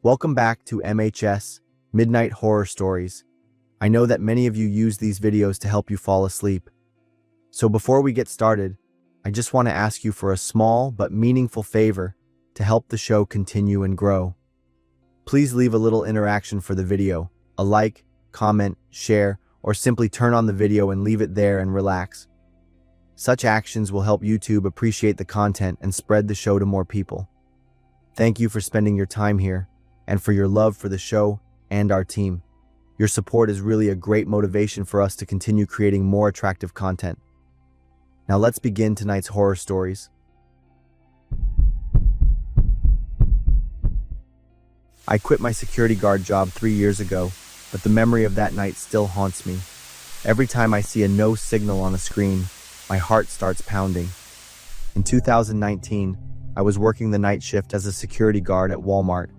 Welcome back to MHS, Midnight Horror Stories. I know that many of you use these videos to help you fall asleep. So before we get started, I just want to ask you for a small but meaningful favor to help the show continue and grow. Please leave a little interaction for the video, a like, comment, share, or simply turn on the video and leave it there and relax. Such actions will help YouTube appreciate the content and spread the show to more people. Thank you for spending your time here and for your love for the show and our team. Your support is really a great motivation for us to continue creating more attractive content. Now let's begin tonight's horror stories. I quit my security guard job 3 years ago, but the memory of that night still haunts me. Every time I see a no signal on a screen, my heart starts pounding. In 2019, I was working the night shift as a security guard at Walmart.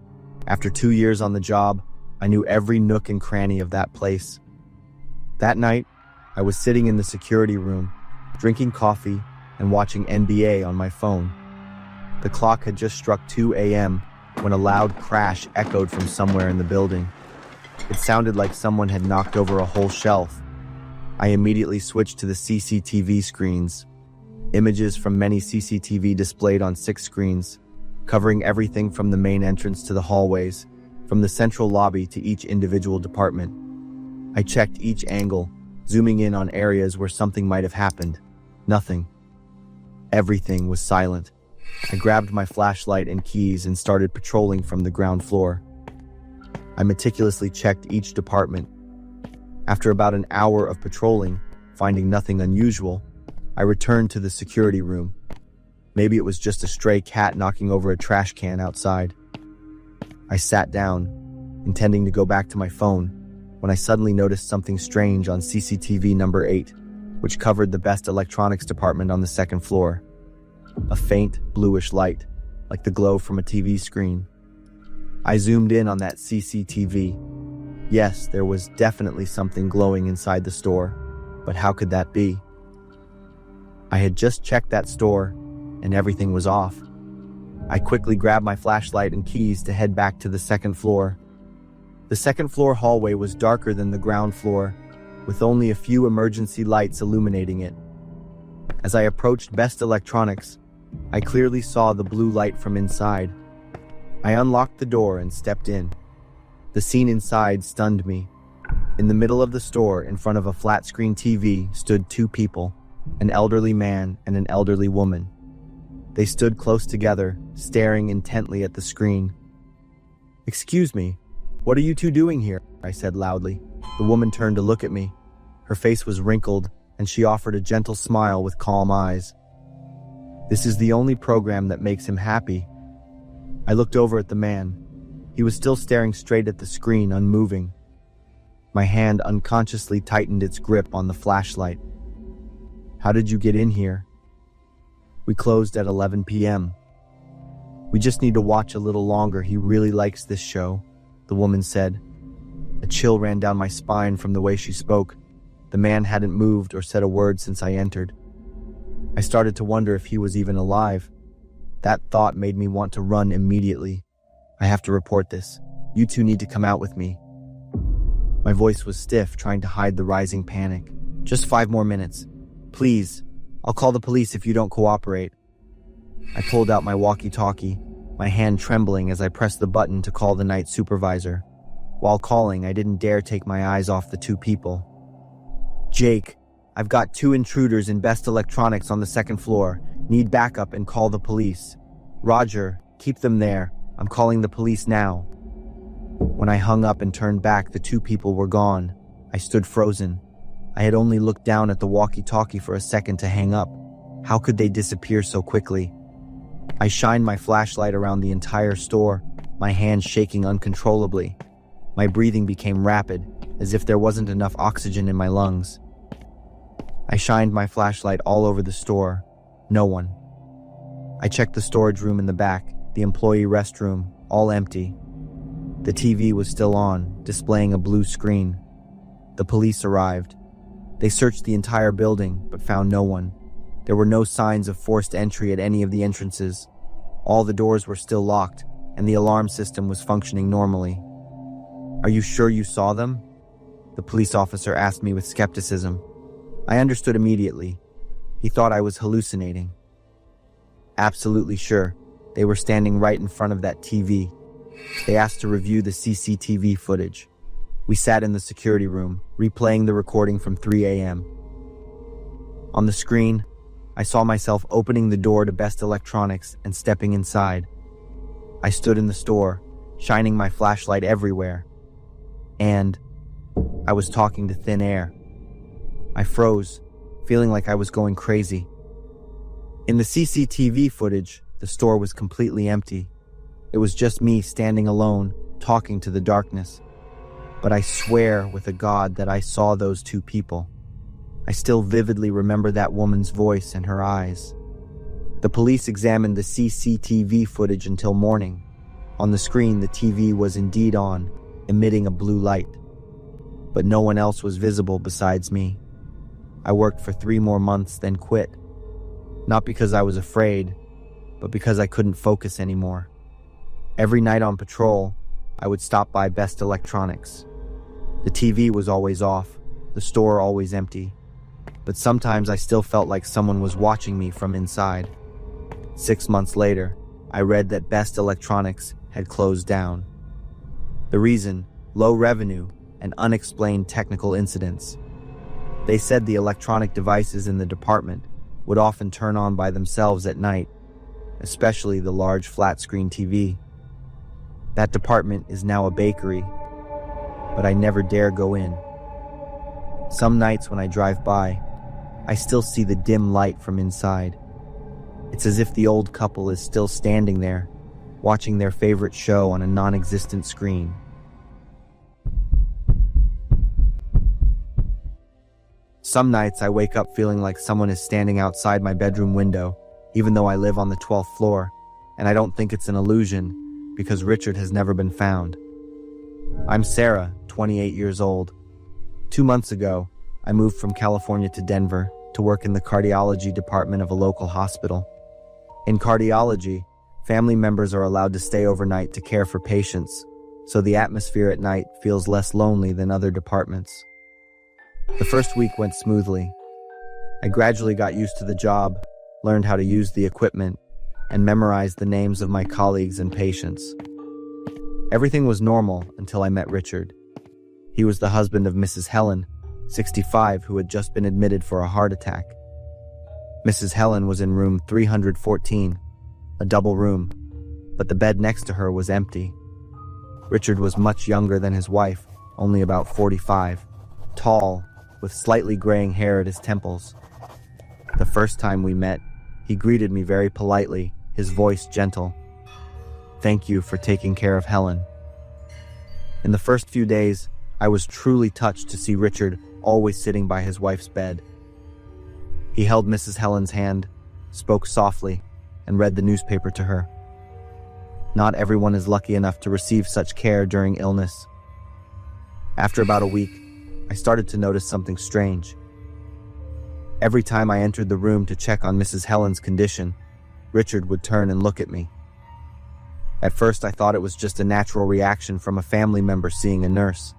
After 2 years on the job, I knew every nook and cranny of that place. That night, I was sitting in the security room, drinking coffee and watching NBA on my phone. The clock had just struck 2 a.m. when a loud crash echoed from somewhere in the building. It sounded like someone had knocked over a whole shelf. I immediately switched to the CCTV screens. Images from many CCTV displayed on 6 screens, covering everything from the main entrance to the hallways, from the central lobby to each individual department. I checked each angle, zooming in on areas where something might have happened. Nothing. Everything was silent. I grabbed my flashlight and keys and started patrolling from the ground floor. I meticulously checked each department. After about an hour of patrolling, finding nothing unusual, I returned to the security room. Maybe it was just a stray cat knocking over a trash can outside. I sat down, intending to go back to my phone, when I suddenly noticed something strange on CCTV number 8, which covered the best electronics department on the second floor. A faint, bluish light, like the glow from a TV screen. I zoomed in on that CCTV. Yes, there was definitely something glowing inside the store, but how could that be? I had just checked that store, and everything was off. I quickly grabbed my flashlight and keys to head back to the second floor. The second floor hallway was darker than the ground floor, with only a few emergency lights illuminating it. As I approached Best Electronics, I clearly saw the blue light from inside. I unlocked the door and stepped in. The scene inside stunned me. In the middle of the store, in front of a flat-screen TV, stood 2 people, an elderly man and an elderly woman. They stood close together, staring intently at the screen. "Excuse me, what are you two doing here?" I said loudly. The woman turned to look at me. Her face was wrinkled, and she offered a gentle smile with calm eyes. "This is the only program that makes him happy." I looked over at the man. He was still staring straight at the screen, unmoving. My hand unconsciously tightened its grip on the flashlight. "How did you get in here?" "We closed at 11 p.m. "We just need to watch a little longer. He really likes this show," the woman said. A chill ran down my spine from the way she spoke. The man hadn't moved or said a word since I entered. I started to wonder if he was even alive. That thought made me want to run immediately. "I have to report this. You two need to come out with me." My voice was stiff, trying to hide the rising panic. "Just 5 more minutes. Please. I'll call the police if you don't cooperate." I pulled out my walkie-talkie, my hand trembling as I pressed the button to call the night supervisor. While calling, I didn't dare take my eyes off the 2 people. "Jake, I've got 2 intruders in Best Electronics on the second floor. Need backup and call the police." "Roger, keep them there. I'm calling the police now." When I hung up and turned back, the 2 people were gone. I stood frozen. I had only looked down at the walkie-talkie for a second to hang up. How could they disappear so quickly? I shined my flashlight around the entire store, my hands shaking uncontrollably. My breathing became rapid, as if there wasn't enough oxygen in my lungs. I shined my flashlight all over the store. No one. I checked the storage room in the back, the employee restroom, all empty. The TV was still on, displaying a blue screen. The police arrived. They searched the entire building, but found no one. There were no signs of forced entry at any of the entrances. All the doors were still locked, and the alarm system was functioning normally. "Are you sure you saw them?" the police officer asked me with skepticism. I understood immediately. He thought I was hallucinating. "Absolutely sure. They were standing right in front of that TV. They asked to review the CCTV footage. We sat in the security room, replaying the recording from 3 a.m. On the screen, I saw myself opening the door to Best Electronics and stepping inside. I stood in the store, shining my flashlight everywhere. And I was talking to thin air. I froze, feeling like I was going crazy. In the CCTV footage, the store was completely empty. It was just me standing alone, talking to the darkness. But I swear with a God that I saw those two people. I still vividly remember that woman's voice and her eyes. The police examined the CCTV footage until morning. On the screen, the TV was indeed on, emitting a blue light. But no one else was visible besides me. I worked for 3 more months, then quit. Not because I was afraid, but because I couldn't focus anymore. Every night on patrol, I would stop by Best Electronics. The TV was always off, the store always empty. But sometimes I still felt like someone was watching me from inside. 6 months later, I read that Best Electronics had closed down. The reason: low revenue and unexplained technical incidents. They said the electronic devices in the department would often turn on by themselves at night, especially the large flat-screen TV. That department is now a bakery, but I never dare go in. Some nights when I drive by, I still see the dim light from inside. It's as if the old couple is still standing there, watching their favorite show on a non-existent screen. Some nights I wake up feeling like someone is standing outside my bedroom window, even though I live on the 12th floor, and I don't think it's an illusion because Richard has never been found. I'm Sarah, 28 years old. 2 months ago, I moved from California to Denver to work in the cardiology department of a local hospital. In cardiology, family members are allowed to stay overnight to care for patients, so the atmosphere at night feels less lonely than other departments. The first week went smoothly. I gradually got used to the job, learned how to use the equipment, and memorized the names of my colleagues and patients. Everything was normal until I met Richard. He was the husband of Mrs. Helen, 65, who had just been admitted for a heart attack. Mrs. Helen was in room 314, a double room, but the bed next to her was empty. Richard was much younger than his wife, only about 45, tall, with slightly graying hair at his temples. The first time we met, he greeted me very politely, his voice gentle. "Thank you for taking care of Helen." In the first few days, I was truly touched to see Richard always sitting by his wife's bed. He held Mrs. Helen's hand, spoke softly, and read the newspaper to her. Not everyone is lucky enough to receive such care during illness. After about a week, I started to notice something strange. Every time I entered the room to check on Mrs. Helen's condition, Richard would turn and look at me. At first, I thought it was just a natural reaction from a family member seeing a nurse,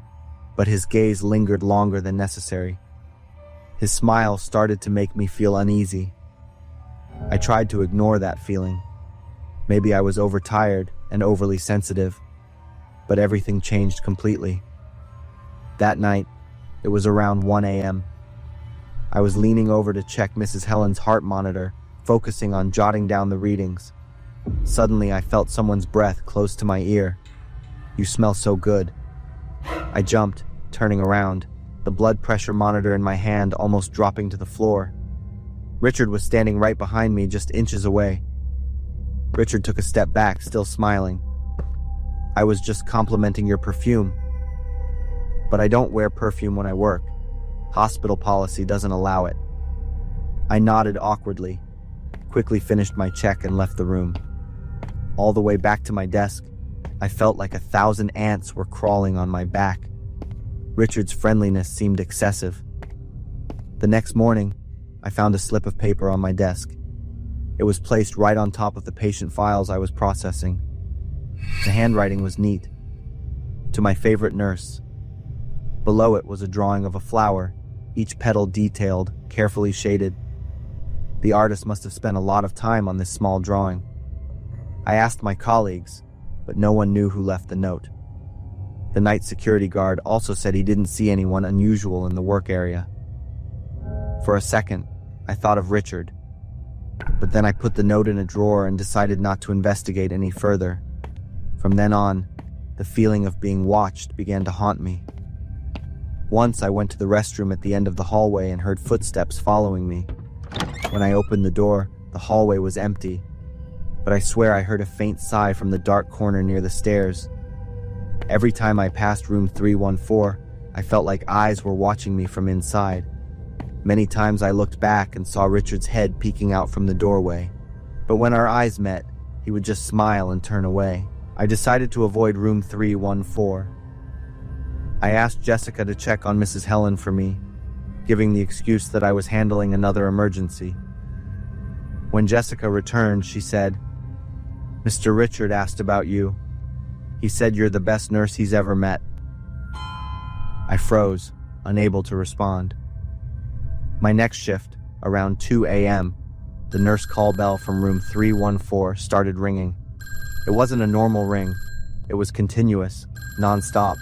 but his gaze lingered longer than necessary. His smile started to make me feel uneasy. I tried to ignore that feeling. Maybe I was overtired and overly sensitive, but everything changed completely. That night, it was around 1 a.m. I was leaning over to check Mrs. Helen's heart monitor, focusing on jotting down the readings. Suddenly, I felt someone's breath close to my ear. "You smell so good." I jumped, turning around, the blood pressure monitor in my hand almost dropping to the floor. Richard was standing right behind me, just inches away. Richard took a step back, still smiling. "I was just complimenting your perfume." "But I don't wear perfume when I work. Hospital policy doesn't allow it." I nodded awkwardly, quickly finished my check and left the room. All the way back to my desk, I felt like 1,000 ants were crawling on my back. Richard's friendliness seemed excessive. The next morning, I found a slip of paper on my desk. It was placed right on top of the patient files I was processing. The handwriting was neat. To my favorite nurse. Below it was a drawing of a flower, each petal detailed, carefully shaded. The artist must have spent a lot of time on this small drawing. I asked my colleagues, but no one knew who left the note. The night security guard also said he didn't see anyone unusual in the work area. For a second, I thought of Richard, but then I put the note in a drawer and decided not to investigate any further. From then on, the feeling of being watched began to haunt me. Once I went to the restroom at the end of the hallway and heard footsteps following me. When I opened the door, the hallway was empty, but I swear I heard a faint sigh from the dark corner near the stairs. Every time I passed room 314, I felt like eyes were watching me from inside. Many times I looked back and saw Richard's head peeking out from the doorway, but when our eyes met, he would just smile and turn away. I decided to avoid room 314. I asked Jessica to check on Mrs. Helen for me, giving the excuse that I was handling another emergency. When Jessica returned, she said, "Mr. Richard asked about you. He said you're the best nurse he's ever met." I froze, unable to respond. My next shift, around 2 a.m., the nurse call bell from room 314 started ringing. It wasn't a normal ring. It was continuous, non-stop.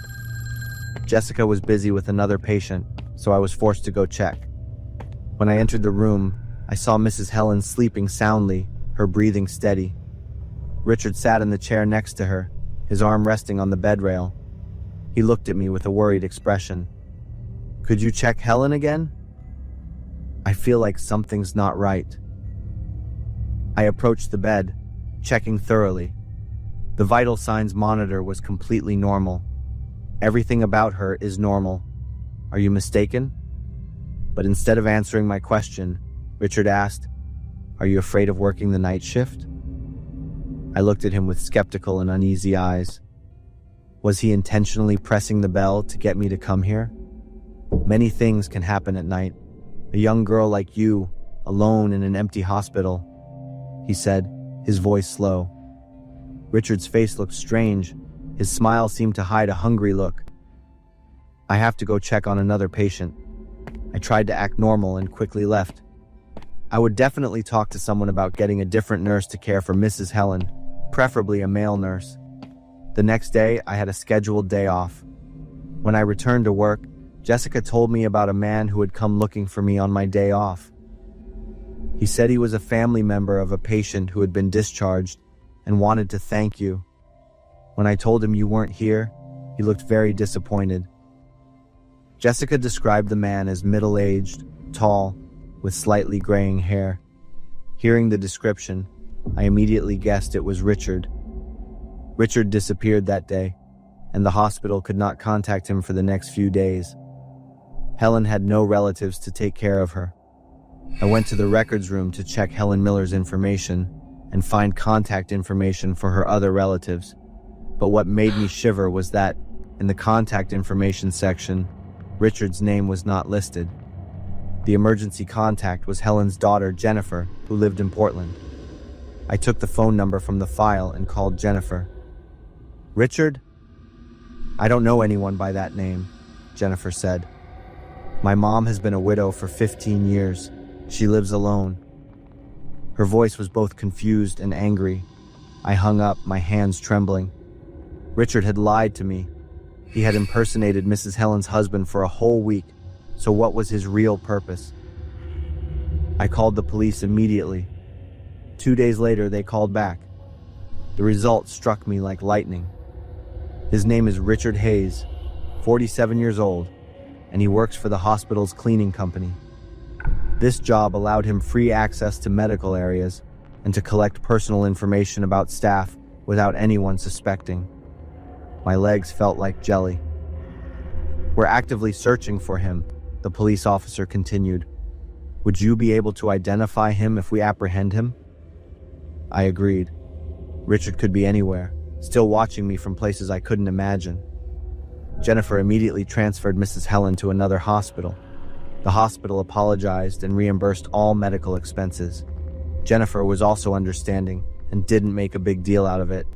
Jessica was busy with another patient, so I was forced to go check. When I entered the room, I saw Mrs. Helen sleeping soundly, her breathing steady. Richard sat in the chair next to her, his arm resting on the bed rail. He looked at me with a worried expression. "Could you check Helen again?" I feel like something's not right. I approached the bed, checking thoroughly. The vital signs monitor was completely normal. Everything about her is normal. Are you mistaken? But instead of answering my question, Richard asked, "Are you afraid of working the night shift?" I looked at him with skeptical and uneasy eyes. Was he intentionally pressing the bell to get me to come here? Many things can happen at night. A young girl like you, alone in an empty hospital, he said, his voice slow. Richard's face looked strange. His smile seemed to hide a hungry look. "I have to go check on another patient." I tried to act normal and quickly left. I would definitely talk to someone about getting a different nurse to care for Mrs. Helen, preferably a male nurse. The next day, I had a scheduled day off. When I returned to work, Jessica told me about a man who had come looking for me on my day off. He said he was a family member of a patient who had been discharged and wanted to thank you. When I told him you weren't here, he looked very disappointed. Jessica described the man as middle-aged, tall, with slightly graying hair. Hearing the description, I immediately guessed it was Richard. Richard disappeared that day, and the hospital could not contact him for the next few days. Helen had no relatives to take care of her. I went to the records room to check Helen Miller's information and find contact information for her other relatives. But what made me shiver was that, in the contact information section, Richard's name was not listed. The emergency contact was Helen's daughter, Jennifer, who lived in Portland. I took the phone number from the file and called Jennifer. "Richard? I don't know anyone by that name," Jennifer said. "My mom has been a widow for 15 years. She lives alone." Her voice was both confused and angry. I hung up, my hands trembling. Richard had lied to me. He had impersonated Mrs. Helen's husband for a whole week, so what was his real purpose? I called the police immediately. 2 days later, they called back. The result struck me like lightning. His name is Richard Hayes, 47 years old, and he works for the hospital's cleaning company. This job allowed him free access to medical areas and to collect personal information about staff without anyone suspecting. My legs felt like jelly. "We're actively searching for him," the police officer continued. "Would you be able to identify him if we apprehend him?" I agreed. Richard could be anywhere, still watching me from places I couldn't imagine. Jennifer immediately transferred Mrs. Helen to another hospital. The hospital apologized and reimbursed all medical expenses. Jennifer was also understanding and didn't make a big deal out of it.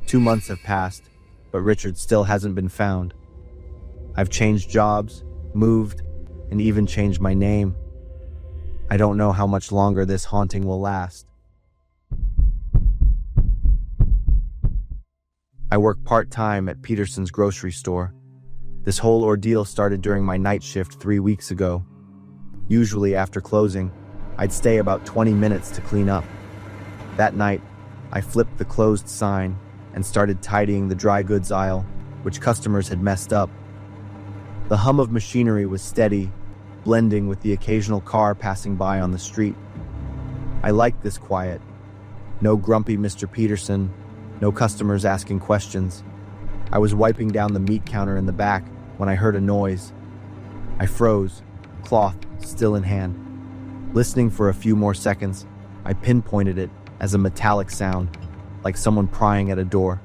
2 months have passed, but Richard still hasn't been found. I've changed jobs, moved, and even changed my name. I don't know how much longer this haunting will last. I work part-time at Peterson's grocery store. This whole ordeal started during my night shift 3 weeks ago. Usually after closing, I'd stay about 20 minutes to clean up. That night, I flipped the closed sign and started tidying the dry goods aisle, which customers had messed up. The hum of machinery was steady, blending with the occasional car passing by on the street. I liked this quiet. No grumpy Mr. Peterson, no customers asking questions. I was wiping down the meat counter in the back when I heard a noise. I froze, cloth still in hand. Listening for a few more seconds, I pinpointed it as a metallic sound, like someone prying at a door.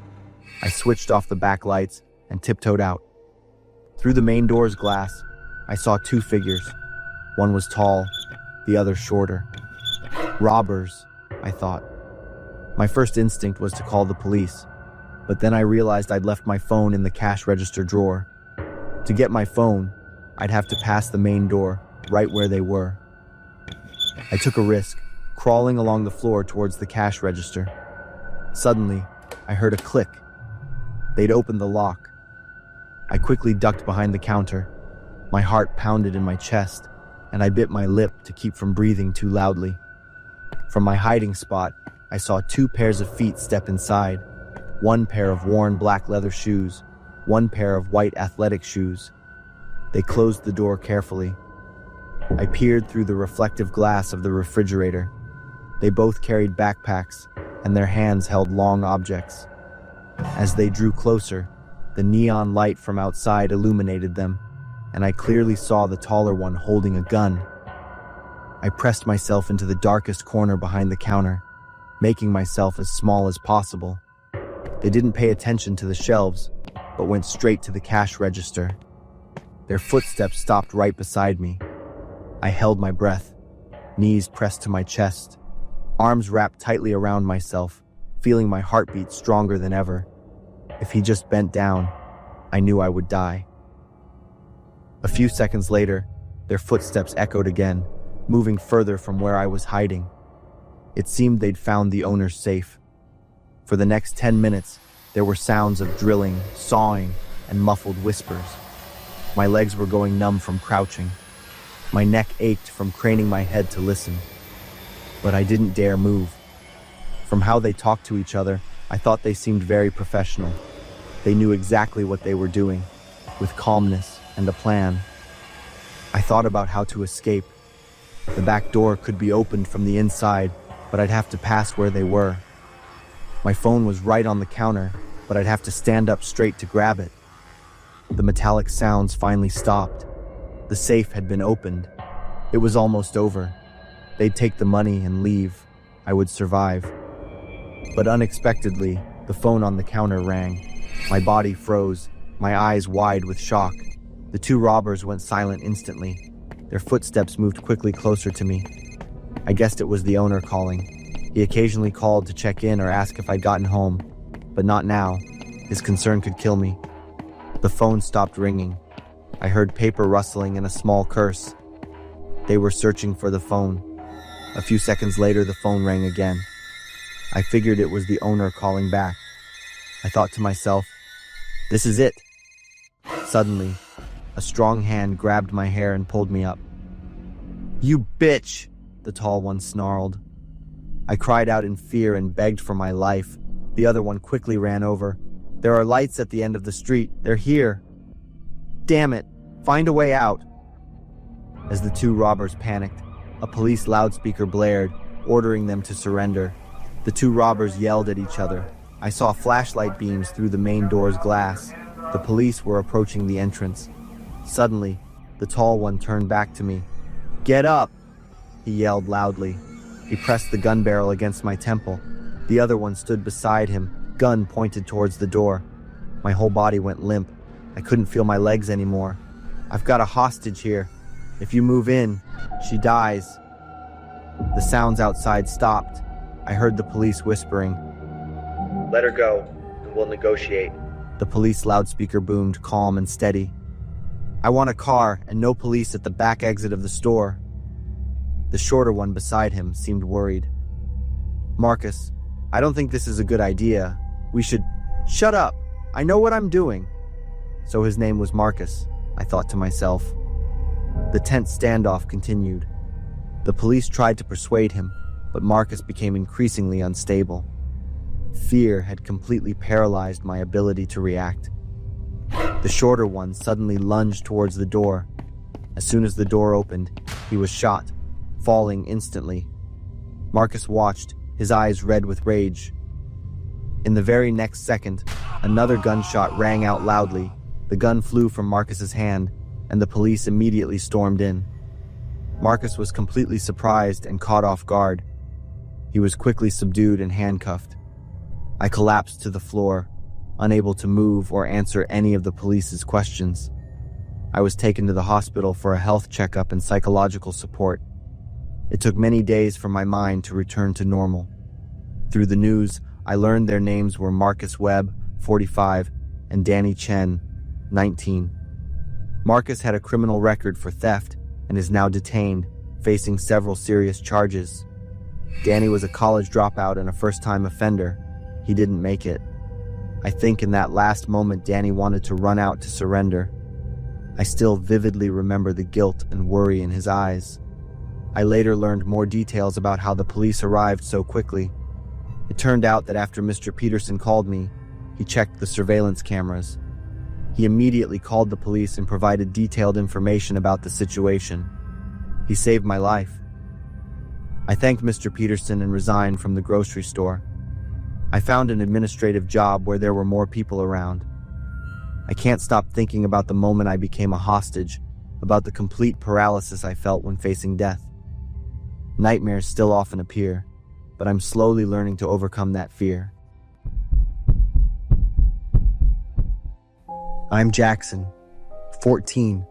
I switched off the back lights and tiptoed out. Through the main door's glass, I saw 2 figures. One was tall, the other shorter. Robbers, I thought. My first instinct was to call the police, but then I realized I'd left my phone in the cash register drawer. To get my phone, I'd have to pass the main door, right where they were. I took a risk, crawling along the floor towards the cash register. Suddenly, I heard a click. They'd opened the lock. I quickly ducked behind the counter. My heart pounded in my chest, and I bit my lip to keep from breathing too loudly. From my hiding spot, I saw 2 pairs of feet step inside. 1 pair of worn black leather shoes, 1 pair of white athletic shoes. They closed the door carefully. I peered through the reflective glass of the refrigerator. They both carried backpacks, and their hands held long objects. As they drew closer, the neon light from outside illuminated them, and I clearly saw the taller one holding a gun. I pressed myself into the darkest corner behind the counter, making myself as small as possible. They didn't pay attention to the shelves, but went straight to the cash register. Their footsteps stopped right beside me. I held my breath, knees pressed to my chest, arms wrapped tightly around myself, feeling my heartbeat stronger than ever. If he just bent down, I knew I would die. A few seconds later, their footsteps echoed again, moving further from where I was hiding. It seemed they'd found the owner's safe. For the next 10 minutes, there were sounds of drilling, sawing, and muffled whispers. My legs were going numb from crouching. My neck ached from craning my head to listen. But I didn't dare move. From how they talked to each other, I thought they seemed very professional. They knew exactly what they were doing, with calmness and a plan. I thought about how to escape. The back door could be opened from the inside, but I'd have to pass where they were. My phone was right on the counter, but I'd have to stand up straight to grab it. The metallic sounds finally stopped. The safe had been opened. It was almost over. They'd take the money and leave. I would survive. But unexpectedly, the phone on the counter rang. My body froze, my eyes wide with shock. The 2 robbers went silent instantly. Their footsteps moved quickly closer to me. I guessed it was the owner calling. He occasionally called to check in or ask if I'd gotten home, but not now. His concern could kill me. The phone stopped ringing. I heard paper rustling and a small curse. They were searching for the phone. A few seconds later, the phone rang again. I figured it was the owner calling back. I thought to myself, this is it. Suddenly, a strong hand grabbed my hair and pulled me up. "You bitch!" the tall one snarled. I cried out in fear and begged for my life. The other one quickly ran over. "There are lights at the end of the street. They're here. Damn it, find a way out." As the 2 robbers panicked, a police loudspeaker blared, ordering them to surrender. The 2 robbers yelled at each other. I saw flashlight beams through the main door's glass. The police were approaching the entrance. Suddenly, the tall one turned back to me. "Get up!" he yelled loudly. He pressed the gun barrel against my temple. The other one stood beside him, gun pointed towards the door. My whole body went limp. I couldn't feel my legs anymore. "I've got a hostage here. If you move in, she dies." The sounds outside stopped. I heard the police whispering, "Let her go. and we'll negotiate." The police loudspeaker boomed, calm and steady. "I want a car and no police at the back exit of the store." The shorter one beside him seemed worried. "Marcus, I don't think this is a good idea. We should—" "Shut up! I know what I'm doing." So his name was Marcus, I thought to myself. The tense standoff continued. The police tried to persuade him, but Marcus became increasingly unstable. Fear had completely paralyzed my ability to react. The shorter one suddenly lunged towards the door. As soon as the door opened, he was shot, falling instantly. Marcus watched, his eyes red with rage. In the very next second, another gunshot rang out loudly. The gun flew from Marcus's hand, and the police immediately stormed in. Marcus was completely surprised and caught off guard. He was quickly subdued and handcuffed. I collapsed to the floor, unable to move or answer any of the police's questions. I was taken to the hospital for a health checkup and psychological support. It took many days for my mind to return to normal. Through the news, I learned their names were Marcus Webb, 45, and Danny Chen, 19. Marcus had a criminal record for theft and is now detained, facing several serious charges. Danny was a college dropout and a first-time offender. He didn't make it. I think in that last moment Danny wanted to run out to surrender. I still vividly remember the guilt and worry in his eyes. I later learned more details about how the police arrived so quickly. It turned out that after Mr. Peterson called me, he checked the surveillance cameras. He immediately called the police and provided detailed information about the situation. He saved my life. I thanked Mr. Peterson and resigned from the grocery store. I found an administrative job where there were more people around. I can't stop thinking about the moment I became a hostage, about the complete paralysis I felt when facing death. Nightmares still often appear, but I'm slowly learning to overcome that fear. I'm Jackson, 14,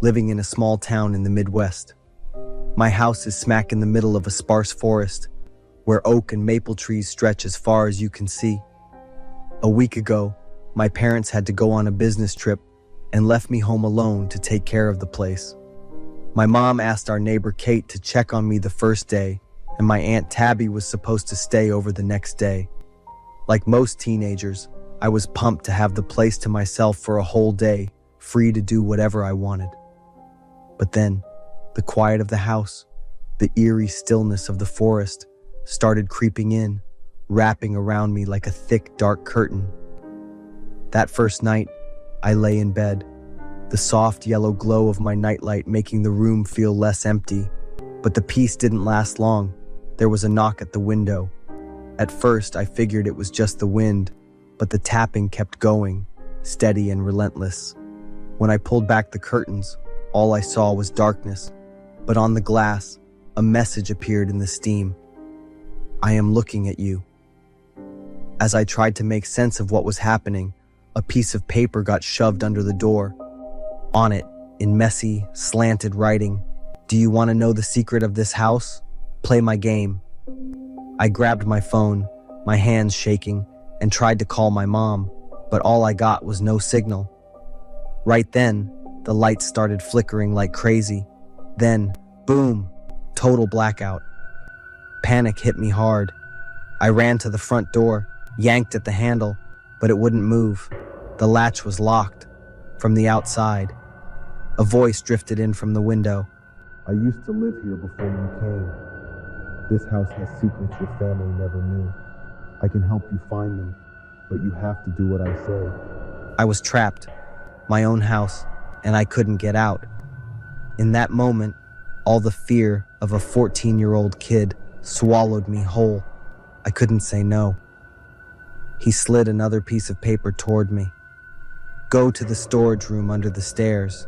living in a small town in the Midwest. My house is smack in the middle of a sparse forest, where oak and maple trees stretch as far as you can see. A week ago, my parents had to go on a business trip and left me home alone to take care of the place. My mom asked our neighbor Kate to check on me the first day, and my Aunt Tabby was supposed to stay over the next day. Like most teenagers, I was pumped to have the place to myself for a whole day, free to do whatever I wanted. But then, the quiet of the house, the eerie stillness of the forest, started creeping in, wrapping around me like a thick, dark curtain. That first night, I lay in bed, the soft yellow glow of my nightlight making the room feel less empty. But the peace didn't last long. There was a knock at the window. At first, I figured it was just the wind, but the tapping kept going, steady and relentless. When I pulled back the curtains, all I saw was darkness, but on the glass, a message appeared in the steam. "I am looking at you." As I tried to make sense of what was happening, a piece of paper got shoved under the door. On it, in messy, slanted writing, "Do you want to know the secret of this house? Play my game." I grabbed my phone, my hands shaking, and tried to call my mom, but all I got was no signal. Right then, the lights started flickering like crazy. Then, boom, total blackout. Panic hit me hard. I ran to the front door, yanked at the handle, but it wouldn't move. The latch was locked. From the outside, a voice drifted in from the window. "I used to live here before you came. This house has secrets your family never knew. I can help you find them, but you have to do what I say." I was trapped, my own house, and I couldn't get out. In that moment, all the fear of a 14-year-old kid swallowed me whole. I couldn't say no. He slid another piece of paper toward me. "Go to the storage room under the stairs."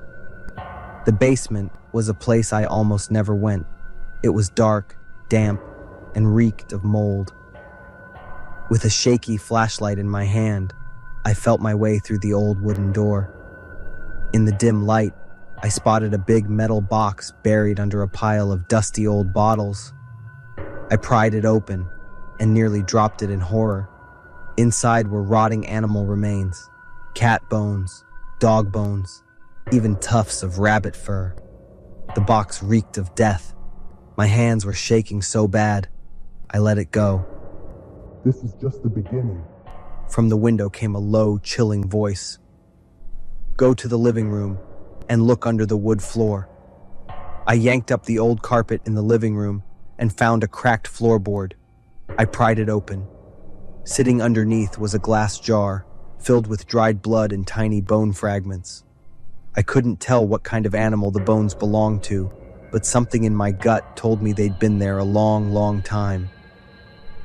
The basement was a place I almost never went. It was dark, damp, and reeked of mold. With a shaky flashlight in my hand, I felt my way through the old wooden door. In the dim light, I spotted a big metal box buried under a pile of dusty old bottles. I pried it open and nearly dropped it in horror. Inside were rotting animal remains, cat bones, dog bones, even tufts of rabbit fur. The box reeked of death. My hands were shaking so bad, I let it go. This is just the beginning. From the window came a low, chilling voice. Go to the living room and look under the wood floor. I yanked up the old carpet in the living room and found a cracked floorboard. I pried it open. Sitting underneath was a glass jar filled with dried blood and tiny bone fragments. I couldn't tell what kind of animal the bones belonged to, but something in my gut told me they'd been there a long, long time.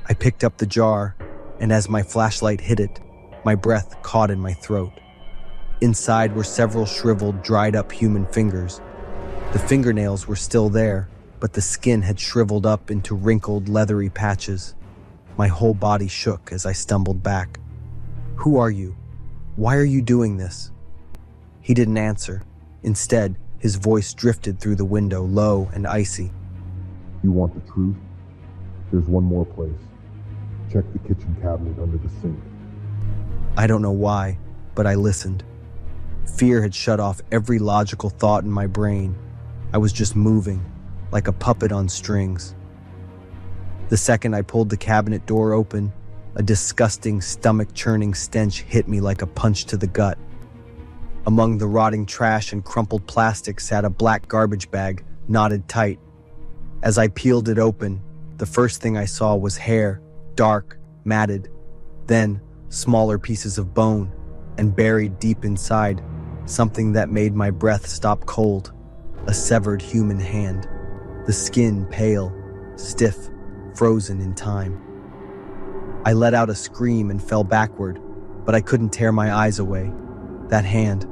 I picked up the jar, and as my flashlight hit it, my breath caught in my throat. Inside were several shriveled, dried-up human fingers. The fingernails were still there, but the skin had shriveled up into wrinkled, leathery patches. My whole body shook as I stumbled back. Who are you? Why are you doing this? He didn't answer. Instead, his voice drifted through the window, low and icy. You want the truth? There's one more place. Check the kitchen cabinet under the sink. I don't know why, but I listened. Fear had shut off every logical thought in my brain. I was just moving, like a puppet on strings. The second I pulled the cabinet door open, a disgusting, stomach-churning stench hit me like a punch to the gut. Among the rotting trash and crumpled plastic sat a black garbage bag, knotted tight. As I peeled it open, the first thing I saw was hair, dark, matted. Then, smaller pieces of bone, and buried deep inside, something that made my breath stop cold. A severed human hand. The skin pale, stiff, frozen in time. I let out a scream and fell backward, but I couldn't tear my eyes away. That hand,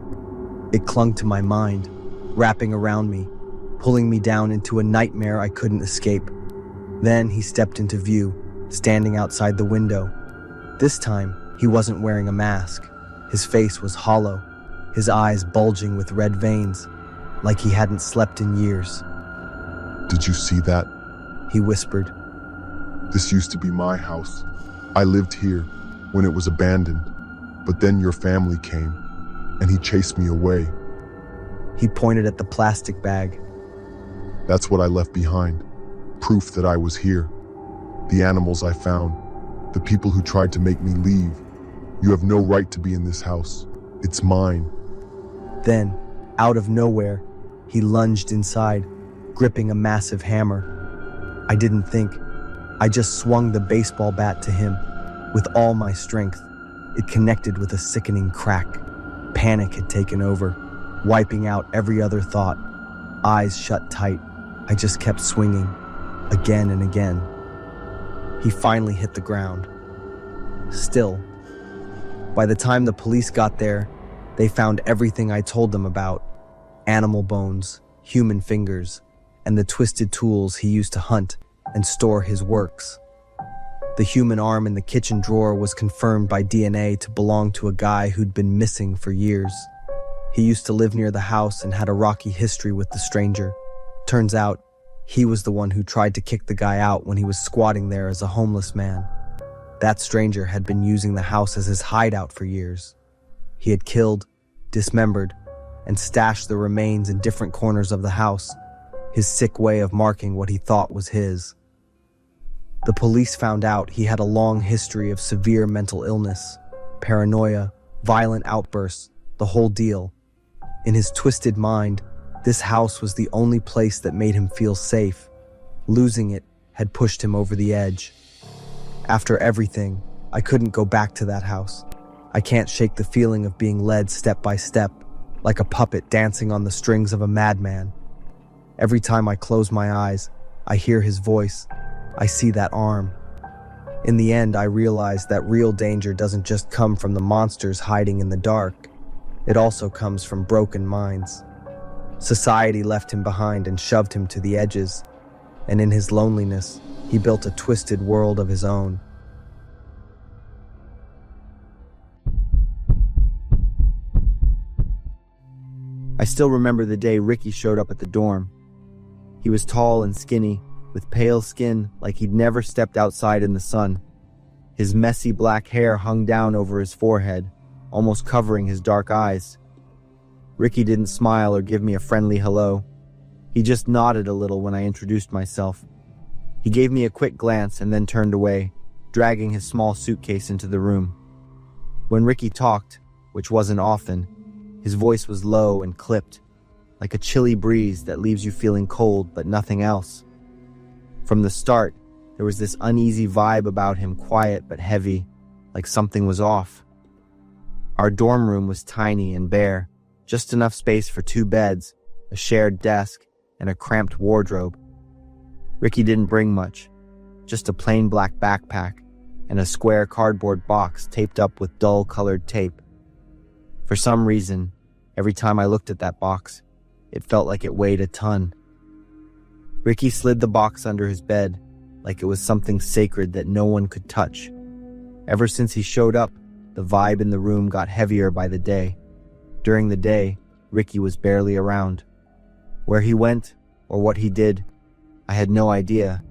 it clung to my mind, wrapping around me, pulling me down into a nightmare I couldn't escape. Then he stepped into view, standing outside the window. This time, he wasn't wearing a mask. His face was hollow, his eyes bulging with red veins, like he hadn't slept in years. Did you see that? He whispered. This used to be my house. I lived here when it was abandoned, but then your family came, and he chased me away. He pointed at the plastic bag. That's what I left behind, proof that I was here. The animals I found, the people who tried to make me leave. You have no right to be in this house. It's mine. Then, out of nowhere, he lunged inside, gripping a massive hammer. I didn't think. I just swung the baseball bat to him with all my strength. It connected with a sickening crack. Panic had taken over, wiping out every other thought. Eyes shut tight. I just kept swinging, again and again. He finally hit the ground. Still. By the time the police got there, they found everything I told them about. Animal bones, human fingers, and the twisted tools he used to hunt and store his works. The human arm in the kitchen drawer was confirmed by DNA to belong to a guy who'd been missing for years. He used to live near the house and had a rocky history with the stranger. Turns out, he was the one who tried to kick the guy out when he was squatting there as a homeless man. That stranger had been using the house as his hideout for years. He had killed, dismembered, and stashed the remains in different corners of the house, his sick way of marking what he thought was his. The police found out he had a long history of severe mental illness, paranoia, violent outbursts, the whole deal. In his twisted mind, this house was the only place that made him feel safe. Losing it had pushed him over the edge. After everything, I couldn't go back to that house. I can't shake the feeling of being led step by step, like a puppet dancing on the strings of a madman. Every time I close my eyes, I hear his voice. I see that arm. In the end, I realized that real danger doesn't just come from the monsters hiding in the dark. It also comes from broken minds. Society left him behind and shoved him to the edges, and in his loneliness, he built a twisted world of his own. I still remember the day Ricky showed up at the dorm. He was tall and skinny, with pale skin like he'd never stepped outside in the sun. His messy black hair hung down over his forehead, almost covering his dark eyes. Ricky didn't smile or give me a friendly hello. He just nodded a little when I introduced myself. He gave me a quick glance and then turned away, dragging his small suitcase into the room. When Ricky talked, which wasn't often, his voice was low and clipped, like a chilly breeze that leaves you feeling cold but nothing else. From the start, there was this uneasy vibe about him, quiet but heavy, like something was off. Our dorm room was tiny and bare, just enough space for 2 beds, a shared desk, and a cramped wardrobe. Ricky didn't bring much, just a plain black backpack and a square cardboard box taped up with dull-colored tape. For some reason, every time I looked at that box, it felt like it weighed a ton. Ricky slid the box under his bed, like it was something sacred that no one could touch. Ever since he showed up, the vibe in the room got heavier by the day. During the day, Ricky was barely around. Where he went, or what he did, I had no idea,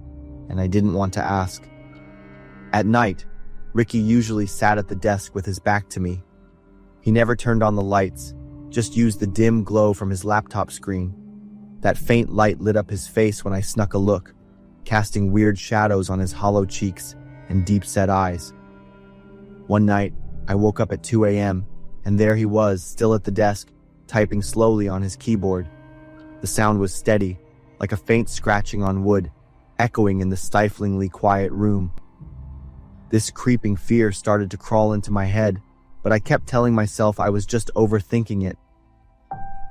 and I didn't want to ask. At night, Ricky usually sat at the desk with his back to me. He never turned on the lights, just used the dim glow from his laptop screen. That faint light lit up his face when I snuck a look, casting weird shadows on his hollow cheeks and deep-set eyes. One night, I woke up at 2 a.m., and there he was, still at the desk, typing slowly on his keyboard. The sound was steady, like a faint scratching on wood, echoing in the stiflingly quiet room. This creeping fear started to crawl into my head, but I kept telling myself I was just overthinking it.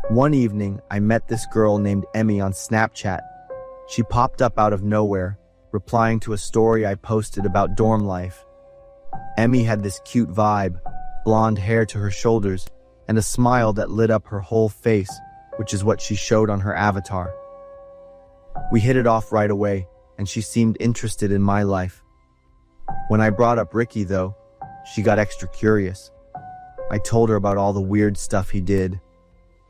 One evening, I met this girl named Emmy on Snapchat. She popped up out of nowhere, replying to a story I posted about dorm life. Emmy had this cute vibe, blonde hair to her shoulders, and a smile that lit up her whole face, which is what she showed on her avatar. We hit it off right away, and she seemed interested in my life. When I brought up Ricky, though, she got extra curious. I told her about all the weird stuff he did,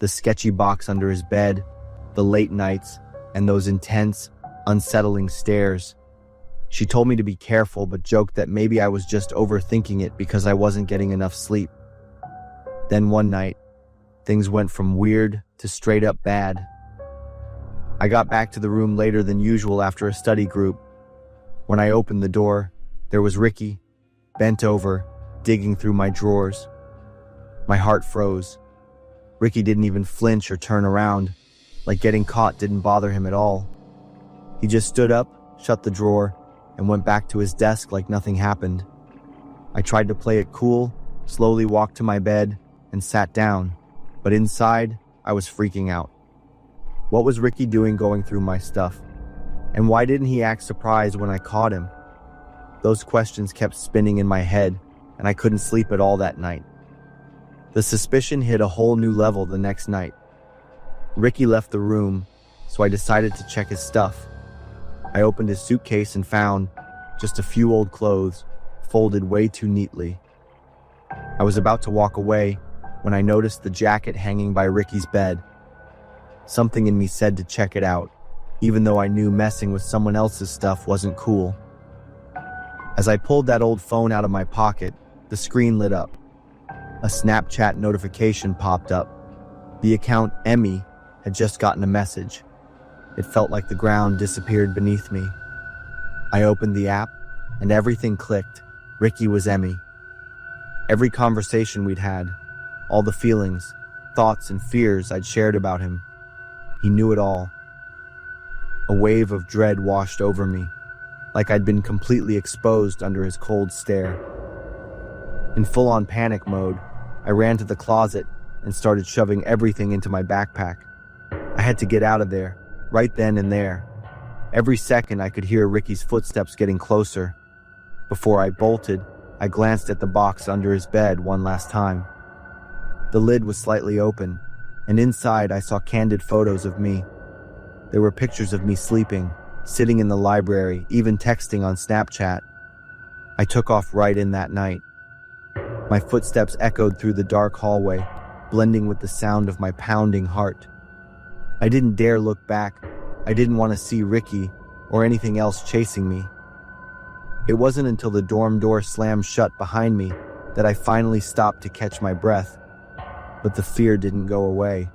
the sketchy box under his bed, the late nights, and those intense, unsettling stares. She told me to be careful, but joked that maybe I was just overthinking it because I wasn't getting enough sleep. Then one night, things went from weird to straight up bad. I got back to the room later than usual after a study group. When I opened the door, there was Ricky, bent over, digging through my drawers. My heart froze. Ricky didn't even flinch or turn around, like getting caught didn't bother him at all. He just stood up, shut the drawer, and went back to his desk like nothing happened. I tried to play it cool, slowly walked to my bed, and sat down, but inside, I was freaking out. What was Ricky doing going through my stuff? And why didn't he act surprised when I caught him? Those questions kept spinning in my head, and I couldn't sleep at all that night. The suspicion hit a whole new level the next night. Ricky left the room, so I decided to check his stuff. I opened his suitcase and found just a few old clothes, folded way too neatly. I was about to walk away when I noticed the jacket hanging by Ricky's bed. Something in me said to check it out, even though I knew messing with someone else's stuff wasn't cool. As I pulled that old phone out of my pocket, the screen lit up. A Snapchat notification popped up. The account Emmy had just gotten a message. It felt like the ground disappeared beneath me. I opened the app, and everything clicked. Ricky was Emmy. Every conversation we'd had, all the feelings, thoughts, and fears I'd shared about him, he knew it all. A wave of dread washed over me, like I'd been completely exposed under his cold stare. In full-on panic mode, I ran to the closet and started shoving everything into my backpack. I had to get out of there, right then and there. Every second I could hear Ricky's footsteps getting closer. Before I bolted, I glanced at the box under his bed one last time. The lid was slightly open, and inside I saw candid photos of me. There were pictures of me sleeping, sitting in the library, even texting on Snapchat. I took off right in that night. My footsteps echoed through the dark hallway, blending with the sound of my pounding heart. I didn't dare look back. I didn't want to see Ricky or anything else chasing me. It wasn't until the dorm door slammed shut behind me that I finally stopped to catch my breath. But the fear didn't go away.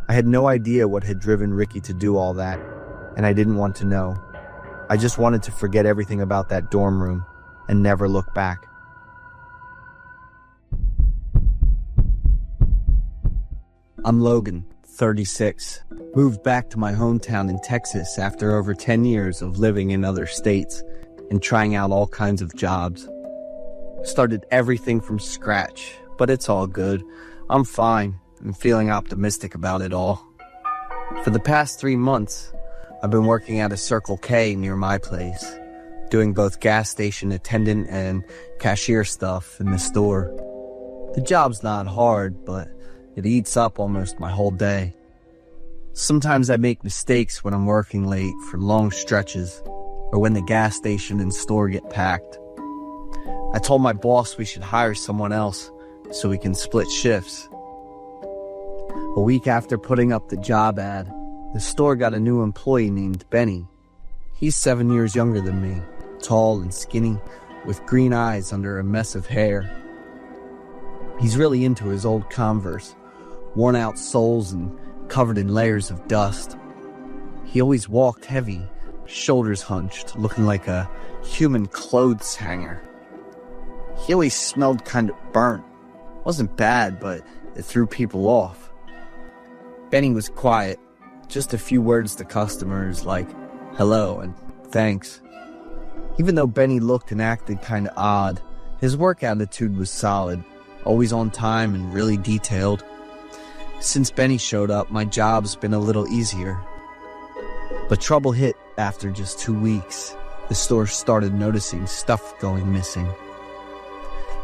I had no idea what had driven Ricky to do all that, and I didn't want to know. I just wanted to forget everything about that dorm room and never look back. I'm Logan, 36. Moved back to my hometown in Texas after over 10 years of living in other states and trying out all kinds of jobs. Started everything from scratch, but it's all good. I'm fine and feeling optimistic about it all. For the past 3 months, I've been working at a Circle K near my place, doing both gas station attendant and cashier stuff in the store. The job's not hard, but it eats up almost my whole day. Sometimes I make mistakes when I'm working late for long stretches, or when the gas station and store get packed. I told my boss we should hire someone else so we can split shifts. A week after putting up the job ad, the store got a new employee named Benny. He's 7 years younger than me, tall and skinny, with green eyes under a mess of hair. He's really into his old Converse, worn out soles and covered in layers of dust. He always walked heavy, shoulders hunched, looking like a human clothes hanger. He always smelled kind of burnt. Wasn't bad, but it threw people off. Benny was quiet, just a few words to customers like hello and thanks. Even though Benny looked and acted kind of odd, his work attitude was solid, always on time and really detailed. Since Benny showed up, my job's been a little easier. But trouble hit after just 2 weeks. The store started noticing stuff going missing.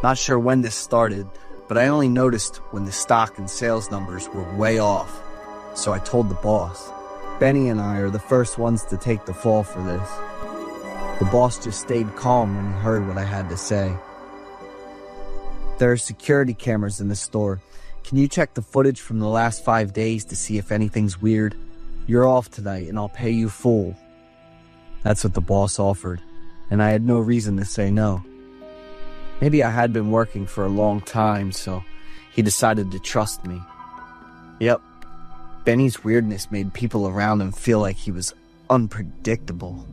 Not sure when this started, but I only noticed when the stock and sales numbers were way off. So I told the boss. Benny and I are the first ones to take the fall for this. The boss just stayed calm when he heard what I had to say. There are security cameras in the store. Can you check the footage from the last 5 days to see if anything's weird? You're off tonight and I'll pay you full. That's what the boss offered, and I had no reason to say no. Maybe I had been working for a long time, so he decided to trust me. Yep, Benny's weirdness made people around him feel like he was unpredictable.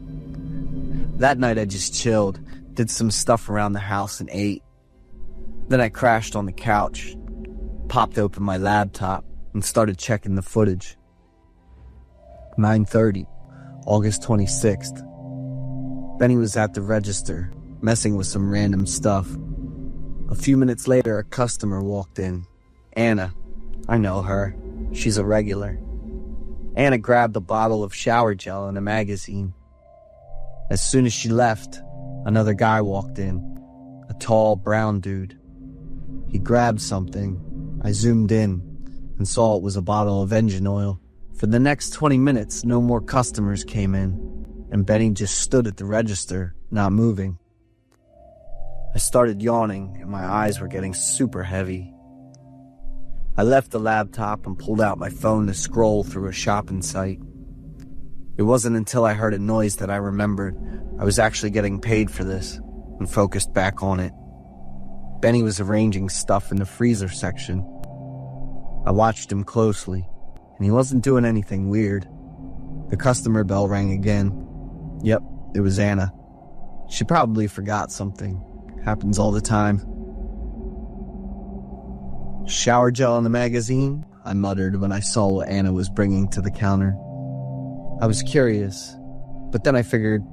That night I just chilled, did some stuff around the house and ate. Then I crashed on the couch, popped open my laptop, and started checking the footage. 9:30, August 26th. Benny was at the register, messing with some random stuff. A few minutes later, a customer walked in. Anna. I know her. She's a regular. Anna grabbed a bottle of shower gel and a magazine. As soon as she left, another guy walked in. A tall, brown dude. He grabbed something. I zoomed in and saw it was a bottle of engine oil. For the next 20 minutes, no more customers came in, and Benny just stood at the register, not moving. I started yawning, and my eyes were getting super heavy. I left the laptop and pulled out my phone to scroll through a shopping site. It wasn't until I heard a noise that I remembered I was actually getting paid for this, and focused back on it. Benny was arranging stuff in the freezer section. I watched him closely, and he wasn't doing anything weird. The customer bell rang again. Yep, it was Anna. She probably forgot something. Happens all the time. Shower gel in the magazine, I muttered when I saw what Anna was bringing to the counter. I was curious, but then I figured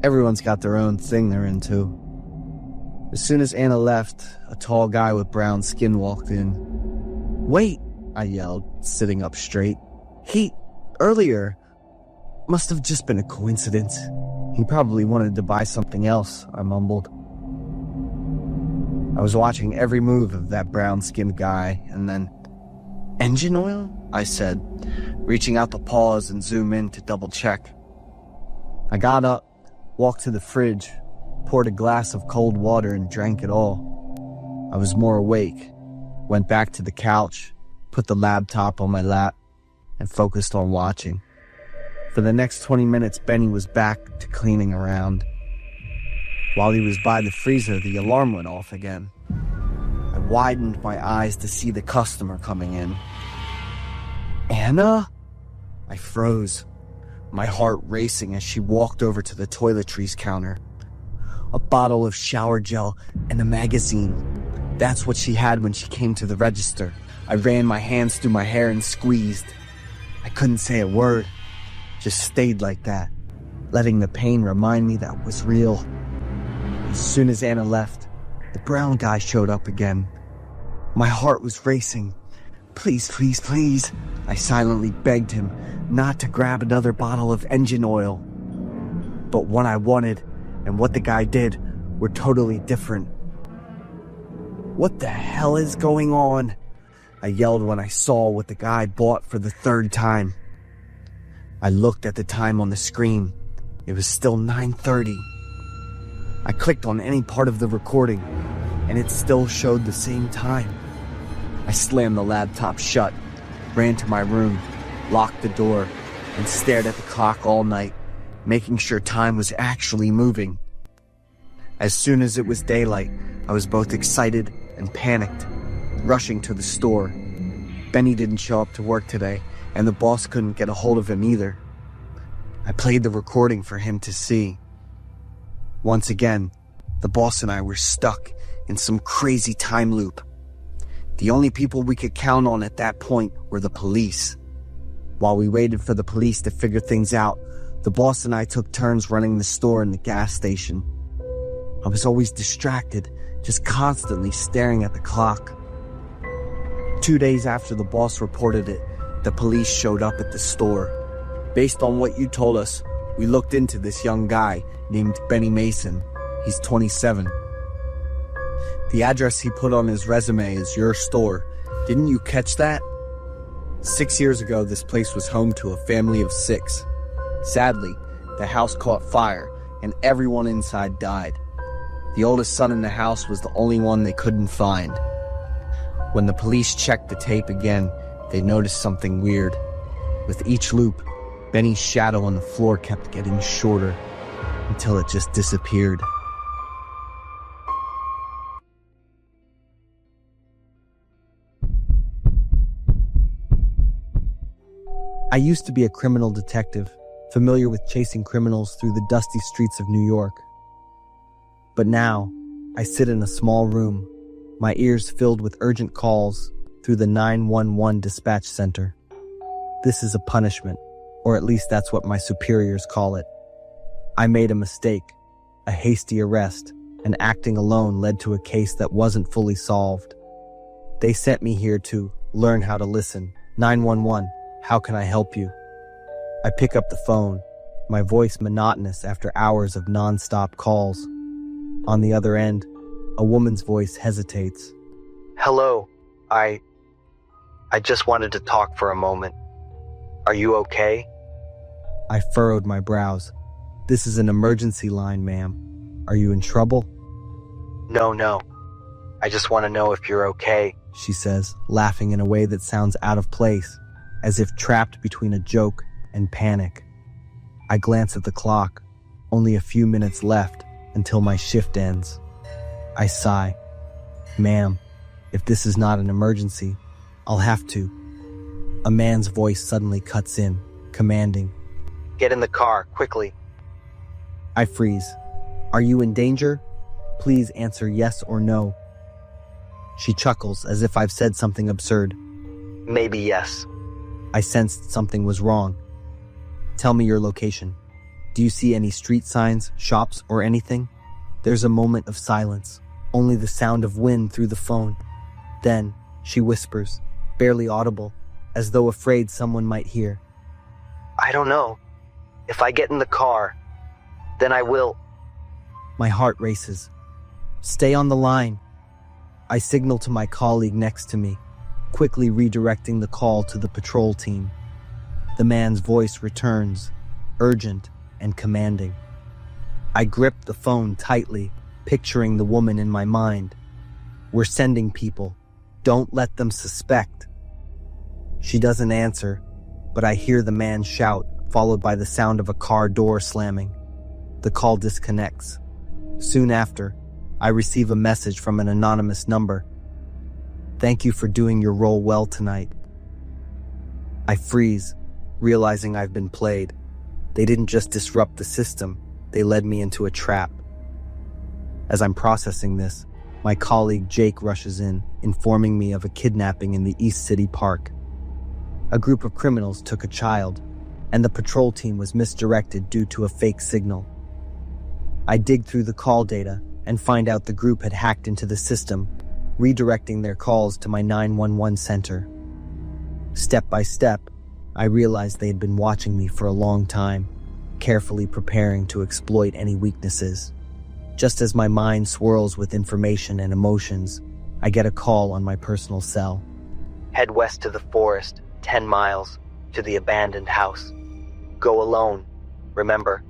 everyone's got their own thing they're into. As soon as Anna left, a tall guy with brown skin walked in. "Wait," I yelled, sitting up straight. Earlier, must have just been a coincidence. He probably wanted to buy something else," I mumbled. I was watching every move of that brown-skinned guy, and then, "Engine oil?" I said, reaching out to pause and zoom in to double-check. I got up, walked to the fridge, poured a glass of cold water and drank it all. I was more awake, went back to the couch, put the laptop on my lap, and focused on watching. For the next 20 minutes, Benny was back to cleaning around. While he was by the freezer, the alarm went off again. I widened my eyes to see the customer coming in. Anna? I froze, my heart racing as she walked over to the toiletries counter. A bottle of shower gel and a magazine. That's what she had when she came to the register. I ran my hands through my hair and squeezed. I couldn't say a word, just stayed like that, letting the pain remind me that was real. As soon as Anna left, the brown guy showed up again. My heart was racing. Please, please, please. I silently begged him not to grab another bottle of engine oil. But what I wanted and what the guy did were totally different. What the hell is going on? I yelled when I saw what the guy bought for the third time. I looked at the time on the screen. It was still 9:30. I clicked on any part of the recording, and it still showed the same time. I slammed the laptop shut, ran to my room, locked the door, and stared at the clock all night, making sure time was actually moving. As soon as it was daylight, I was both excited and panicked, rushing to the store. Benny didn't show up to work today, and the boss couldn't get a hold of him either. I played the recording for him to see. Once again, the boss and I were stuck in some crazy time loop. The only people we could count on at that point were the police. While we waited for the police to figure things out, the boss and I took turns running the store and the gas station. I was always distracted, just constantly staring at the clock. 2 days after the boss reported it, the police showed up at the store. Based on what you told us, we looked into this young guy named Benny Mason. He's 27. The address he put on his resume is your store. Didn't you catch that? 6 years ago, this place was home to a family of 6. Sadly, the house caught fire and everyone inside died. The oldest son in the house was the only one they couldn't find. When the police checked the tape again, they noticed something weird. With each loop, Benny's shadow on the floor kept getting shorter until it just disappeared. I used to be a criminal detective, familiar with chasing criminals through the dusty streets of New York. But now, I sit in a small room, my ears filled with urgent calls through the 911 dispatch center. This is a punishment, or at least that's what my superiors call it. I made a mistake, a hasty arrest, and acting alone led to a case that wasn't fully solved. They sent me here to learn how to listen. 911. How can I help you? I pick up the phone, my voice monotonous after hours of non-stop calls. On the other end, a woman's voice hesitates. Hello, I just wanted to talk for a moment. Are you okay? I furrowed my brows. This is an emergency line, ma'am. Are you in trouble? No. I just want to know if you're okay, she says, laughing in a way that sounds out of place, as if trapped between a joke and panic. I glance at the clock. Only a few minutes left until my shift ends. I sigh. Ma'am, if this is not an emergency, I'll have to. A man's voice suddenly cuts in, commanding, Get in the car, quickly. I freeze. Are you in danger? Please answer yes or no. She chuckles as if I've said something absurd. Maybe yes. I sensed something was wrong. Tell me your location. Do you see any street signs, shops, or anything? There's a moment of silence, only the sound of wind through the phone. Then, she whispers, barely audible, as though afraid someone might hear. I don't know. If I get in the car, then I will. My heart races. Stay on the line. I signal to my colleague next to me, quickly redirecting the call to the patrol team. The man's voice returns, urgent and commanding. I grip the phone tightly, picturing the woman in my mind. We're sending people. Don't let them suspect. She doesn't answer, but I hear the man shout, followed by the sound of a car door slamming. The call disconnects. Soon after, I receive a message from an anonymous number. "Thank you for doing your role well tonight." I freeze, realizing I've been played. They didn't just disrupt the system, they led me into a trap. As I'm processing this, my colleague Jake rushes in, informing me of a kidnapping in the East City Park. A group of criminals took a child, and the patrol team was misdirected due to a fake signal. I dig through the call data and find out the group had hacked into the system, redirecting their calls to my 911 center. Step by step, I realized they had been watching me for a long time, carefully preparing to exploit any weaknesses. Just as my mind swirls with information and emotions, I get a call on my personal cell. "Head west to the forest, 10 miles, to the abandoned house. Go alone, remember."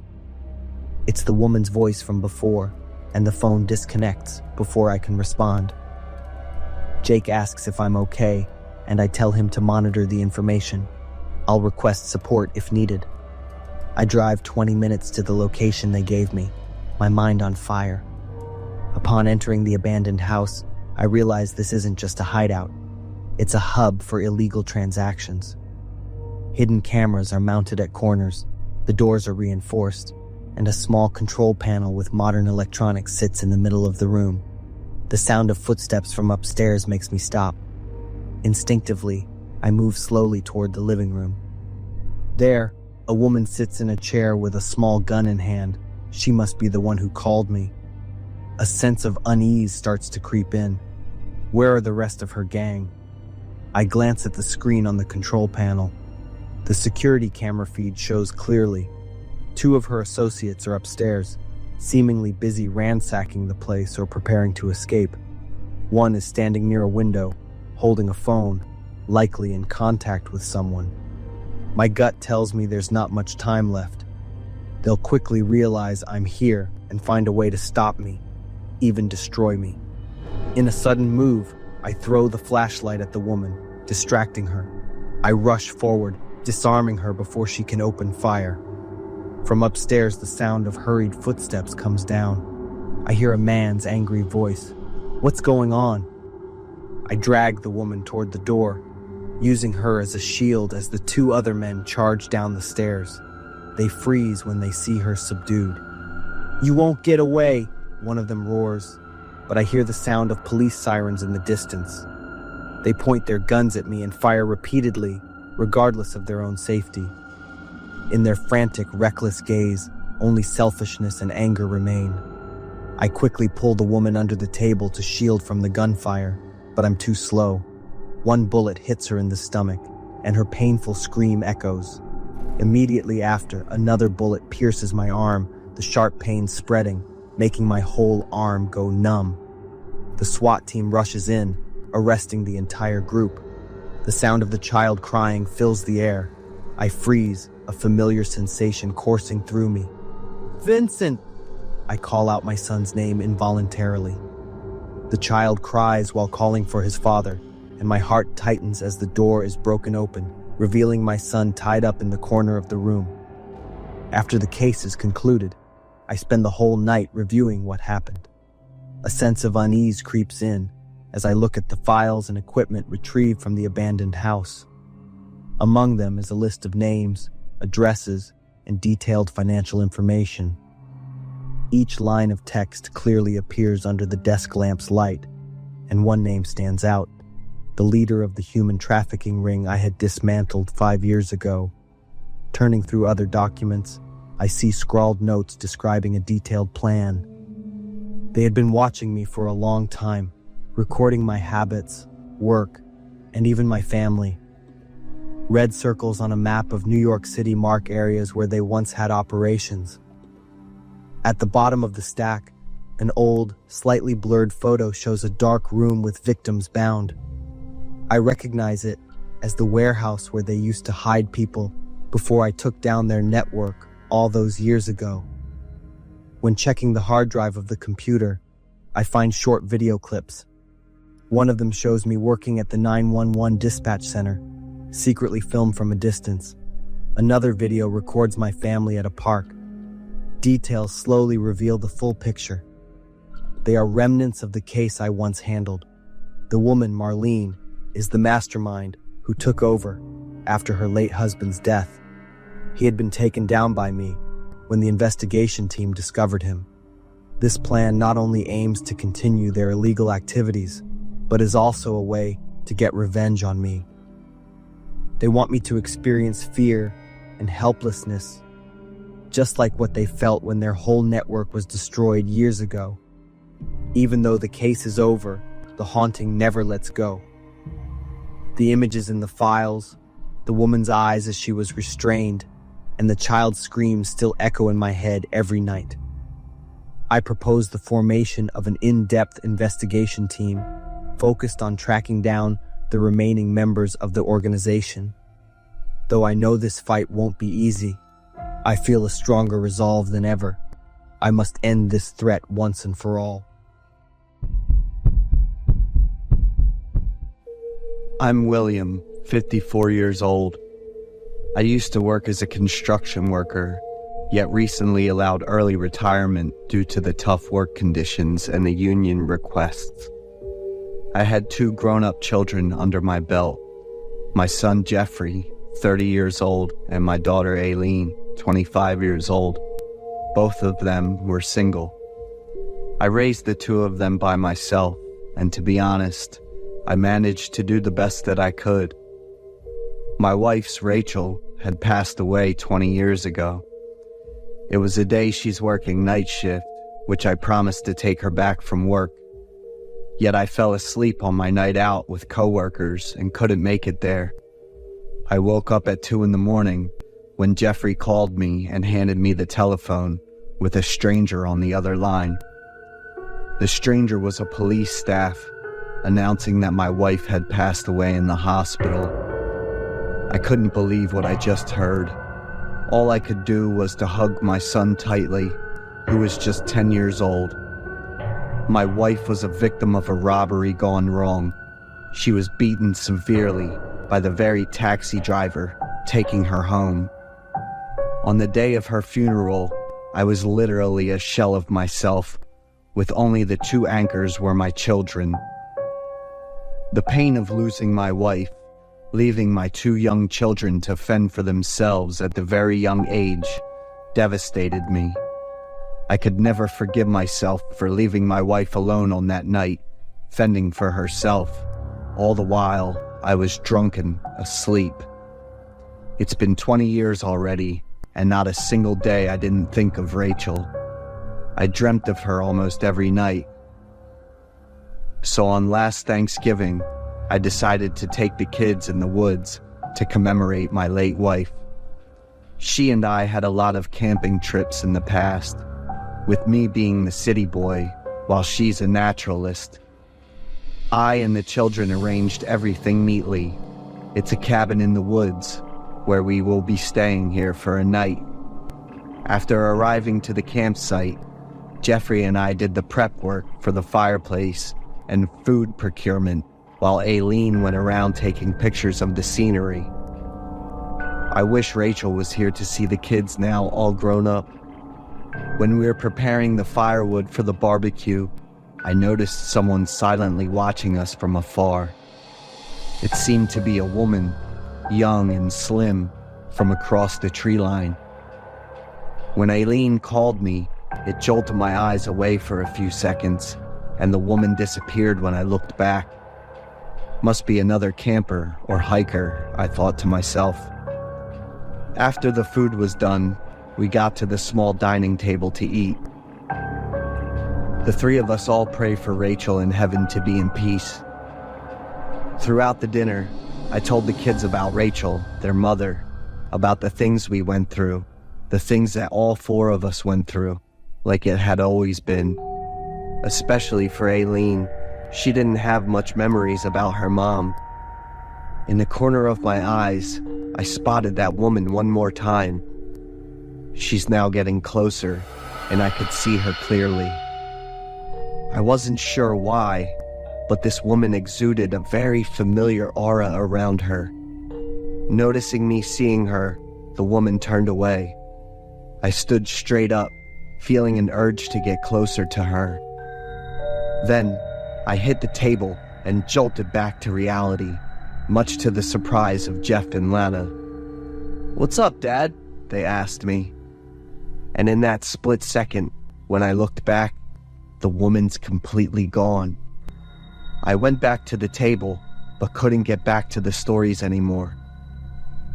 It's the woman's voice from before, and the phone disconnects before I can respond. Jake asks if I'm okay, and I tell him to monitor the information. I'll request support if needed. I drive 20 minutes to the location they gave me, my mind on fire. Upon entering the abandoned house, I realize this isn't just a hideout. It's a hub for illegal transactions. Hidden cameras are mounted at corners, the doors are reinforced, and a small control panel with modern electronics sits in the middle of the room. The sound of footsteps from upstairs makes me stop. Instinctively, I move slowly toward the living room. There, a woman sits in a chair with a small gun in hand. She must be the one who called me. A sense of unease starts to creep in. Where are the rest of her gang? I glance at the screen on the control panel. The security camera feed shows clearly. 2 of her associates are upstairs, seemingly busy ransacking the place or preparing to escape. One is standing near a window, holding a phone, likely in contact with someone. My gut tells me there's not much time left. They'll quickly realize I'm here and find a way to stop me, even destroy me. In a sudden move, I throw the flashlight at the woman, distracting her. I rush forward, disarming her before she can open fire. From upstairs, the sound of hurried footsteps comes down. I hear a man's angry voice. "What's going on?" I drag the woman toward the door, using her as a shield as the 2 other men charge down the stairs. They freeze when they see her subdued. "You won't get away," one of them roars, but I hear the sound of police sirens in the distance. They point their guns at me and fire repeatedly, regardless of their own safety. In their frantic, reckless gaze, only selfishness and anger remain. I quickly pull the woman under the table to shield from the gunfire, but I'm too slow. One bullet hits her in the stomach, and her painful scream echoes. Immediately after, another bullet pierces my arm, the sharp pain spreading, making my whole arm go numb. The SWAT team rushes in, arresting the entire group. The sound of the child crying fills the air. I freeze, a familiar sensation coursing through me. "Vincent!" I call out my son's name involuntarily. The child cries while calling for his father, and my heart tightens as the door is broken open, revealing my son tied up in the corner of the room. After the case is concluded, I spend the whole night reviewing what happened. A sense of unease creeps in as I look at the files and equipment retrieved from the abandoned house. Among them is a list of names, addresses, and detailed financial information. Each line of text clearly appears under the desk lamp's light, and one name stands out: the leader of the human trafficking ring I had dismantled 5 years ago. Turning through other documents, I see scrawled notes describing a detailed plan. They had been watching me for a long time, recording my habits, work, and even my family. Red circles on a map of New York City mark areas where they once had operations. At the bottom of the stack, an old, slightly blurred photo shows a dark room with victims bound. I recognize it as the warehouse where they used to hide people before I took down their network all those years ago. When checking the hard drive of the computer, I find short video clips. One of them shows me working at the 911 dispatch center, secretly filmed from a distance. Another video records my family at a park. Details slowly reveal the full picture: They are remnants of the case I once handled. The woman, Marlene, is the mastermind who took over after her late husband's death. He had been taken down by me when the investigation team discovered him. This plan not only aims to continue their illegal activities, but is also a way to get revenge on me. They want me to experience fear and helplessness, just like what they felt when their whole network was destroyed years ago. Even though the case is over, the haunting never lets go. The images in the files, the woman's eyes as she was restrained, and the child's screams still echo in my head every night. I propose the formation of an in-depth investigation team focused on tracking down the remaining members of the organization. Though I know this fight won't be easy, I feel a stronger resolve than ever. I must end this threat once and for all. I'm William, 54 years old. I used to work as a construction worker, yet recently allowed early retirement due to the tough work conditions and the union requests. I had 2 grown-up children under my belt. My son Jeffrey, 30 years old, and my daughter Aileen, 25 years old. Both of them were single. I raised the 2 of them by myself, and to be honest, I managed to do the best that I could. My wife's Rachel had passed away 20 years ago. It was a day she's working night shift, which I promised to take her back from work. Yet I fell asleep on my night out with coworkers and couldn't make it there. I woke up at 2 in the morning when Jeffrey called me and handed me the telephone with a stranger on the other line. The stranger was a police staff announcing that my wife had passed away in the hospital. I couldn't believe what I just heard. All I could do was to hug my son tightly, who was just 10 years old. My wife was a victim of a robbery gone wrong. She was beaten severely by the very taxi driver taking her home. On the day of her funeral, I was literally a shell of myself, with only the 2 anchors were my children. The pain of losing my wife, leaving my 2 young children to fend for themselves at the very young age, devastated me. I could never forgive myself for leaving my wife alone on that night, fending for herself. All the while, I was drunken, asleep. It's been 20 years already, and not a single day I didn't think of Rachel. I dreamt of her almost every night. So on last Thanksgiving, I decided to take the kids in the woods to commemorate my late wife. She and I had a lot of camping trips in the past, with me being the city boy while she's a naturalist. I and the children arranged everything neatly. It's a cabin in the woods where we will be staying here for a night. After arriving to the campsite, Jeffrey and I did the prep work for the fireplace and food procurement, while Aileen went around taking pictures of the scenery. I wish Rachel was here to see the kids now all grown up. When we were preparing the firewood for the barbecue, I noticed someone silently watching us from afar. It seemed to be a woman, young and slim, from across the tree line. When Aileen called me, it jolted my eyes away for a few seconds, and the woman disappeared when I looked back. Must be another camper or hiker, I thought to myself. After the food was done, we got to the small dining table to eat. The 3 of us all pray for Rachel in heaven to be in peace. Throughout the dinner, I told the kids about Rachel, their mother, about the things we went through, the things that all 4 of us went through, like it had always been. Especially for Aileen, she didn't have much memories about her mom. In the corner of my eyes, I spotted that woman one more time. She's now getting closer, and I could see her clearly. I wasn't sure why, but this woman exuded a very familiar aura around her. Noticing me seeing her, the woman turned away. I stood straight up, feeling an urge to get closer to her. Then, I hit the table and jolted back to reality, much to the surprise of Jeff and Lana. "What's up, Dad?" they asked me. And in that split second, when I looked back, the woman's completely gone. I went back to the table, but couldn't get back to the stories anymore.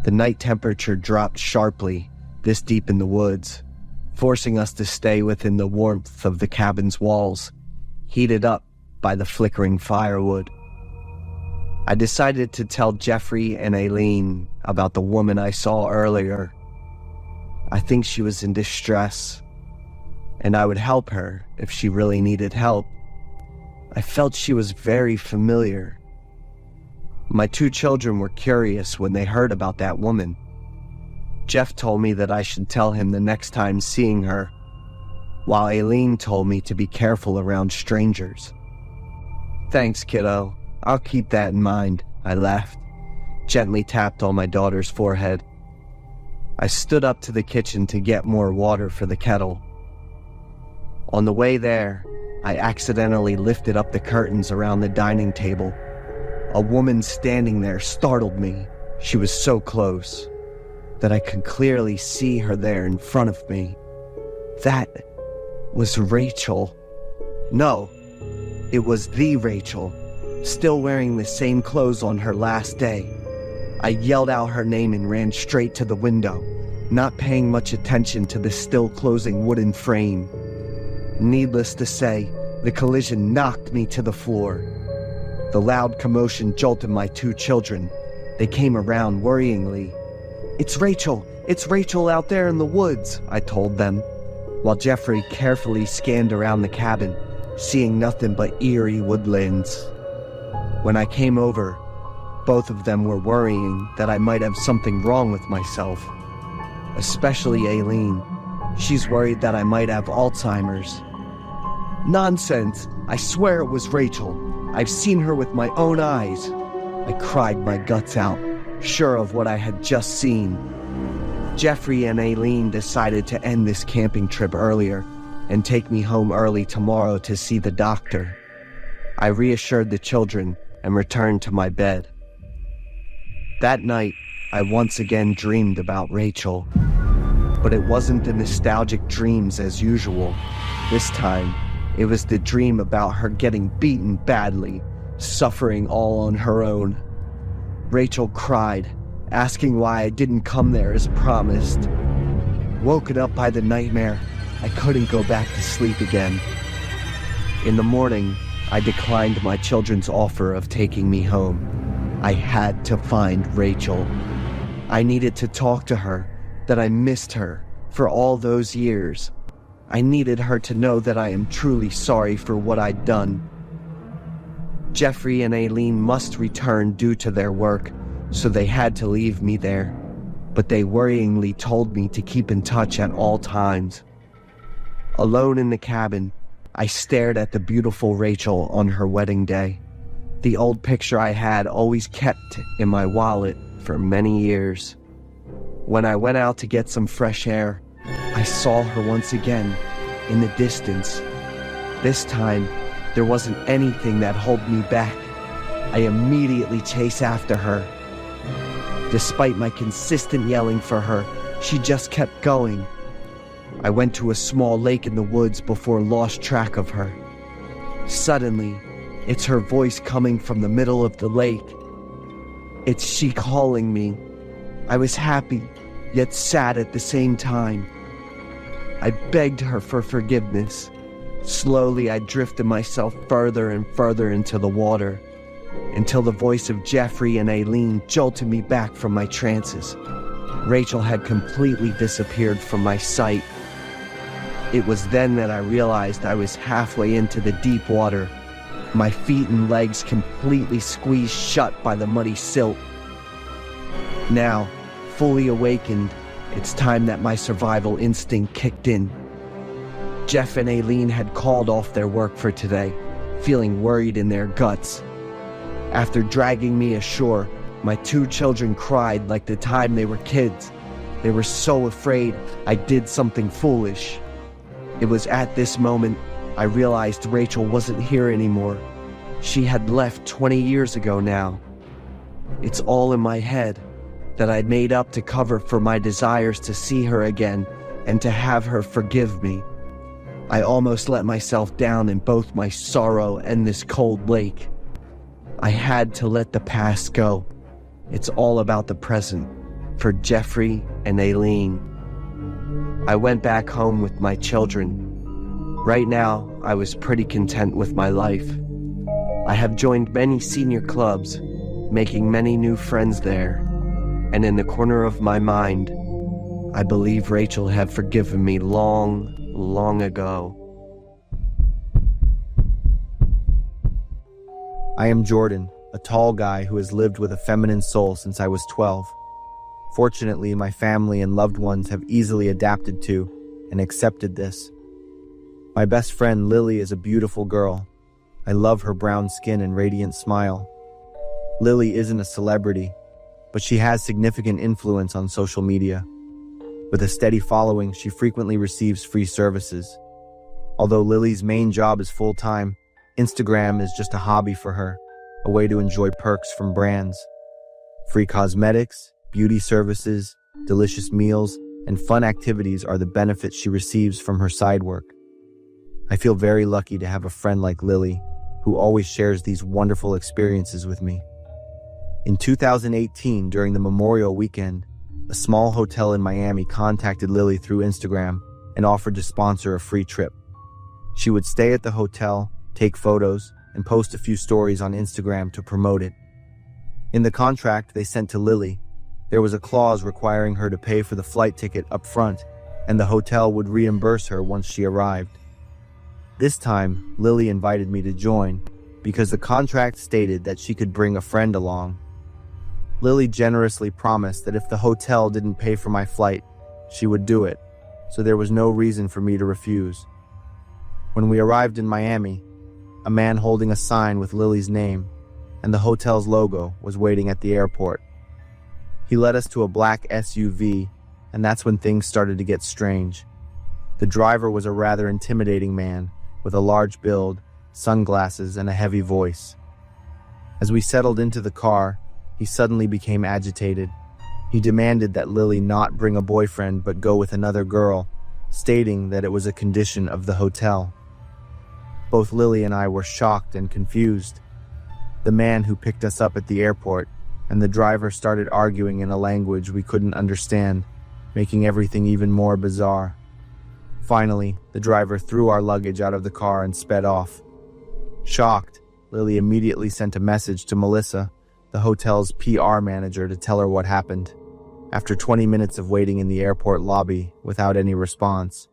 The night temperature dropped sharply, this deep in the woods, forcing us to stay within the warmth of the cabin's walls, heated up by the flickering firewood. I decided to tell Jeffrey and Aileen about the woman I saw earlier. I think she was in distress, and I would help her if she really needed help. I felt she was very familiar. My 2 children were curious when they heard about that woman. Jeff told me that I should tell him the next time seeing her, while Aileen told me to be careful around strangers. "Thanks, kiddo. I'll keep that in mind," I laughed, gently tapped on my daughter's forehead. I stood up to the kitchen to get more water for the kettle. On the way there, I accidentally lifted up the curtains around the dining table. A woman standing there startled me. She was so close that I could clearly see her there in front of me. That was Rachel. No, it was the Rachel, still wearing the same clothes on her last day. I yelled out her name and ran straight to the window, not paying much attention to the still closing wooden frame. Needless to say, the collision knocked me to the floor. The loud commotion jolted my 2 children. They came around worryingly. It's Rachel out there in the woods," I told them, while Jeffrey carefully scanned around the cabin, seeing nothing but eerie woodlands. When I came over, both of them were worrying that I might have something wrong with myself. Especially Aileen. She's worried that I might have Alzheimer's. "Nonsense! I swear it was Rachel. I've seen her with my own eyes." I cried my guts out, sure of what I had just seen. Jeffrey and Aileen decided to end this camping trip earlier and take me home early tomorrow to see the doctor. I reassured the children and returned to my bed. That night, I once again dreamed about Rachel. But it wasn't the nostalgic dreams as usual. This time, it was the dream about her getting beaten badly, suffering all on her own. Rachel cried, asking why I didn't come there as promised. Woken up by the nightmare, I couldn't go back to sleep again. In the morning, I declined my children's offer of taking me home. I had to find Rachel. I needed to talk to her, that I missed her for all those years. I needed her to know that I am truly sorry for what I'd done. Jeffrey and Aileen must return due to their work, so they had to leave me there. But they worryingly told me to keep in touch at all times. Alone in the cabin, I stared at the beautiful Rachel on her wedding day. The old picture I had always kept in my wallet for many years. When I went out to get some fresh air, I saw her once again in the distance. This time, there wasn't anything that held me back. I immediately chased after her. Despite my consistent yelling for her, she just kept going. I went to a small lake in the woods before lost track of her. Suddenly, it's her voice coming from the middle of the lake. It's she calling me. I was happy, yet sad at the same time. I begged her for forgiveness. Slowly, I drifted myself further and further into the water, until the voice of Jeffrey and Aileen jolted me back from my trances. Rachel had completely disappeared from my sight. It was then that I realized I was halfway into the deep water, my feet and legs completely squeezed shut by the muddy silt. Now, fully awakened, it's time that my survival instinct kicked in. Jeff and Aileen had called off their work for today, feeling worried in their guts. After dragging me ashore, my 2 children cried like the time they were kids. They were so afraid I did something foolish. It was at this moment I realized Rachel wasn't here anymore. She had left 20 years ago now. It's all in my head that I'd made up to cover for my desires to see her again and to have her forgive me. I almost let myself down in both my sorrow and this cold lake. I had to let the past go. It's all about the present, for Jeffrey and Aileen. I went back home with my children. Right now, I was pretty content with my life. I have joined many senior clubs, making many new friends there. And in the corner of my mind, I believe Rachel had forgiven me long, long ago. I am Jordan, a tall guy who has lived with a feminine soul since I was 12. Fortunately, my family and loved ones have easily adapted to and accepted this. My best friend Lily is a beautiful girl. I love her brown skin and radiant smile. Lily isn't a celebrity, but she has significant influence on social media. With a steady following, she frequently receives free services. Although Lily's main job is full-time, Instagram is just a hobby for her, a way to enjoy perks from brands. Free cosmetics, beauty services, delicious meals, and fun activities are the benefits she receives from her side work. I feel very lucky to have a friend like Lily, who always shares these wonderful experiences with me. In 2018, during the Memorial Weekend, a small hotel in Miami contacted Lily through Instagram and offered to sponsor a free trip. She would stay at the hotel, take photos, and post a few stories on Instagram to promote it. In the contract they sent to Lily, there was a clause requiring her to pay for the flight ticket up front, and the hotel would reimburse her once she arrived. This time, Lily invited me to join because the contract stated that she could bring a friend along. Lily generously promised that if the hotel didn't pay for my flight, she would do it, so there was no reason for me to refuse. When we arrived in Miami, a man holding a sign with Lily's name and the hotel's logo was waiting at the airport. He led us to a black SUV, and that's when things started to get strange. The driver was a rather intimidating man with a large build, sunglasses, and a heavy voice. As we settled into the car, he suddenly became agitated. He demanded that Lily not bring a boyfriend but go with another girl, stating that it was a condition of the hotel. Both Lily and I were shocked and confused. The man who picked us up at the airport and the driver started arguing in a language we couldn't understand, making everything even more bizarre. Finally, the driver threw our luggage out of the car and sped off. Shocked, Lily immediately sent a message to Melissa, the hotel's PR manager, to tell her what happened. After 20 minutes of waiting in the airport lobby without any response,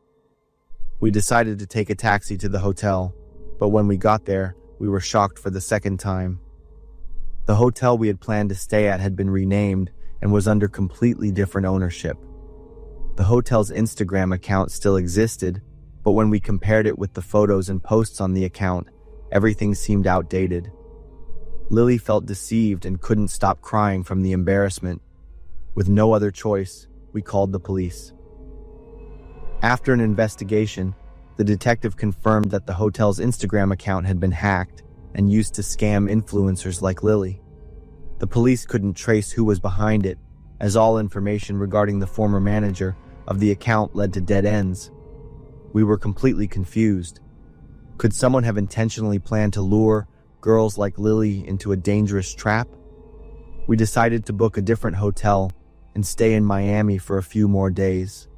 we decided to take a taxi to the hotel, but when we got there, we were shocked for the second time. The hotel we had planned to stay at had been renamed and was under completely different ownership. The hotel's Instagram account still existed, but when we compared it with the photos and posts on the account, everything seemed outdated. Lily felt deceived and couldn't stop crying from the embarrassment. With no other choice, we called the police. After an investigation, the detective confirmed that the hotel's Instagram account had been hacked and used to scam influencers like Lily. The police couldn't trace who was behind it, as all information regarding the former manager of the account led to dead ends. We were completely confused. Could someone have intentionally planned to lure girls like Lily into a dangerous trap? We decided to book a different hotel and stay in Miami for a few more days.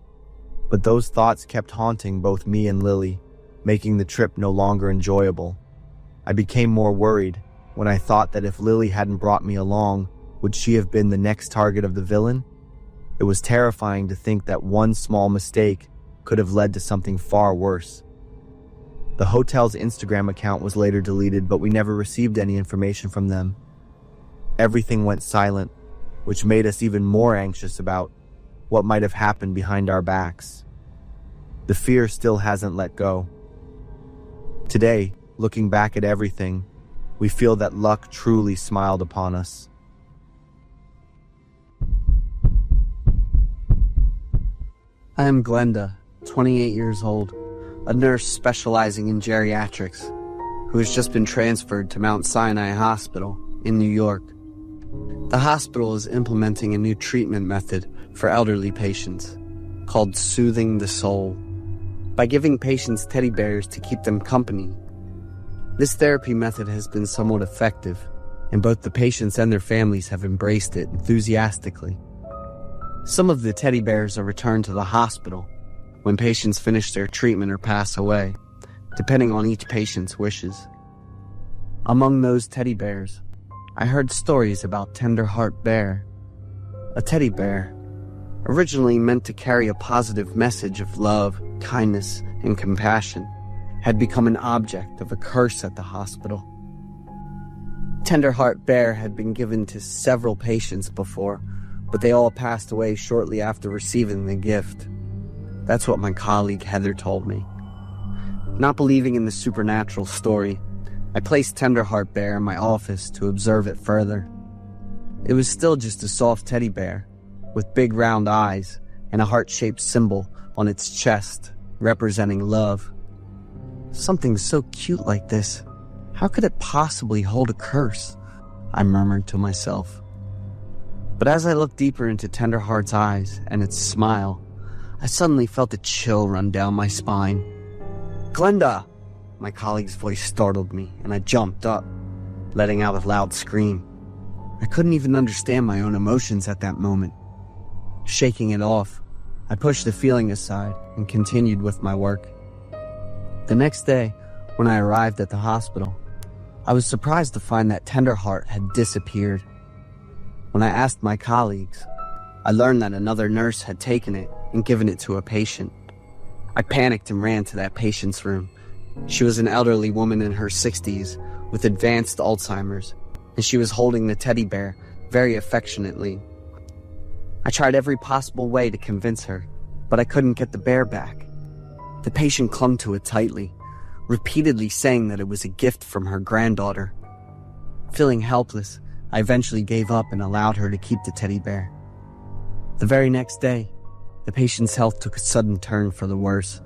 But those thoughts kept haunting both me and Lily, making the trip no longer enjoyable. I became more worried when I thought that if Lily hadn't brought me along, would she have been the next target of the villain? It was terrifying to think that one small mistake could have led to something far worse. The hotel's Instagram account was later deleted, but we never received any information from them. Everything went silent, which made us even more anxious about what might have happened behind our backs. The fear still hasn't let go. Today, looking back at everything, we feel that luck truly smiled upon us. I am Glenda, 28 years old, a nurse specializing in geriatrics, who has just been transferred to Mount Sinai Hospital in New York. The hospital is implementing a new treatment method for elderly patients called soothing the soul. By giving patients teddy bears to keep them company, this therapy method has been somewhat effective, and both the patients and their families have embraced it enthusiastically. Some of the teddy bears are returned to the hospital when patients finish their treatment or pass away, depending on each patient's wishes. Among those teddy bears, I heard stories about Tenderheart Bear. A teddy bear, originally meant to carry a positive message of love, kindness, and compassion, had become an object of a curse at the hospital. Tenderheart Bear had been given to several patients before, but they all passed away shortly after receiving the gift. That's what my colleague Heather told me. Not believing in the supernatural story, I placed Tenderheart Bear in my office to observe it further. It was still just a soft teddy bear, with big round eyes and a heart-shaped symbol on its chest, representing love. Something so cute like this, how could it possibly hold a curse? I murmured to myself. But as I looked deeper into Tenderheart's eyes and its smile, I suddenly felt a chill run down my spine. "Glenda!" My colleague's voice startled me, and I jumped up, letting out a loud scream. I couldn't even understand my own emotions at that moment. Shaking it off, I pushed the feeling aside and continued with my work. The next day, when I arrived at the hospital, I was surprised to find that Tenderheart had disappeared. When I asked my colleagues, I learned that another nurse had taken it and given it to a patient. I panicked and ran to that patient's room. She was an elderly woman in her 60s with advanced Alzheimer's, and she was holding the teddy bear very affectionately. I tried every possible way to convince her, but I couldn't get the bear back. The patient clung to it tightly, repeatedly saying that it was a gift from her granddaughter. Feeling helpless, I eventually gave up and allowed her to keep the teddy bear. The very next day, the patient's health took a sudden turn for the worse.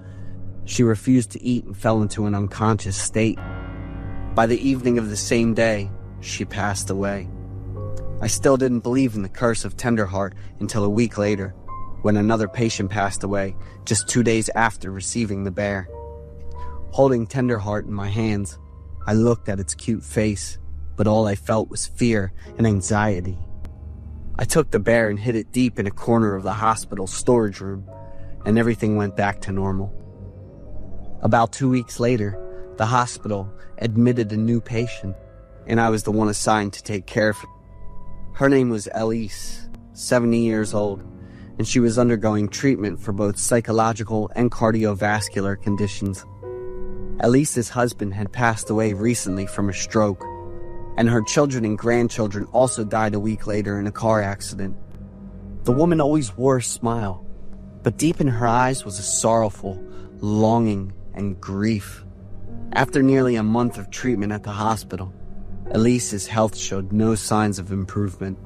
She refused to eat and fell into an unconscious state. By the evening of the same day, she passed away. I still didn't believe in the curse of Tenderheart until a week later, when another patient passed away just 2 days after receiving the bear. Holding Tenderheart in my hands, I looked at its cute face, but all I felt was fear and anxiety. I took the bear and hid it deep in a corner of the hospital's storage room, and everything went back to normal. About 2 weeks later, the hospital admitted a new patient, and I was the one assigned to take care of her. Her name was Elise, 70 years old, and she was undergoing treatment for both psychological and cardiovascular conditions. Elise's husband had passed away recently from a stroke, and her children and grandchildren also died a week later in a car accident. The woman always wore a smile, but deep in her eyes was a sorrowful longing and grief. After nearly a month of treatment at the hospital, Elise's health showed no signs of improvement.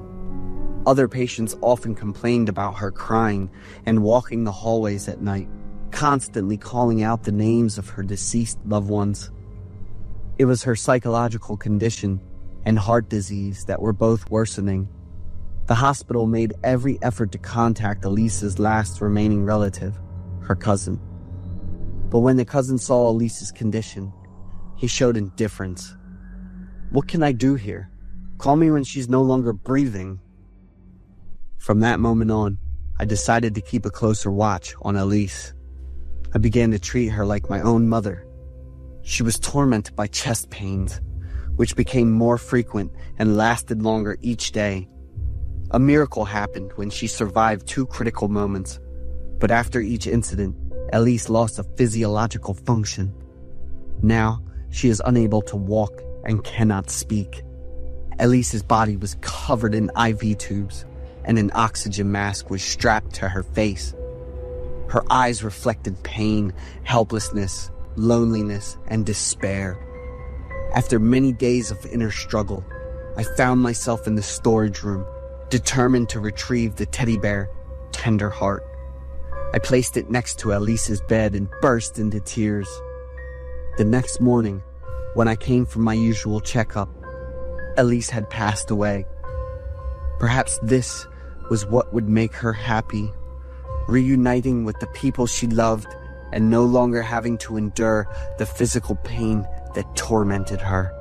Other patients often complained about her crying and walking the hallways at night, constantly calling out the names of her deceased loved ones. It was her psychological condition and heart disease that were both worsening. The hospital made every effort to contact Elise's last remaining relative, her cousin. But when the cousin saw Elise's condition, he showed indifference. "What can I do here? Call me when she's no longer breathing." From that moment on, I decided to keep a closer watch on Elise. I began to treat her like my own mother. She was tormented by chest pains, which became more frequent and lasted longer each day. A miracle happened when she survived 2 critical moments, but after each incident, Elise lost a physiological function. Now, she is unable to walk and cannot speak. Elise's body was covered in IV tubes, and an oxygen mask was strapped to her face. Her eyes reflected pain, helplessness, loneliness, and despair. After many days of inner struggle, I found myself in the storage room, determined to retrieve the teddy bear, Tenderheart. I placed it next to Elise's bed and burst into tears. The next morning, when I came for my usual checkup, Elise had passed away. Perhaps this was what would make her happy, reuniting with the people she loved and no longer having to endure the physical pain that tormented her.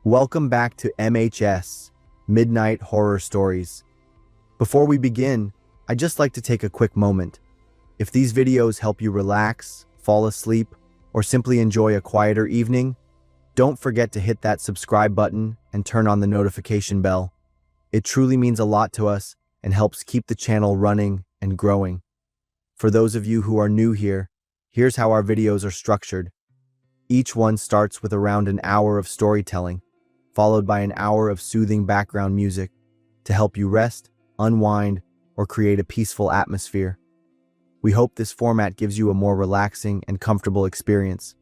Welcome back to MHS, Midnight Horror Stories. Before we begin, I'd just like to take a quick moment. If these videos help you relax, fall asleep, or simply enjoy a quieter evening, don't forget to hit that subscribe button and turn on the notification bell. It truly means a lot to us and helps keep the channel running and growing. For those of you who are new here, here's how our videos are structured. Each one starts with around an hour of storytelling, followed by an hour of soothing background music to help you rest, unwind, or create a peaceful atmosphere. We hope this format gives you a more relaxing and comfortable experience.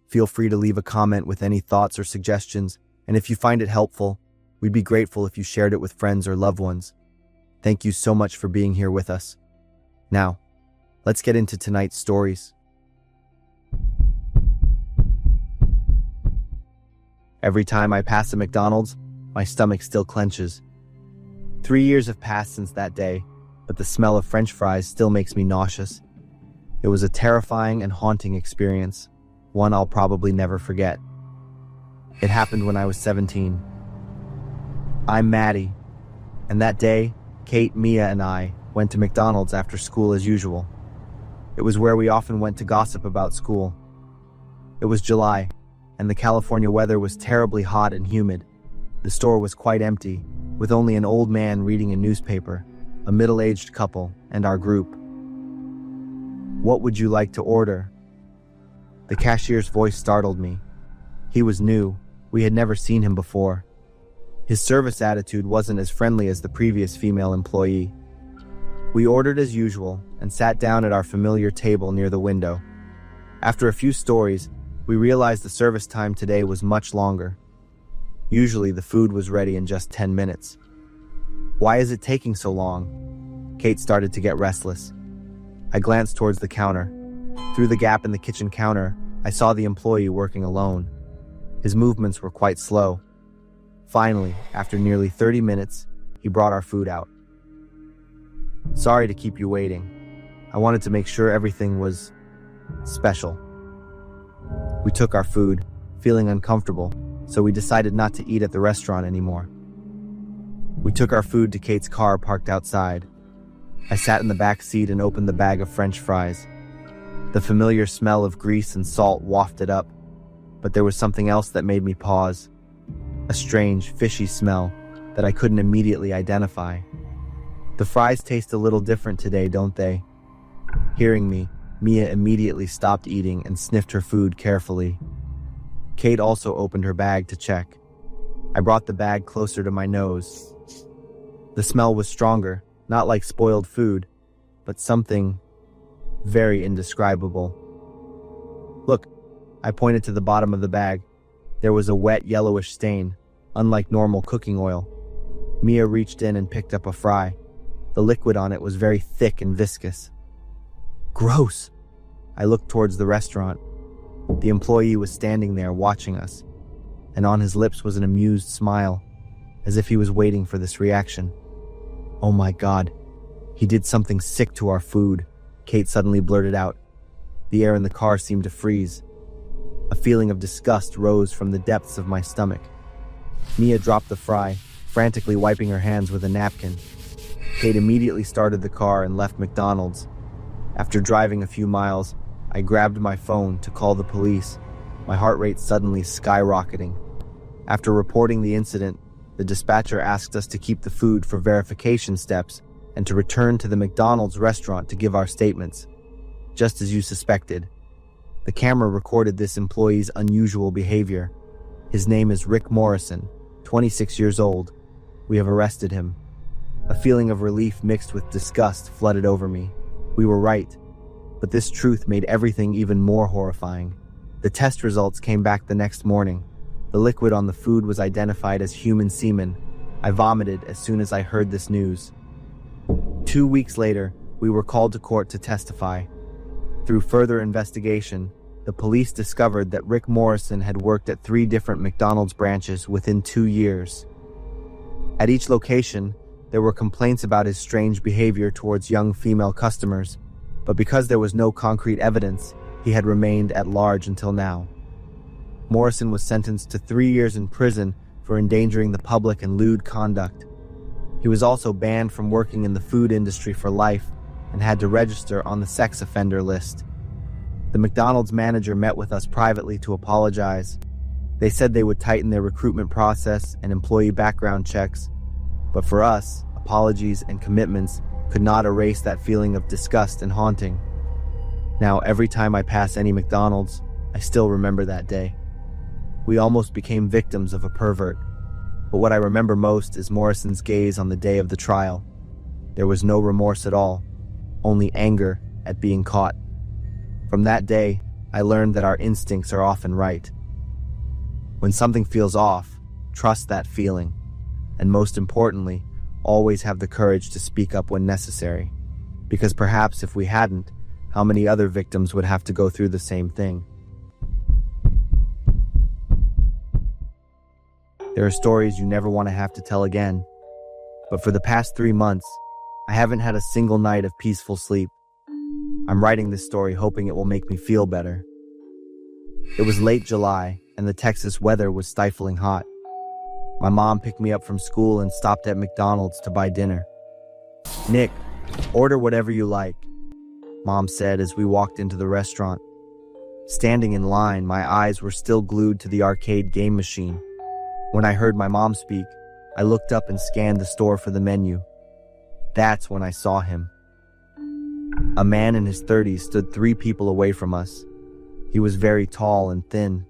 Feel free to leave a comment with any thoughts or suggestions, and if you find it helpful, we'd be grateful if you shared it with friends or loved ones. Thank you so much for being here with us. Now, let's get into tonight's stories. Every time I pass a McDonald's, my stomach still clenches. 3 years have passed since that day, but the smell of French fries still makes me nauseous. It was a terrifying and haunting experience, one I'll probably never forget. It happened when I was 17. I'm Maddie, and that day, Kate, Mia, and I went to McDonald's after school as usual. It was where we often went to gossip about school. It was July, and the California weather was terribly hot and humid. The store was quite empty, with only an old man reading a newspaper, a middle-aged couple, and our group. "What would you like to order?" The cashier's voice startled me. He was new. We had never seen him before. His service attitude wasn't as friendly as the previous female employee. We ordered as usual and sat down at our familiar table near the window. After a few stories, we realized the service time today was much longer. Usually the food was ready in just 10 minutes. "Why is it taking so long?" Kate started to get restless. I glanced towards the counter. Through the gap in the kitchen counter, I saw the employee working alone. His movements were quite slow. Finally, after nearly 30 minutes, he brought our food out. "Sorry to keep you waiting. I wanted to make sure everything was special." We took our food, feeling uncomfortable, so we decided not to eat at the restaurant anymore. We took our food to Kate's car parked outside. I sat in the back seat and opened the bag of French fries. The familiar smell of grease and salt wafted up, but there was something else that made me pause. A strange, fishy smell that I couldn't immediately identify. "The fries taste a little different today, don't they?" Hearing me, Mia immediately stopped eating and sniffed her food carefully. Kate also opened her bag to check. I brought the bag closer to my nose. The smell was stronger, not like spoiled food, but something very indescribable. "Look," I pointed to the bottom of the bag. There was a wet yellowish stain, unlike normal cooking oil. Mia reached in and picked up a fry. The liquid on it was very thick and viscous. "Gross!" I looked towards the restaurant. The employee was standing there watching us, and on his lips was an amused smile, as if he was waiting for this reaction. "Oh my God, he did something sick to our food," Kate suddenly blurted out. The air in the car seemed to freeze. A feeling of disgust rose from the depths of my stomach. Mia dropped the fry, frantically wiping her hands with a napkin. Kate immediately started the car and left McDonald's. After driving a few miles, I grabbed my phone to call the police, my heart rate suddenly skyrocketing. After reporting the incident, the dispatcher asked us to keep the food for verification steps and to return to the McDonald's restaurant to give our statements. Just as you suspected, the camera recorded this employee's unusual behavior. His name is Rick Morrison, 26 years old. We have arrested him. A feeling of relief mixed with disgust flooded over me. We were right, but this truth made everything even more horrifying. The test results came back the next morning. The liquid on the food was identified as human semen. I vomited as soon as I heard this news. 2 weeks later, we were called to court to testify. Through further investigation, the police discovered that Rick Morrison had worked at 3 different McDonald's branches within 2 years. At each location, there were complaints about his strange behavior towards young female customers, but because there was no concrete evidence, he had remained at large until now. Morrison was sentenced to 3 years in prison for endangering the public and lewd conduct. He was also banned from working in the food industry for life and had to register on the sex offender list. The McDonald's manager met with us privately to apologize. They said they would tighten their recruitment process and employee background checks, but for us, apologies and commitments could not erase that feeling of disgust and haunting. Now, every time I pass any McDonald's, I still remember that day. We almost became victims of a pervert, but what I remember most is Morrison's gaze on the day of the trial. There was no remorse at all, only anger at being caught. From that day, I learned that our instincts are often right. When something feels off, trust that feeling, and most importantly, always have the courage to speak up when necessary, because perhaps if we hadn't, how many other victims would have to go through the same thing? There are stories you never want to have to tell again, but for the past 3 months, I haven't had a single night of peaceful sleep. I'm writing this story hoping it will make me feel better. It was late July, and the Texas weather was stifling hot. My mom picked me up from school and stopped at McDonald's to buy dinner. "Nick, order whatever you like," Mom said as we walked into the restaurant. Standing in line, my eyes were still glued to the arcade game machine. When I heard my mom speak, I looked up and scanned the store for the menu. That's when I saw him. A man in his 30s stood 3 people away from us. He was very tall and thin.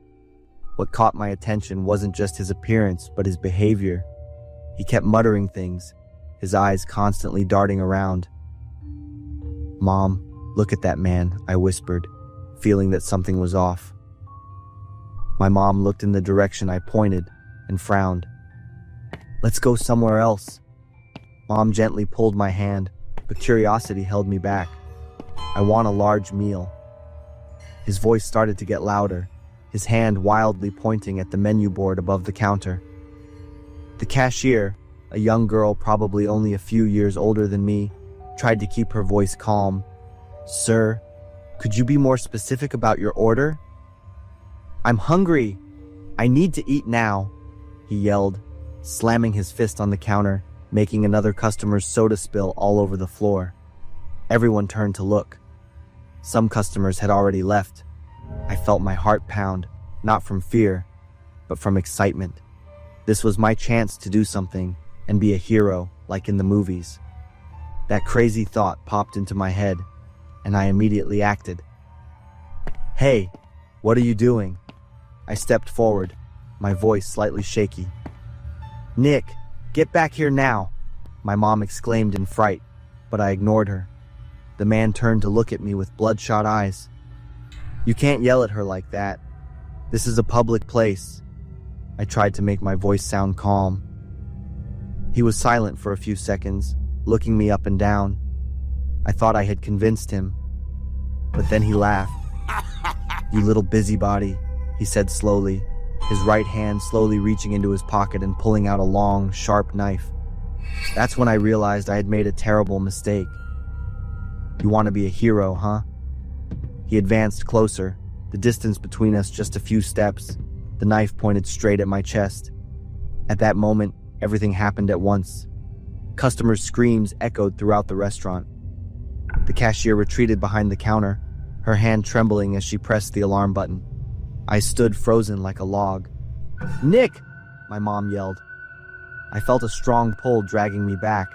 What caught my attention wasn't just his appearance, but his behavior. He kept muttering things, his eyes constantly darting around. "Mom, look at that man," I whispered, feeling that something was off. My mom looked in the direction I pointed and frowned. "Let's go somewhere else." Mom gently pulled my hand, but curiosity held me back. "I want a large meal." His voice started to get louder, his hand wildly pointing at the menu board above the counter. The cashier, a young girl probably only a few years older than me, tried to keep her voice calm. "Sir, could you be more specific about your order?" "I'm hungry. I need to eat now," he yelled, slamming his fist on the counter, making another customer's soda spill all over the floor. Everyone turned to look. Some customers had already left. I felt my heart pound, not from fear, but from excitement. This was my chance to do something and be a hero like in the movies. That crazy thought popped into my head, and I immediately acted. "Hey, what are you doing?" I stepped forward, my voice slightly shaky. "Nick, get back here now," my mom exclaimed in fright, but I ignored her. The man turned to look at me with bloodshot eyes. "You can't yell at her like that. This is a public place." I tried to make my voice sound calm. He was silent for a few seconds, looking me up and down. I thought I had convinced him, but then he laughed. "You little busybody," he said slowly, his right hand slowly reaching into his pocket and pulling out a long, sharp knife. That's when I realized I had made a terrible mistake. "You want to be a hero, huh?" He advanced closer, the distance between us just a few steps, the knife pointed straight at my chest. At that moment, everything happened at once. Customers' screams echoed throughout the restaurant. The cashier retreated behind the counter, her hand trembling as she pressed the alarm button. I stood frozen like a log. "Nick!" my mom yelled. I felt a strong pull dragging me back.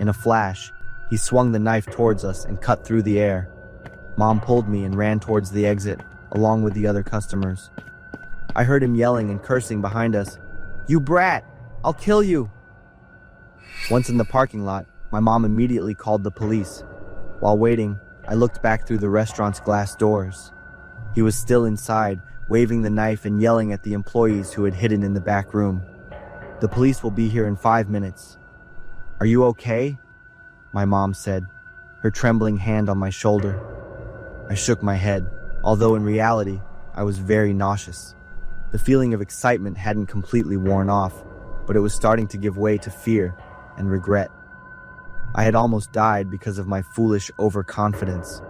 In a flash, he swung the knife towards us and cut through the air. Mom pulled me and ran towards the exit, along with the other customers. I heard him yelling and cursing behind us. "You brat! I'll kill you!" Once in the parking lot, my mom immediately called the police. While waiting, I looked back through the restaurant's glass doors. He was still inside, waving the knife and yelling at the employees who had hidden in the back room. "The police will be here in 5 minutes. Are you okay?" my mom said, her trembling hand on my shoulder. I shook my head, although in reality, I was very nauseous. The feeling of excitement hadn't completely worn off, but it was starting to give way to fear and regret. I had almost died because of my foolish overconfidence.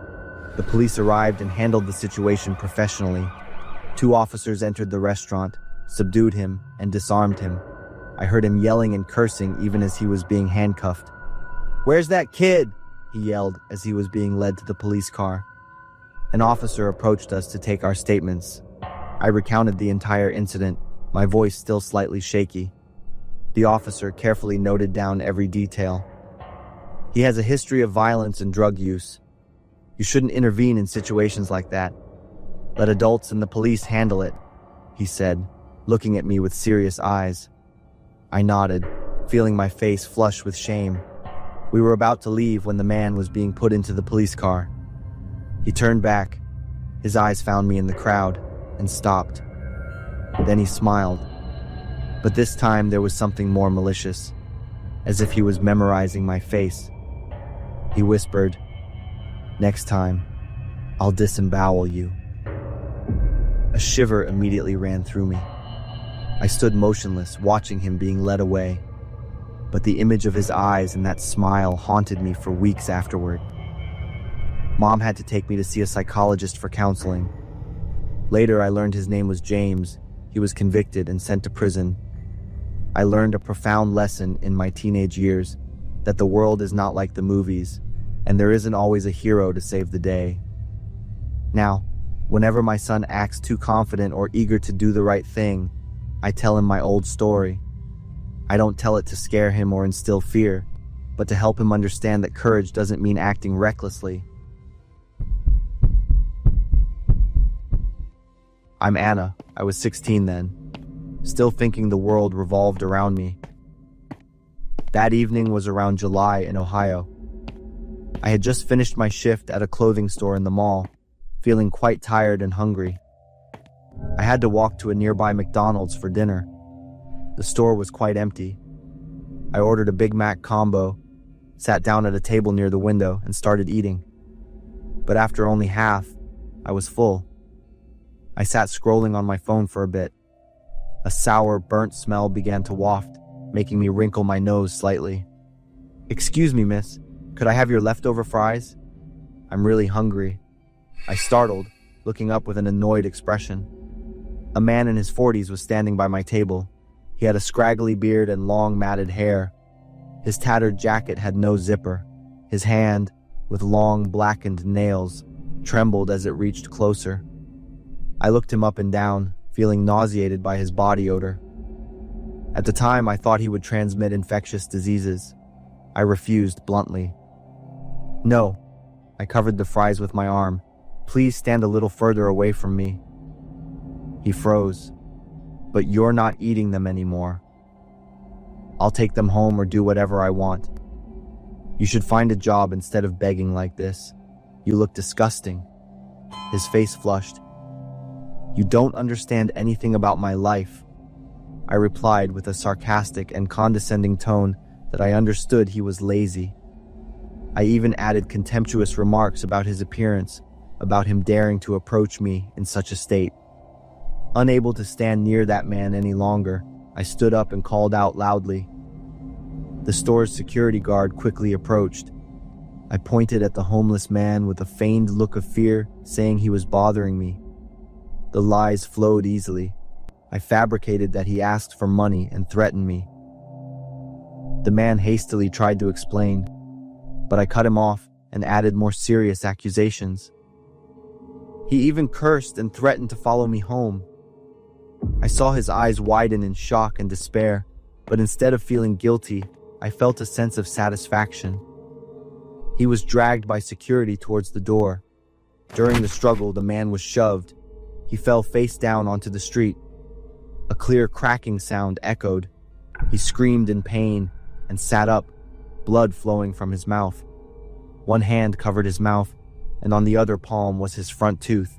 The police arrived and handled the situation professionally. 2 officers entered the restaurant, subdued him, and disarmed him. I heard him yelling and cursing even as he was being handcuffed. "Where's that kid?" he yelled as he was being led to the police car. An officer approached us to take our statements. I recounted the entire incident, my voice still slightly shaky. The officer carefully noted down every detail. "He has a history of violence and drug use. You shouldn't intervene in situations like that. Let adults and the police handle it," he said, looking at me with serious eyes. I nodded, feeling my face flush with shame. We were about to leave when the man was being put into the police car. He turned back. His eyes found me in the crowd and stopped. Then he smiled. But this time there was something more malicious, as if he was memorizing my face. He whispered, "Next time, I'll disembowel you." A shiver immediately ran through me. I stood motionless, watching him being led away. But the image of his eyes and that smile haunted me for weeks afterward. Mom had to take me to see a psychologist for counseling. Later, I learned his name was James. He was convicted and sent to prison. I learned a profound lesson in my teenage years, that the world is not like the movies, and there isn't always a hero to save the day. Now, whenever my son acts too confident or eager to do the right thing, I tell him my old story. I don't tell it to scare him or instill fear, but to help him understand that courage doesn't mean acting recklessly. I'm Anna. I was 16 then, still thinking the world revolved around me. That evening was around July in Ohio. I had just finished my shift at a clothing store in the mall, feeling quite tired and hungry. I had to walk to a nearby McDonald's for dinner. The store was quite empty. I ordered a Big Mac combo, sat down at a table near the window, and started eating. But after only half, I was full. I sat scrolling on my phone for a bit. A sour, burnt smell began to waft, making me wrinkle my nose slightly. "Excuse me, miss, could I have your leftover fries? I'm really hungry." I startled, looking up with an annoyed expression. A man in his 40s was standing by my table. He had a scraggly beard and long matted hair. His tattered jacket had no zipper. His hand, with long blackened nails, trembled as it reached closer. I looked him up and down, feeling nauseated by his body odor. At the time, I thought he would transmit infectious diseases. I refused bluntly. "No." I covered the fries with my arm. "Please stand a little further away from me." He froze. "But you're not eating them anymore. I'll take them home or do whatever I want. You should find a job instead of begging like this. You look disgusting." His face flushed. "You don't understand anything about my life," I replied with a sarcastic and condescending tone that I understood he was lazy. I even added contemptuous remarks about his appearance, about him daring to approach me in such a state. Unable to stand near that man any longer, I stood up and called out loudly. The store's security guard quickly approached. I pointed at the homeless man with a feigned look of fear, saying he was bothering me. The lies flowed easily. I fabricated that he asked for money and threatened me. The man hastily tried to explain, but I cut him off and added more serious accusations. He even cursed and threatened to follow me home. I saw his eyes widen in shock and despair, but instead of feeling guilty, I felt a sense of satisfaction. He was dragged by security towards the door. During the struggle, the man was shoved. He fell face down onto the street. A clear cracking sound echoed. He screamed in pain and sat up, blood flowing from his mouth. One hand covered his mouth, and on the other palm was his front tooth.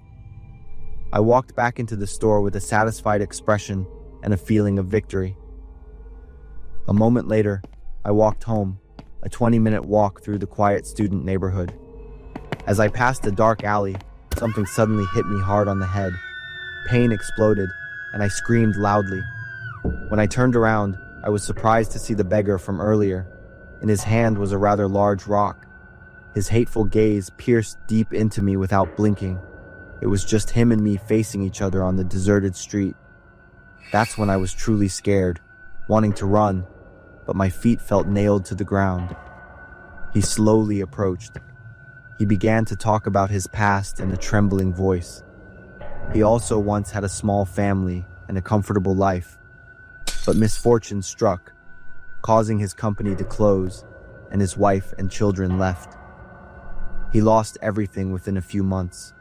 I walked back into the store with a satisfied expression and a feeling of victory. A moment later, I walked home, a 20-minute walk through the quiet student neighborhood. As I passed a dark alley, something suddenly hit me hard on the head. Pain exploded, and I screamed loudly. When I turned around, I was surprised to see the beggar from earlier. In his hand was a rather large rock. His hateful gaze pierced deep into me without blinking. It was just him and me facing each other on the deserted street. That's when I was truly scared, wanting to run, but my feet felt nailed to the ground. He slowly approached. He began to talk about his past in a trembling voice. He also once had a small family and a comfortable life, but misfortune struck, causing his company to close, and his wife and children left. He lost everything within a few months.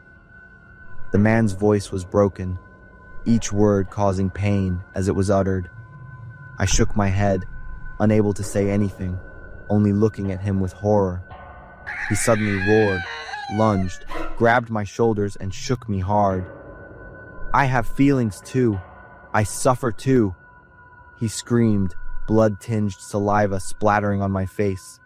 The man's voice was broken, each word causing pain as it was uttered. I shook my head, unable to say anything, only looking at him with horror. He suddenly roared, lunged, grabbed my shoulders, and shook me hard. "I have feelings too. I suffer too," he screamed, blood-tinged saliva splattering on my face.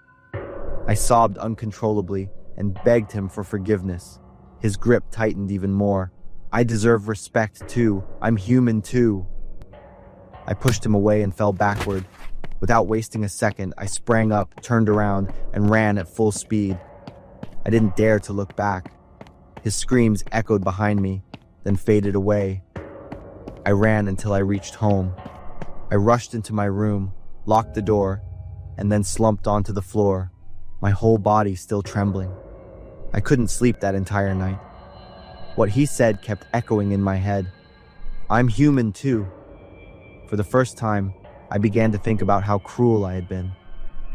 I sobbed uncontrollably and begged him for forgiveness. His grip tightened even more. "I deserve respect too. I'm human too." I pushed him away and fell backward. Without wasting a second, I sprang up, turned around, and ran at full speed. I didn't dare to look back. His screams echoed behind me, then faded away. I ran until I reached home. I rushed into my room, locked the door, and then slumped onto the floor, my whole body still trembling. I couldn't sleep that entire night. What he said kept echoing in my head. I'm human too. For the first time, I began to think about how cruel I had been.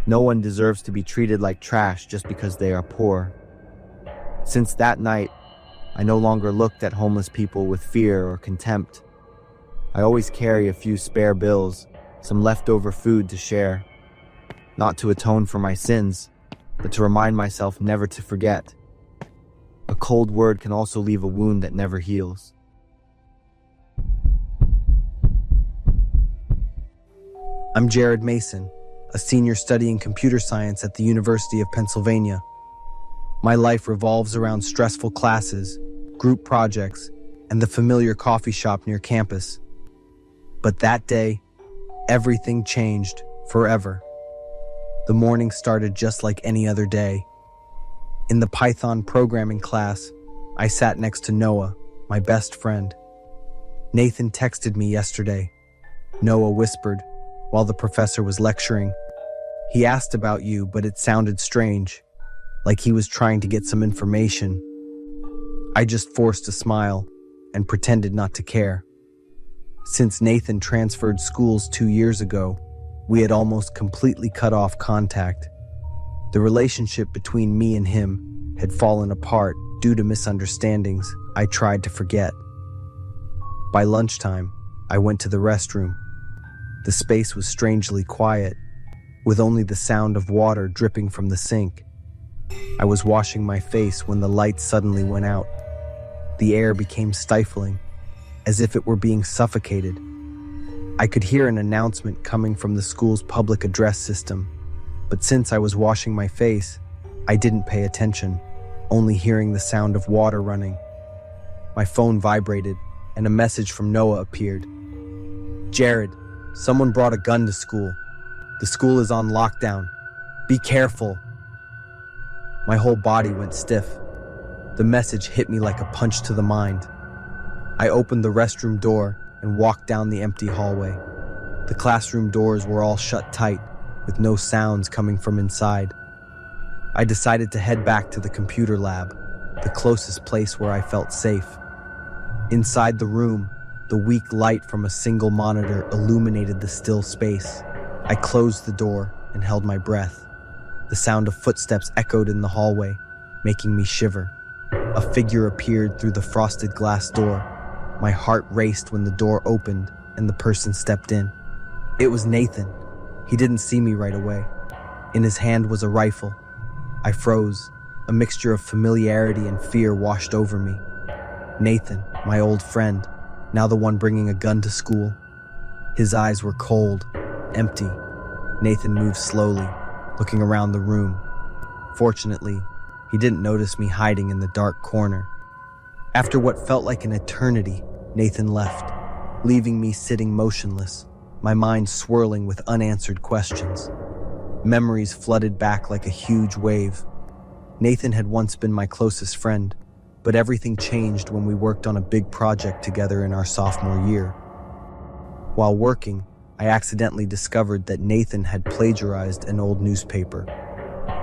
No one deserves to be treated like trash just because they are poor. Since that night, I no longer looked at homeless people with fear or contempt. I always carry a few spare bills, some leftover food to share. Not to atone for my sins, but to remind myself never to forget. A cold word can also leave a wound that never heals. I'm Jared Mason, a senior studying computer science at the University of Pennsylvania. My life revolves around stressful classes, group projects, and the familiar coffee shop near campus. But that day, everything changed forever. The morning started just like any other day. In the Python programming class, I sat next to Noah, my best friend. Nathan texted me yesterday. Noah whispered while the professor was lecturing. He asked about you, but it sounded strange, like he was trying to get some information. I just forced a smile and pretended not to care. Since Nathan transferred schools 2 years ago, we had almost completely cut off contact. The relationship between me and him had fallen apart due to misunderstandings I tried to forget. By lunchtime, I went to the restroom. The space was strangely quiet, with only the sound of water dripping from the sink. I was washing my face when the lights suddenly went out. The air became stifling, as if it were being suffocated. I could hear an announcement coming from the school's public address system, but since I was washing my face, I didn't pay attention, only hearing the sound of water running. My phone vibrated, and a message from Noah appeared. Jared, someone brought a gun to school. The school is on lockdown. Be careful. My whole body went stiff. The message hit me like a punch to the mind. I opened the restroom door and walked down the empty hallway. The classroom doors were all shut tight, with no sounds coming from inside. I decided to head back to the computer lab, the closest place where I felt safe. Inside the room, the weak light from a single monitor illuminated the still space. I closed the door and held my breath. The sound of footsteps echoed in the hallway, making me shiver. A figure appeared through the frosted glass door. My heart raced when the door opened and the person stepped in. It was Nathan. He didn't see me right away. In his hand was a rifle. I froze, A mixture of familiarity and fear washed over me. Nathan, my old friend, now the one bringing a gun to school. His eyes were cold, empty. Nathan moved slowly, looking around the room. Fortunately, he didn't notice me hiding in the dark corner. After what felt like an eternity, Nathan left, leaving me sitting motionless, my mind swirling with unanswered questions. Memories flooded back like a huge wave. Nathan had once been my closest friend, but everything changed when we worked on a big project together in our sophomore year. While working, I accidentally discovered that Nathan had plagiarized an old newspaper.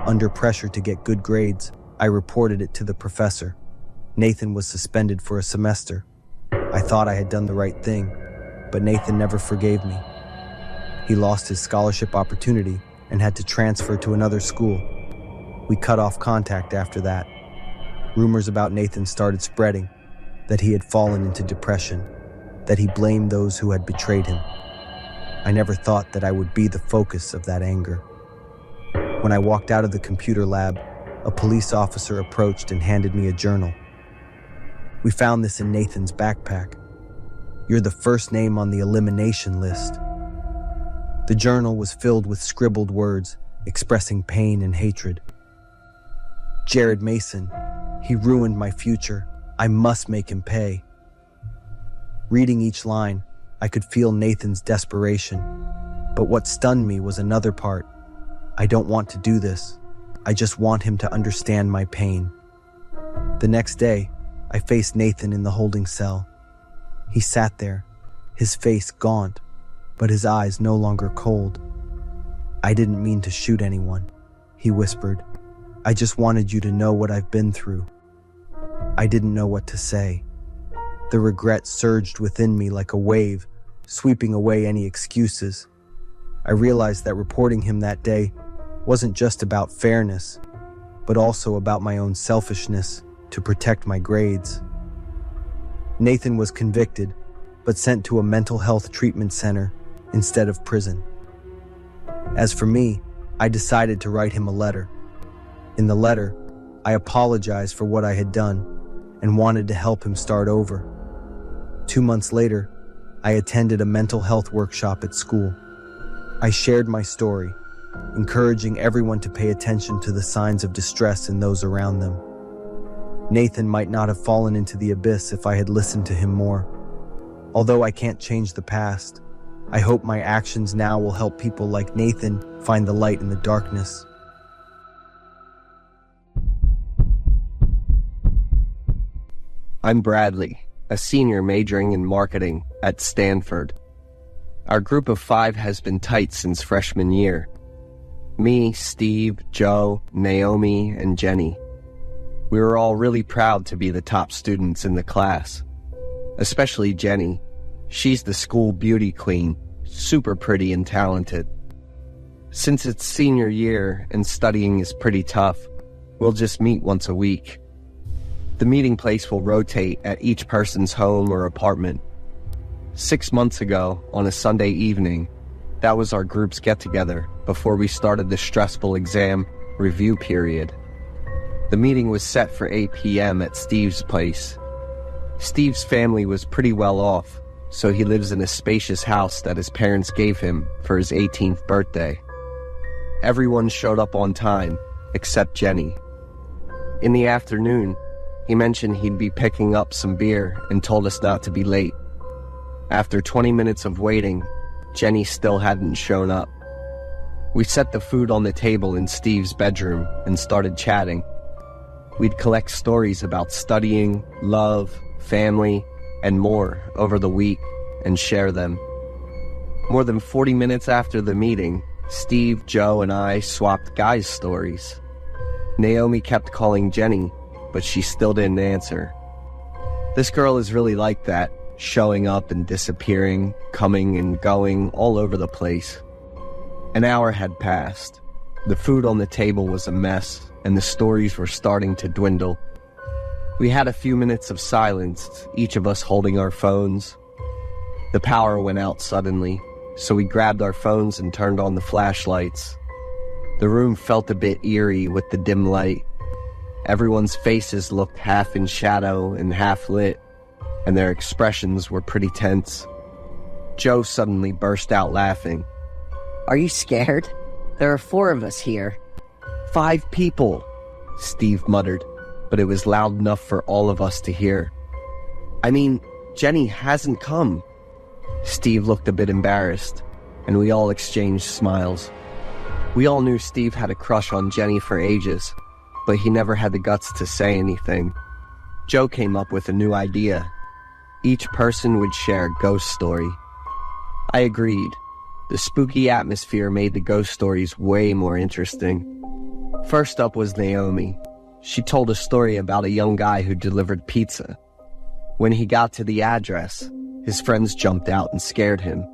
Under pressure to get good grades, I reported it to the professor. Nathan was suspended for a semester. I thought I had done the right thing, but Nathan never forgave me. He lost his scholarship opportunity and had to transfer to another school. We cut off contact after that. Rumors about Nathan started spreading, that he had fallen into depression, that he blamed those who had betrayed him. I never thought that I would be the focus of that anger. When I walked out of the computer lab, a police officer approached and handed me a journal. "We found this in Nathan's backpack. You're the first name on the elimination list." The journal was filled with scribbled words expressing pain and hatred. "Jared Mason, he ruined my future. I must make him pay." Reading each line, I could feel Nathan's desperation. But what stunned me was another part. I don't want to do this. I just want him to understand my pain. The next day, I faced Nathan in the holding cell. He sat there, his face gaunt, but his eyes no longer cold. "I didn't mean to shoot anyone," he whispered. "I just wanted you to know what I've been through." I didn't know what to say. The regret surged within me like a wave, sweeping away any excuses. I realized that reporting him that day wasn't just about fairness, but also about my own selfishness to protect my grades. Nathan was convicted, but sent to a mental health treatment center instead of prison. As for me, I decided to write him a letter. In the letter, I apologized for what I had done and wanted to help him start over. 2 months later, I attended a mental health workshop at school. I shared my story, encouraging everyone to pay attention to the signs of distress in those around them. Nathan might not have fallen into the abyss if I had listened to him more. Although I can't change the past, I hope my actions now will help people like Nathan find the light in the darkness. I'm Bradley, a senior majoring in marketing at Stanford. Our group of 5 has been tight since freshman year. Me, Steve, Joe, Naomi, and Jenny. We were all really proud to be the top students in the class. Especially Jenny. She's the school beauty queen, super pretty and talented. Since it's senior year and studying is pretty tough, we'll just meet once a week. The meeting place will rotate at each person's home or apartment. 6 months ago, on a Sunday evening, that was our group's get-together before we started the stressful exam review period. The meeting was set for 8 p.m. at Steve's place. Steve's family was pretty well off, so he lives in a spacious house that his parents gave him for his 18th birthday. Everyone showed up on time, except Jenny. In the afternoon, he mentioned he'd be picking up some beer and told us not to be late. After 20 minutes of waiting, Jenny still hadn't shown up. We set the food on the table in Steve's bedroom and started chatting. We'd collect stories about studying, love, family, and more over the week and share them. More than 40 minutes after the meeting, Steve, Joe, and I swapped guys' stories. Naomi kept calling Jenny, but she still didn't answer. This girl is really like that, showing up and disappearing, coming and going all over the place. An hour had passed. The food on the table was a mess, and the stories were starting to dwindle. We had a few minutes of silence, each of us holding our phones. The power went out suddenly, so we grabbed our phones and turned on the flashlights. The room felt a bit eerie with the dim light. Everyone's faces looked half in shadow and half lit, and their expressions were pretty tense. Joe suddenly burst out laughing. Are you scared? There are 4 of us here. 5 people, Steve muttered, but it was loud enough for all of us to hear. I mean, Jenny hasn't come. Steve looked a bit embarrassed, and we all exchanged smiles. We all knew Steve had a crush on Jenny for ages, but he never had the guts to say anything. Joe came up with a new idea. Each person would share a ghost story. I agreed. The spooky atmosphere made the ghost stories way more interesting. First up was Naomi. She told a story about a young guy who delivered pizza. When he got to the address, his friends jumped out and scared him.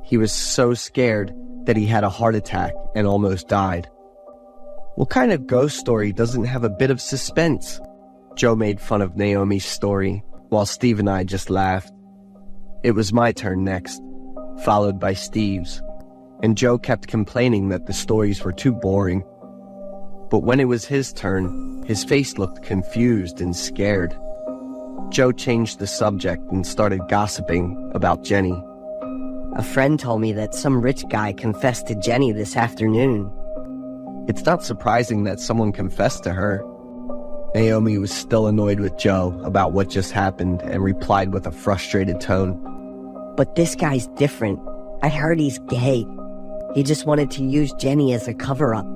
He was so scared that he had a heart attack and almost died. What kind of ghost story doesn't have a bit of suspense? Joe made fun of Naomi's story, while Steve and I just laughed. It was my turn next, followed by Steve's, and Joe kept complaining that the stories were too boring. But when it was his turn, his face looked confused and scared. Joe changed the subject and started gossiping about Jenny. A friend told me that some rich guy confessed to Jenny this afternoon. It's not surprising that someone confessed to her. Naomi was still annoyed with Joe about what just happened and replied with a frustrated tone. But this guy's different. I heard he's gay. He just wanted to use Jenny as a cover-up.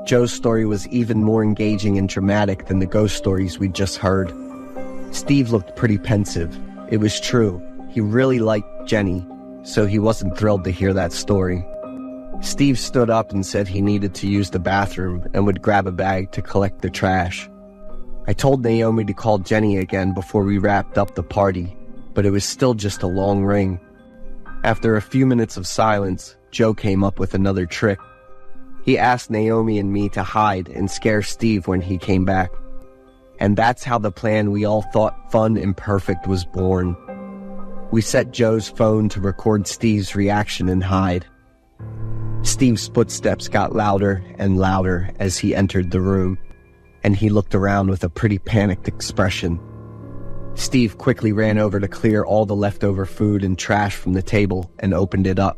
Joe's story was even more engaging and dramatic than the ghost stories we'd just heard. Steve looked pretty pensive. It was true. He really liked Jenny, so he wasn't thrilled to hear that story. Steve stood up and said he needed to use the bathroom and would grab a bag to collect the trash. I told Naomi to call Jenny again before we wrapped up the party, but it was still just a long ring. After a few minutes of silence, Joe came up with another trick. He asked Naomi and me to hide and scare Steve when he came back. And that's how the plan we all thought fun and perfect was born. We set Joe's phone to record Steve's reaction and hide. Steve's footsteps got louder and louder as he entered the room, and he looked around with a pretty panicked expression. Steve quickly ran over to clear all the leftover food and trash from the table and opened it up.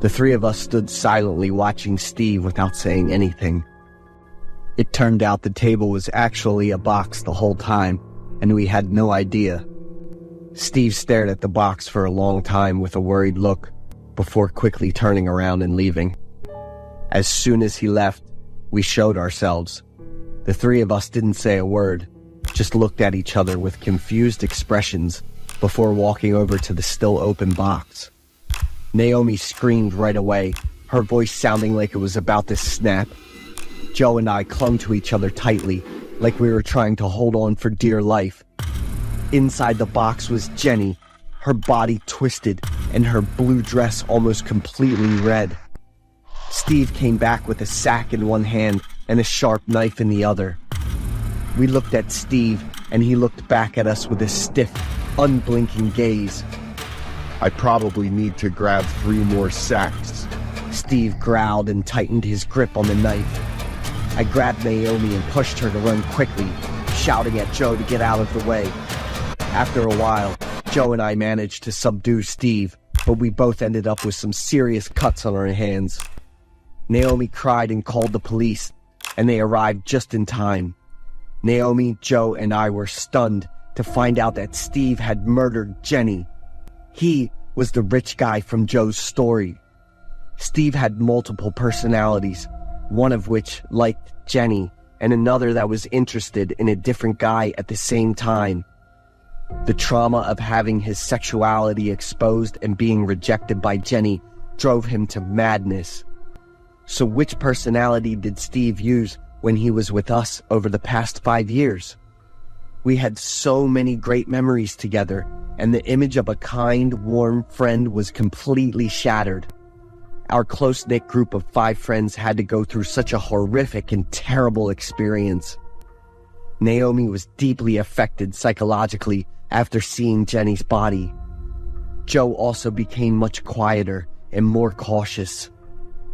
The 3 of us stood silently watching Steve without saying anything. It turned out the table was actually a box the whole time, and we had no idea. Steve stared at the box for a long time with a worried look, before quickly turning around and leaving. As soon as he left, we showed ourselves. The 3 of us didn't say a word, just looked at each other with confused expressions before walking over to the still open box. Naomi screamed right away, her voice sounding like it was about to snap. Joe and I clung to each other tightly, like we were trying to hold on for dear life. Inside the box was Jenny, her body twisted and her blue dress almost completely red. Steve came back with a sack in one hand and a sharp knife in the other. We looked at Steve, and he looked back at us with a stiff, unblinking gaze. I probably need to grab 3 more sacks. Steve growled and tightened his grip on the knife. I grabbed Naomi and pushed her to run quickly, shouting at Joe to get out of the way. After a while, Joe and I managed to subdue Steve, but we both ended up with some serious cuts on our hands. Naomi cried and called the police, and they arrived just in time. Naomi, Joe, and I were stunned to find out that Steve had murdered Jenny. He was the rich guy from Joe's story. Steve had multiple personalities, one of which liked Jenny, and another that was interested in a different guy at the same time. The trauma of having his sexuality exposed and being rejected by Jenny drove him to madness. So which personality did Steve use when he was with us over the past 5 years? We had so many great memories together, and the image of a kind, warm friend was completely shattered. Our close-knit group of 5 friends had to go through such a horrific and terrible experience. Naomi was deeply affected psychologically after seeing Jenny's body. Joe also became much quieter and more cautious.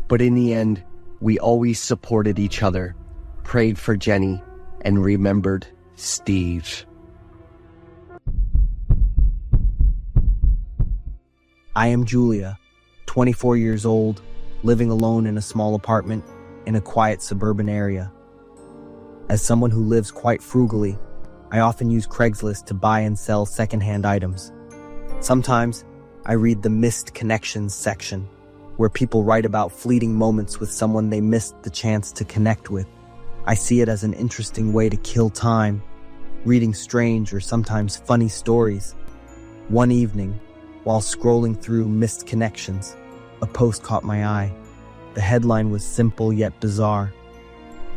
But in the end, we always supported each other, prayed for Jenny, and remembered Steve. I am Julia, 24 years old, living alone in a small apartment in a quiet suburban area. As someone who lives quite frugally, I often use Craigslist to buy and sell secondhand items. Sometimes I read the missed connections section, where people write about fleeting moments with someone they missed the chance to connect with. I see it as an interesting way to kill time, reading strange or sometimes funny stories. One evening, while scrolling through missed connections, a post caught my eye. The headline was simple yet bizarre.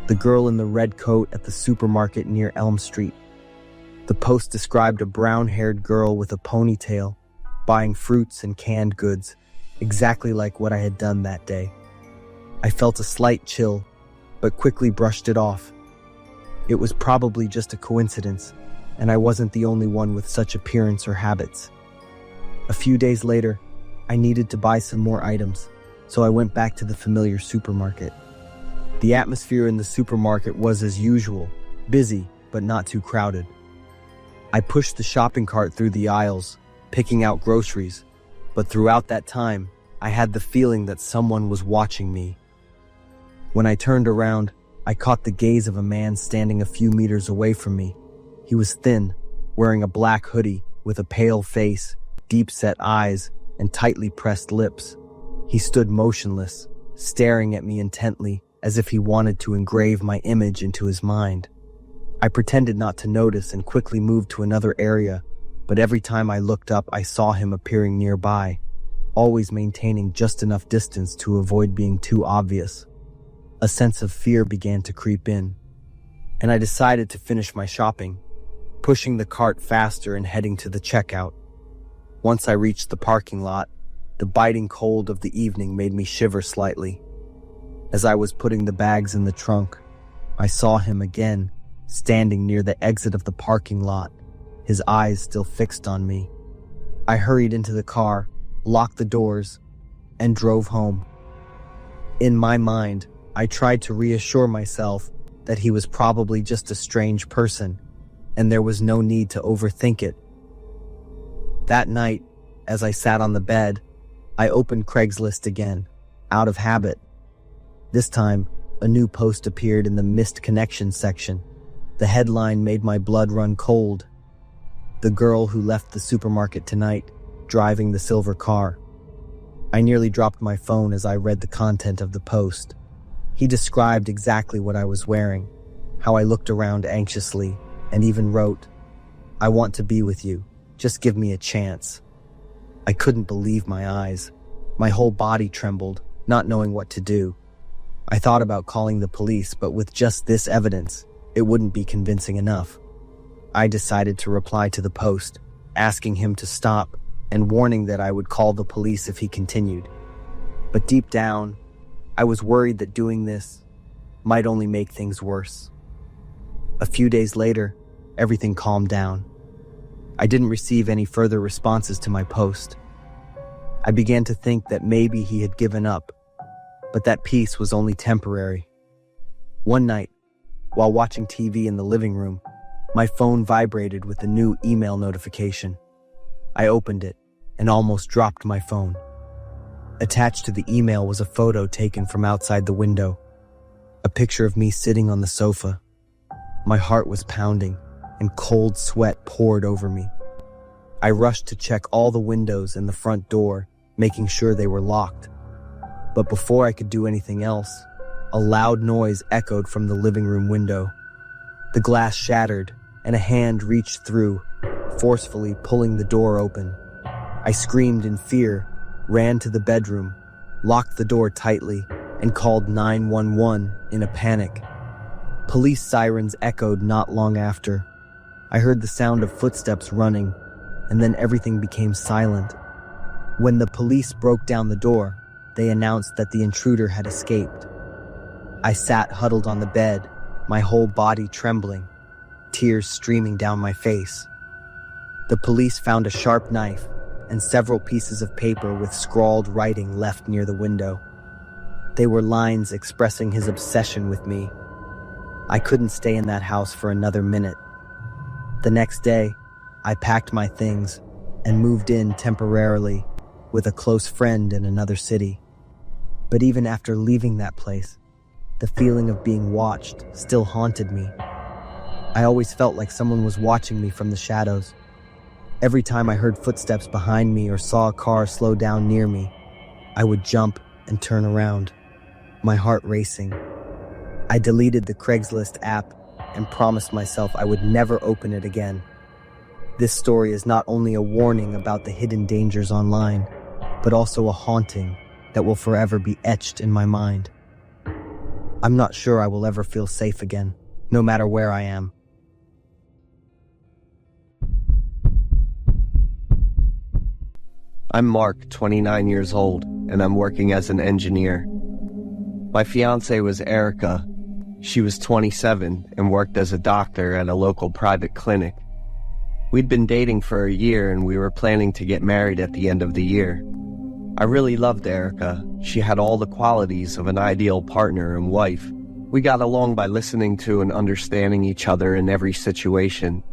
The girl in the red coat at the supermarket near Elm Street. The post described a brown-haired girl with a ponytail, buying fruits and canned goods, exactly like what I had done that day. I felt a slight chill, but quickly brushed it off. It was probably just a coincidence, and I wasn't the only one with such appearance or habits. A few days later, I needed to buy some more items, so I went back to the familiar supermarket. The atmosphere in the supermarket was as usual, busy but not too crowded. I pushed the shopping cart through the aisles, picking out groceries, but throughout that time, I had the feeling that someone was watching me. When I turned around, I caught the gaze of a man standing a few meters away from me. He was thin, wearing a black hoodie with a pale face, deep-set eyes, and tightly pressed lips. He stood motionless, staring at me intently, as if he wanted to engrave my image into his mind. I pretended not to notice and quickly moved to another area, but every time I looked up, I saw him appearing nearby, always maintaining just enough distance to avoid being too obvious. A sense of fear began to creep in, and I decided to finish my shopping, pushing the cart faster and heading to the checkout. Once I reached the parking lot, the biting cold of the evening made me shiver slightly. As I was putting the bags in the trunk, I saw him again, standing near the exit of the parking lot, his eyes still fixed on me. I hurried into the car, locked the doors, and drove home. In my mind, I tried to reassure myself that he was probably just a strange person, and there was no need to overthink it. That night, as I sat on the bed, I opened Craigslist again, out of habit. This time, a new post appeared in the missed connections section. The headline made my blood run cold. The girl who left the supermarket tonight, driving the silver car. I nearly dropped my phone as I read the content of the post. He described exactly what I was wearing, how I looked around anxiously, and even wrote, "I want to be with you. Just give me a chance." I couldn't believe my eyes. My whole body trembled, not knowing what to do. I thought about calling the police, but with just this evidence, it wouldn't be convincing enough. I decided to reply to the post, asking him to stop and warning that I would call the police if he continued. But deep down, I was worried that doing this might only make things worse. A few days later, everything calmed down. I didn't receive any further responses to my post. I began to think that maybe he had given up, but that peace was only temporary. One night, while watching TV in the living room, my phone vibrated with a new email notification. I opened it and almost dropped my phone. Attached to the email was a photo taken from outside the window, a picture of me sitting on the sofa. My heart was pounding and cold sweat poured over me. I rushed to check all the windows and the front door, making sure they were locked. But before I could do anything else, a loud noise echoed from the living room window. The glass shattered, and a hand reached through, forcefully pulling the door open. I screamed in fear, ran to the bedroom, locked the door tightly, and called 911 in a panic. Police sirens echoed not long after. I heard the sound of footsteps running, and then everything became silent. When the police broke down the door, they announced that the intruder had escaped. I sat huddled on the bed, my whole body trembling, tears streaming down my face. The police found a sharp knife and several pieces of paper with scrawled writing left near the window. They were lines expressing his obsession with me. I couldn't stay in that house for another minute. The next day, I packed my things and moved in temporarily with a close friend in another city. But even after leaving that place, the feeling of being watched still haunted me. I always felt like someone was watching me from the shadows. Every time I heard footsteps behind me or saw a car slow down near me, I would jump and turn around, my heart racing. I deleted the Craigslist app and promised myself I would never open it again. This story is not only a warning about the hidden dangers online, but also a haunting that will forever be etched in my mind. I'm not sure I will ever feel safe again, no matter where I am. I'm Mark, 29 years old, and I'm working as an engineer. My fiance was Erica. She was 27 and worked as a doctor at a local private clinic. We'd been dating for a year and we were planning to get married at the end of the year. I really loved Erica. She had all the qualities of an ideal partner and wife. We got along by listening to and understanding each other in every situation.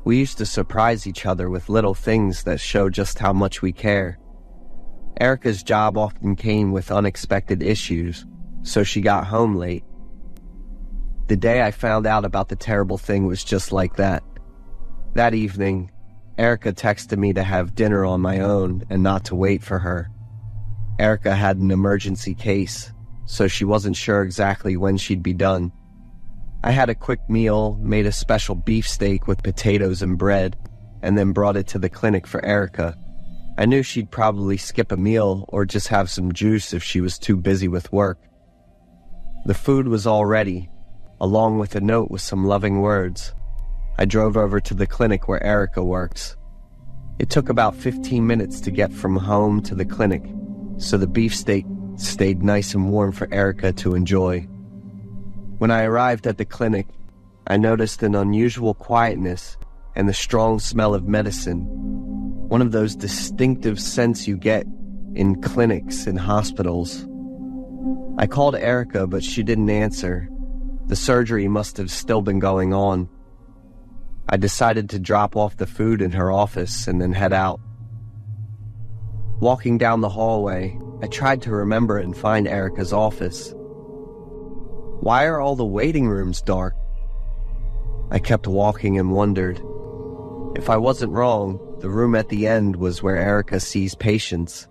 We used to surprise each other with little things that show just how much we care. Erica's job often came with unexpected issues, so she got home late. The day I found out about the terrible thing was just like that. That evening, Erica texted me to have dinner on my own and not to wait for her. Erica had an emergency case, so she wasn't sure exactly when she'd be done. I had a quick meal, made a special beefsteak with potatoes and bread, and then brought it to the clinic for Erica. I knew she'd probably skip a meal or just have some juice if she was too busy with work. The food was all ready, along with a note with some loving words. I drove over to the clinic where Erica works. It took about 15 minutes to get from home to the clinic, so the beefsteak stayed nice and warm for Erica to enjoy. When I arrived at the clinic, I noticed an unusual quietness and the strong smell of medicine, one of those distinctive scents you get in clinics and hospitals. I called Erica, but she didn't answer. The surgery must have still been going on. I decided to drop off the food in her office and then head out. Walking down the hallway, I tried to remember and find Erica's office. Why are all the waiting rooms dark? I kept walking and wondered. If I wasn't wrong, the room at the end was where Erica sees patients.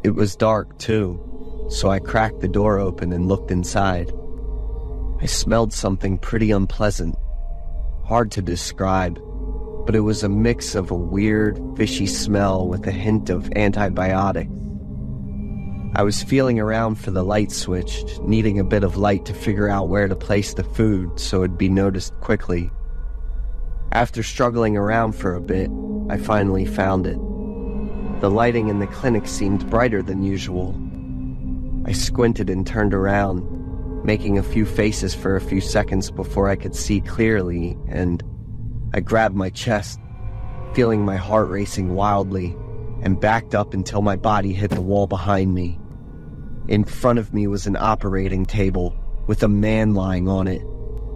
It was dark too, so I cracked the door open and looked inside. I smelled something pretty unpleasant. Hard to describe, but it was a mix of a weird, fishy smell with a hint of antibiotics. I was feeling around for the light switch, needing a bit of light to figure out where to place the food so it'd be noticed quickly. After struggling around for a bit, I finally found it. The lighting in the clinic seemed brighter than usual. I squinted and turned around, making a few faces for a few seconds before I could see clearly, and I grabbed my chest, feeling my heart racing wildly, and backed up until my body hit the wall behind me. In front of me was an operating table with a man lying on it.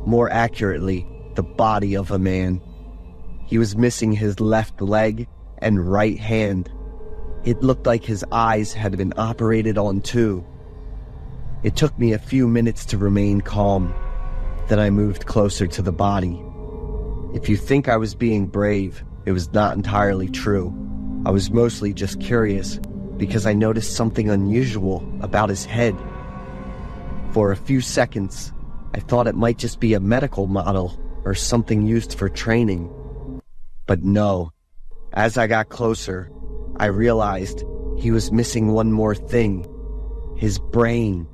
More accurately, the body of a man. He was missing his left leg and right hand. It looked like his eyes had been operated on too. It took me a few minutes to remain calm. Then I moved closer to the body. If you think I was being brave, it was not entirely true. I was mostly just curious because I noticed something unusual about his head. For a few seconds, I thought it might just be a medical model or something used for training. But no, as I got closer, I realized he was missing one more thing: his brain.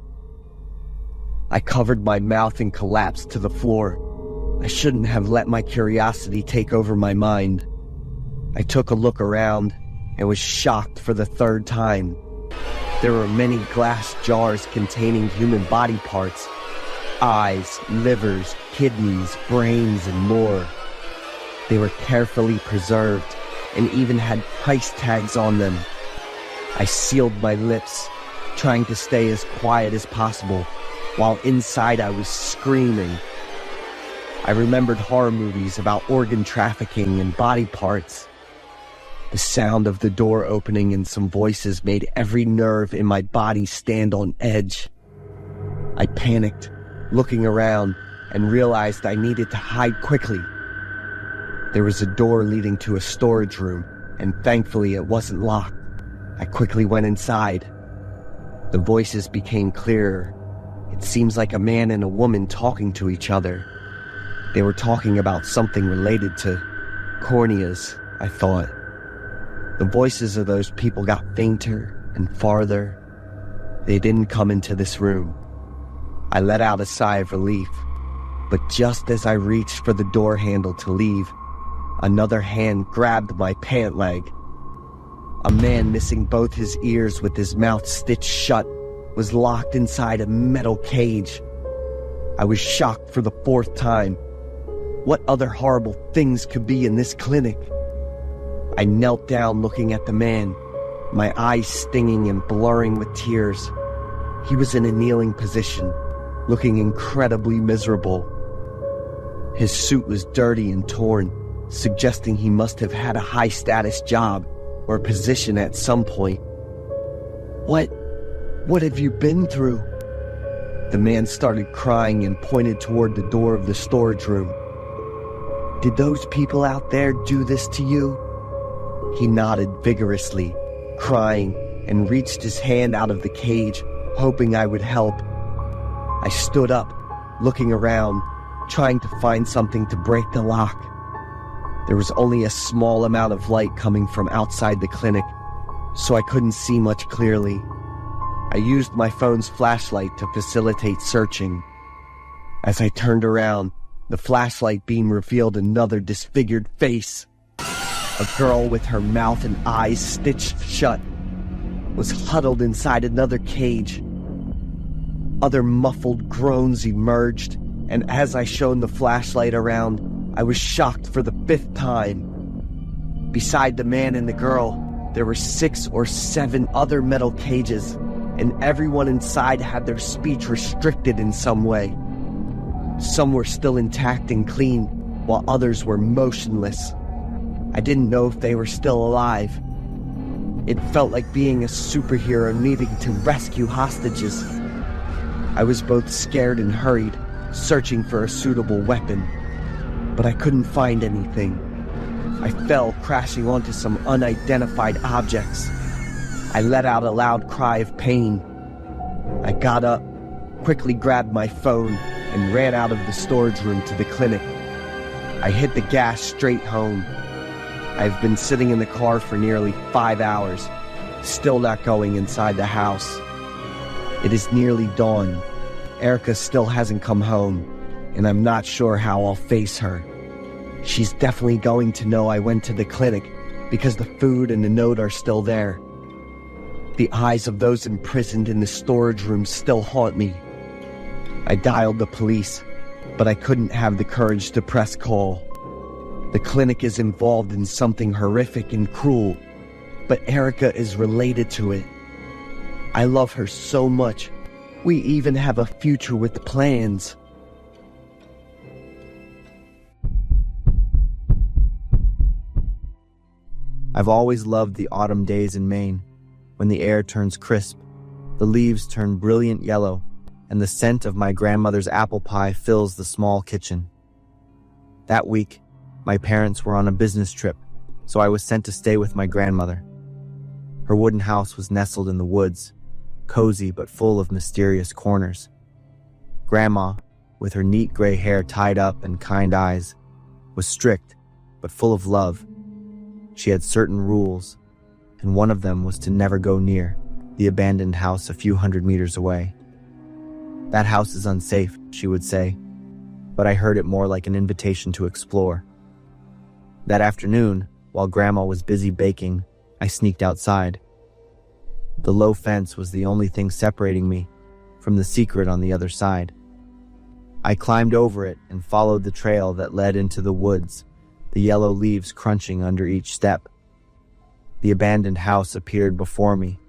I covered my mouth and collapsed to the floor. I shouldn't have let my curiosity take over my mind. I took a look around and was shocked for the third time. There were many glass jars containing human body parts: eyes, livers, kidneys, brains, and more. They were carefully preserved and even had price tags on them. I sealed my lips, trying to stay as quiet as possible, while inside I was screaming. I remembered horror movies about organ trafficking and body parts. The sound of the door opening and some voices made every nerve in my body stand on edge. I panicked, looking around, and realized I needed to hide quickly. There was a door leading to a storage room, and thankfully it wasn't locked. I quickly went inside. The voices became clearer. It seems like a man and a woman talking to each other. They were talking about something related to corneas, I thought. The voices of those people got fainter and farther. They didn't come into this room. I let out a sigh of relief, but just as I reached for the door handle to leave, another hand grabbed my pant leg. A man missing both his ears with his mouth stitched shut was locked inside a metal cage. I was shocked for the fourth time. What other horrible things could be in this clinic? I knelt down looking at the man, my eyes stinging and blurring with tears. He was in a kneeling position, looking incredibly miserable. His suit was dirty and torn, suggesting he must have had a high-status job or position at some point. What have you been through? The man started crying and pointed toward the door of the storage room. Did those people out there do this to you? He nodded vigorously, crying, and reached his hand out of the cage, hoping I would help. I stood up, looking around, trying to find something to break the lock. There was only a small amount of light coming from outside the clinic, so I couldn't see much clearly. I used my phone's flashlight to facilitate searching. As I turned around, the flashlight beam revealed another disfigured face. A girl with her mouth and eyes stitched shut was huddled inside another cage. Other muffled groans emerged, and as I shone the flashlight around, I was shocked for the fifth time. Beside the man and the girl, there were 6 or 7 other metal cages, and everyone inside had their speech restricted in some way. Some were still intact and clean, while others were motionless. I didn't know if they were still alive. It felt like being a superhero needing to rescue hostages. I was both scared and hurried, searching for a suitable weapon, but I couldn't find anything. I fell, crashing onto some unidentified objects. I let out a loud cry of pain. I got up, quickly grabbed my phone, and ran out of the storage room to the clinic. I hit the gas straight home. I've been sitting in the car for nearly 5 hours, still not going inside the house. It is nearly dawn. Erica still hasn't come home, and I'm not sure how I'll face her. She's definitely going to know I went to the clinic because the food and the note are still there. The eyes of those imprisoned in the storage room still haunt me. I dialed the police, but I couldn't have the courage to press call. The clinic is involved in something horrific and cruel, but Erica is related to it. I love her so much. We even have a future with plans. I've always loved the autumn days in Maine, when the air turns crisp, the leaves turn brilliant yellow, and the scent of my grandmother's apple pie fills the small kitchen. That week, my parents were on a business trip, so I was sent to stay with my grandmother. Her wooden house was nestled in the woods, cozy but full of mysterious corners. Grandma, with her neat gray hair tied up and kind eyes, was strict but full of love. She had certain rules, and one of them was to never go near the abandoned house a few hundred meters away. That house is unsafe, she would say, but I heard it more like an invitation to explore. That afternoon, while Grandma was busy baking, I sneaked outside. The low fence was the only thing separating me from the secret on the other side. I climbed over it and followed the trail that led into the woods, the yellow leaves crunching under each step. The abandoned house appeared before me.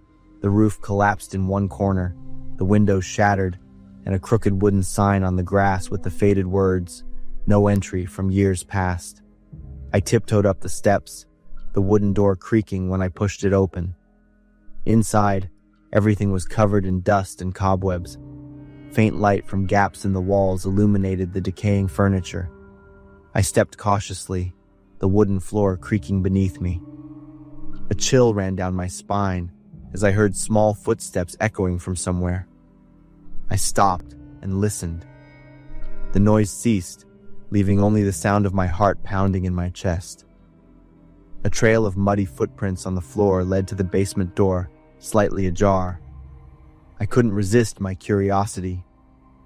The roof collapsed in one corner, the windows shattered, and a crooked wooden sign on the grass with the faded words, "No entry from years past." I tiptoed up the steps, the wooden door creaking when I pushed it open. Inside, everything was covered in dust and cobwebs. Faint light from gaps in the walls illuminated the decaying furniture. I stepped cautiously, the wooden floor creaking beneath me. A chill ran down my spine as I heard small footsteps echoing from somewhere. I stopped and listened. The noise ceased, leaving only the sound of my heart pounding in my chest. A trail of muddy footprints on the floor led to the basement door, slightly ajar. I couldn't resist my curiosity.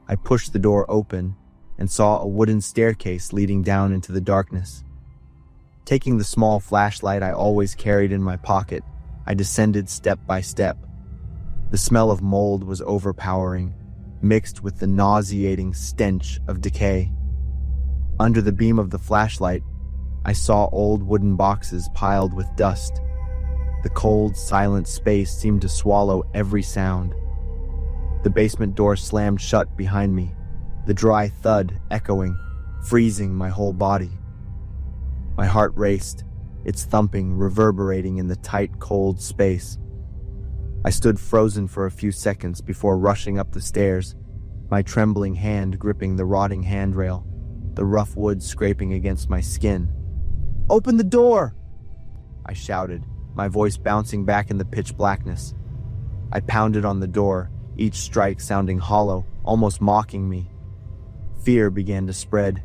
I pushed the door open and saw a wooden staircase leading down into the darkness. Taking the small flashlight I always carried in my pocket, I descended step by step. The smell of mold was overpowering, mixed with the nauseating stench of decay. Under the beam of the flashlight, I saw old wooden boxes piled with dust. The cold, silent space seemed to swallow every sound. The basement door slammed shut behind me, the dry thud echoing, freezing my whole body. My heart raced, its thumping reverberating in the tight, cold space. I stood frozen for a few seconds before rushing up the stairs, my trembling hand gripping the rotting handrail, the rough wood scraping against my skin. "Open the door!" I shouted, my voice bouncing back in the pitch blackness. I pounded on the door, each strike sounding hollow, almost mocking me. Fear began to spread.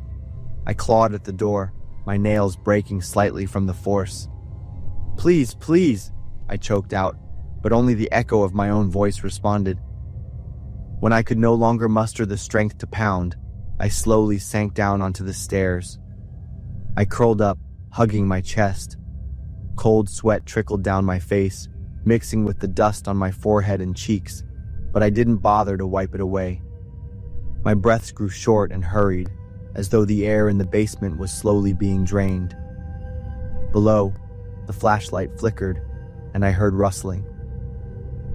I clawed at the door, my nails breaking slightly from the force. "Please, please," I choked out, but only the echo of my own voice responded. When I could no longer muster the strength to pound, I slowly sank down onto the stairs. I curled up, hugging my chest. Cold sweat trickled down my face, mixing with the dust on my forehead and cheeks, but I didn't bother to wipe it away. My breaths grew short and hurried, as though the air in the basement was slowly being drained. Below, the flashlight flickered, and I heard rustling.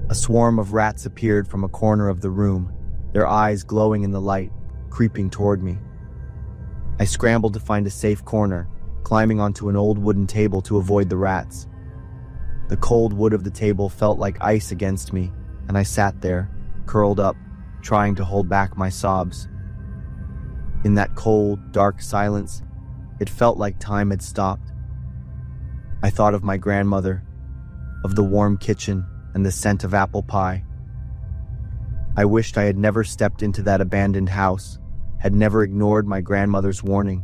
A swarm of rats appeared from a corner of the room, their eyes glowing in the light, creeping toward me. I scrambled to find a safe corner, climbing onto an old wooden table to avoid the rats. The cold wood of the table felt like ice against me, and I sat there, curled up, trying to hold back my sobs. In that cold, dark silence, it felt like time had stopped. I thought of my grandmother, of the warm kitchen and the scent of apple pie. I wished I had never stepped into that abandoned house, had never ignored my grandmother's warning.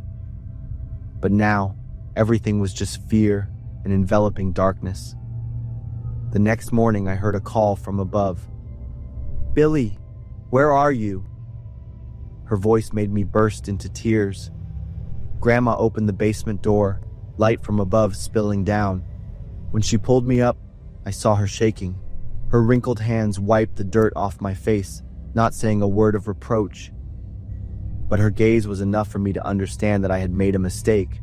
But now, everything was just fear and enveloping darkness. The next morning, I heard a call from above. "Billy, where are you?" Her voice made me burst into tears. Grandma opened the basement door, light from above spilling down. When she pulled me up, I saw her shaking. Her wrinkled hands wiped the dirt off my face, not saying a word of reproach. But her gaze was enough for me to understand that I had made a mistake.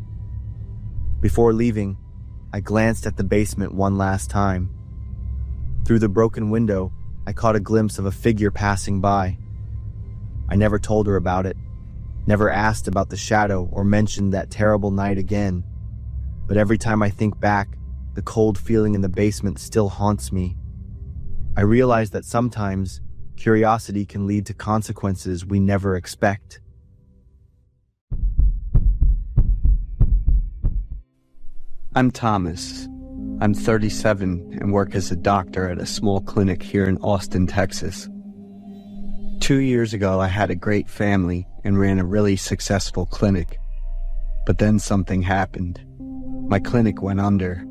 Before leaving, I glanced at the basement one last time. Through the broken window, I caught a glimpse of a figure passing by. I never told her about it, never asked about the shadow or mentioned that terrible night again. But every time I think back, the cold feeling in the basement still haunts me. I realize that sometimes curiosity can lead to consequences we never expect. I'm Thomas. I'm 37 and work as a doctor at a small clinic here in Austin, Texas. 2 years ago, I had a great family and ran a really successful clinic. But then something happened. My clinic went under.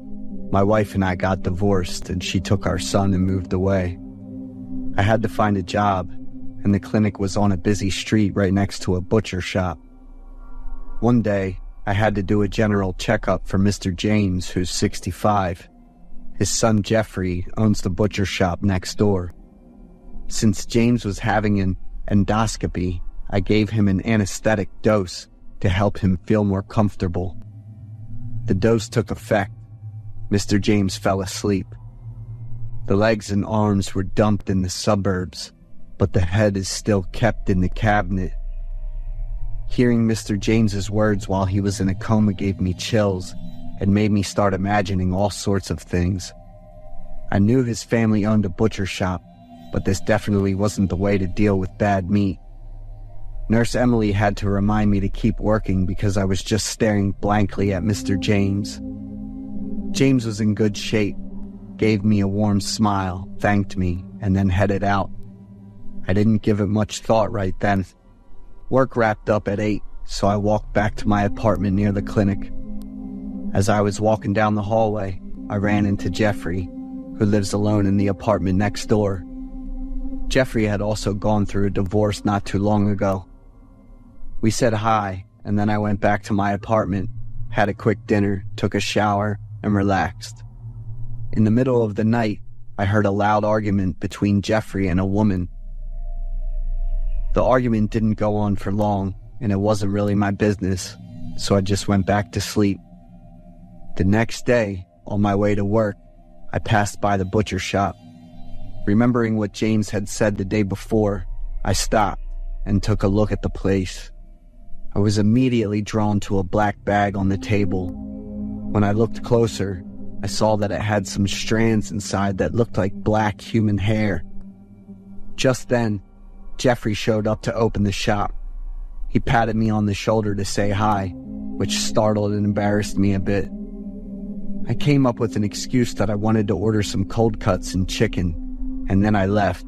My wife and I got divorced, and she took our son and moved away. I had to find a job, and the clinic was on a busy street right next to a butcher shop. One day, I had to do a general checkup for Mr. James, who's 65. His son Jeffrey owns the butcher shop next door. Since James was having an endoscopy, I gave him an anesthetic dose to help him feel more comfortable. The dose took effect. Mr. James fell asleep. The legs and arms were dumped in the suburbs. but the head is still kept in the cabinet. Hearing Mr. James's words while he was in a coma gave me chills and made me start imagining all sorts of things. I knew his family owned a butcher shop, but this definitely wasn't the way to deal with bad meat. Nurse Emily had to remind me to keep working because I was just staring blankly at Mr. James. James was in good shape, gave me a warm smile, thanked me, and then headed out. I didn't give it much thought right then. Work wrapped up at 8, so I walked back to my apartment near the clinic. As I was walking down the hallway, I ran into Jeffrey, who lives alone in the apartment next door. Jeffrey had also gone through a divorce not too long ago. We said hi, and then I went back to my apartment, had a quick dinner, took a shower, and relaxed. In the middle of the night, I heard a loud argument between Jeffrey and a woman. The argument didn't go on for long, and it wasn't really my business, so I just went back to sleep. The next day, on my way to work, I passed by the butcher shop. Remembering what James had said the day before, I stopped and took a look at the place. I was immediately drawn to a black bag on the table. When I looked closer, I saw that it had some strands inside that looked like black human hair. Just then, Jeffrey showed up to open the shop. He patted me on the shoulder to say hi, which startled and embarrassed me a bit. I came up with an excuse that I wanted to order some cold cuts and chicken, and then I left.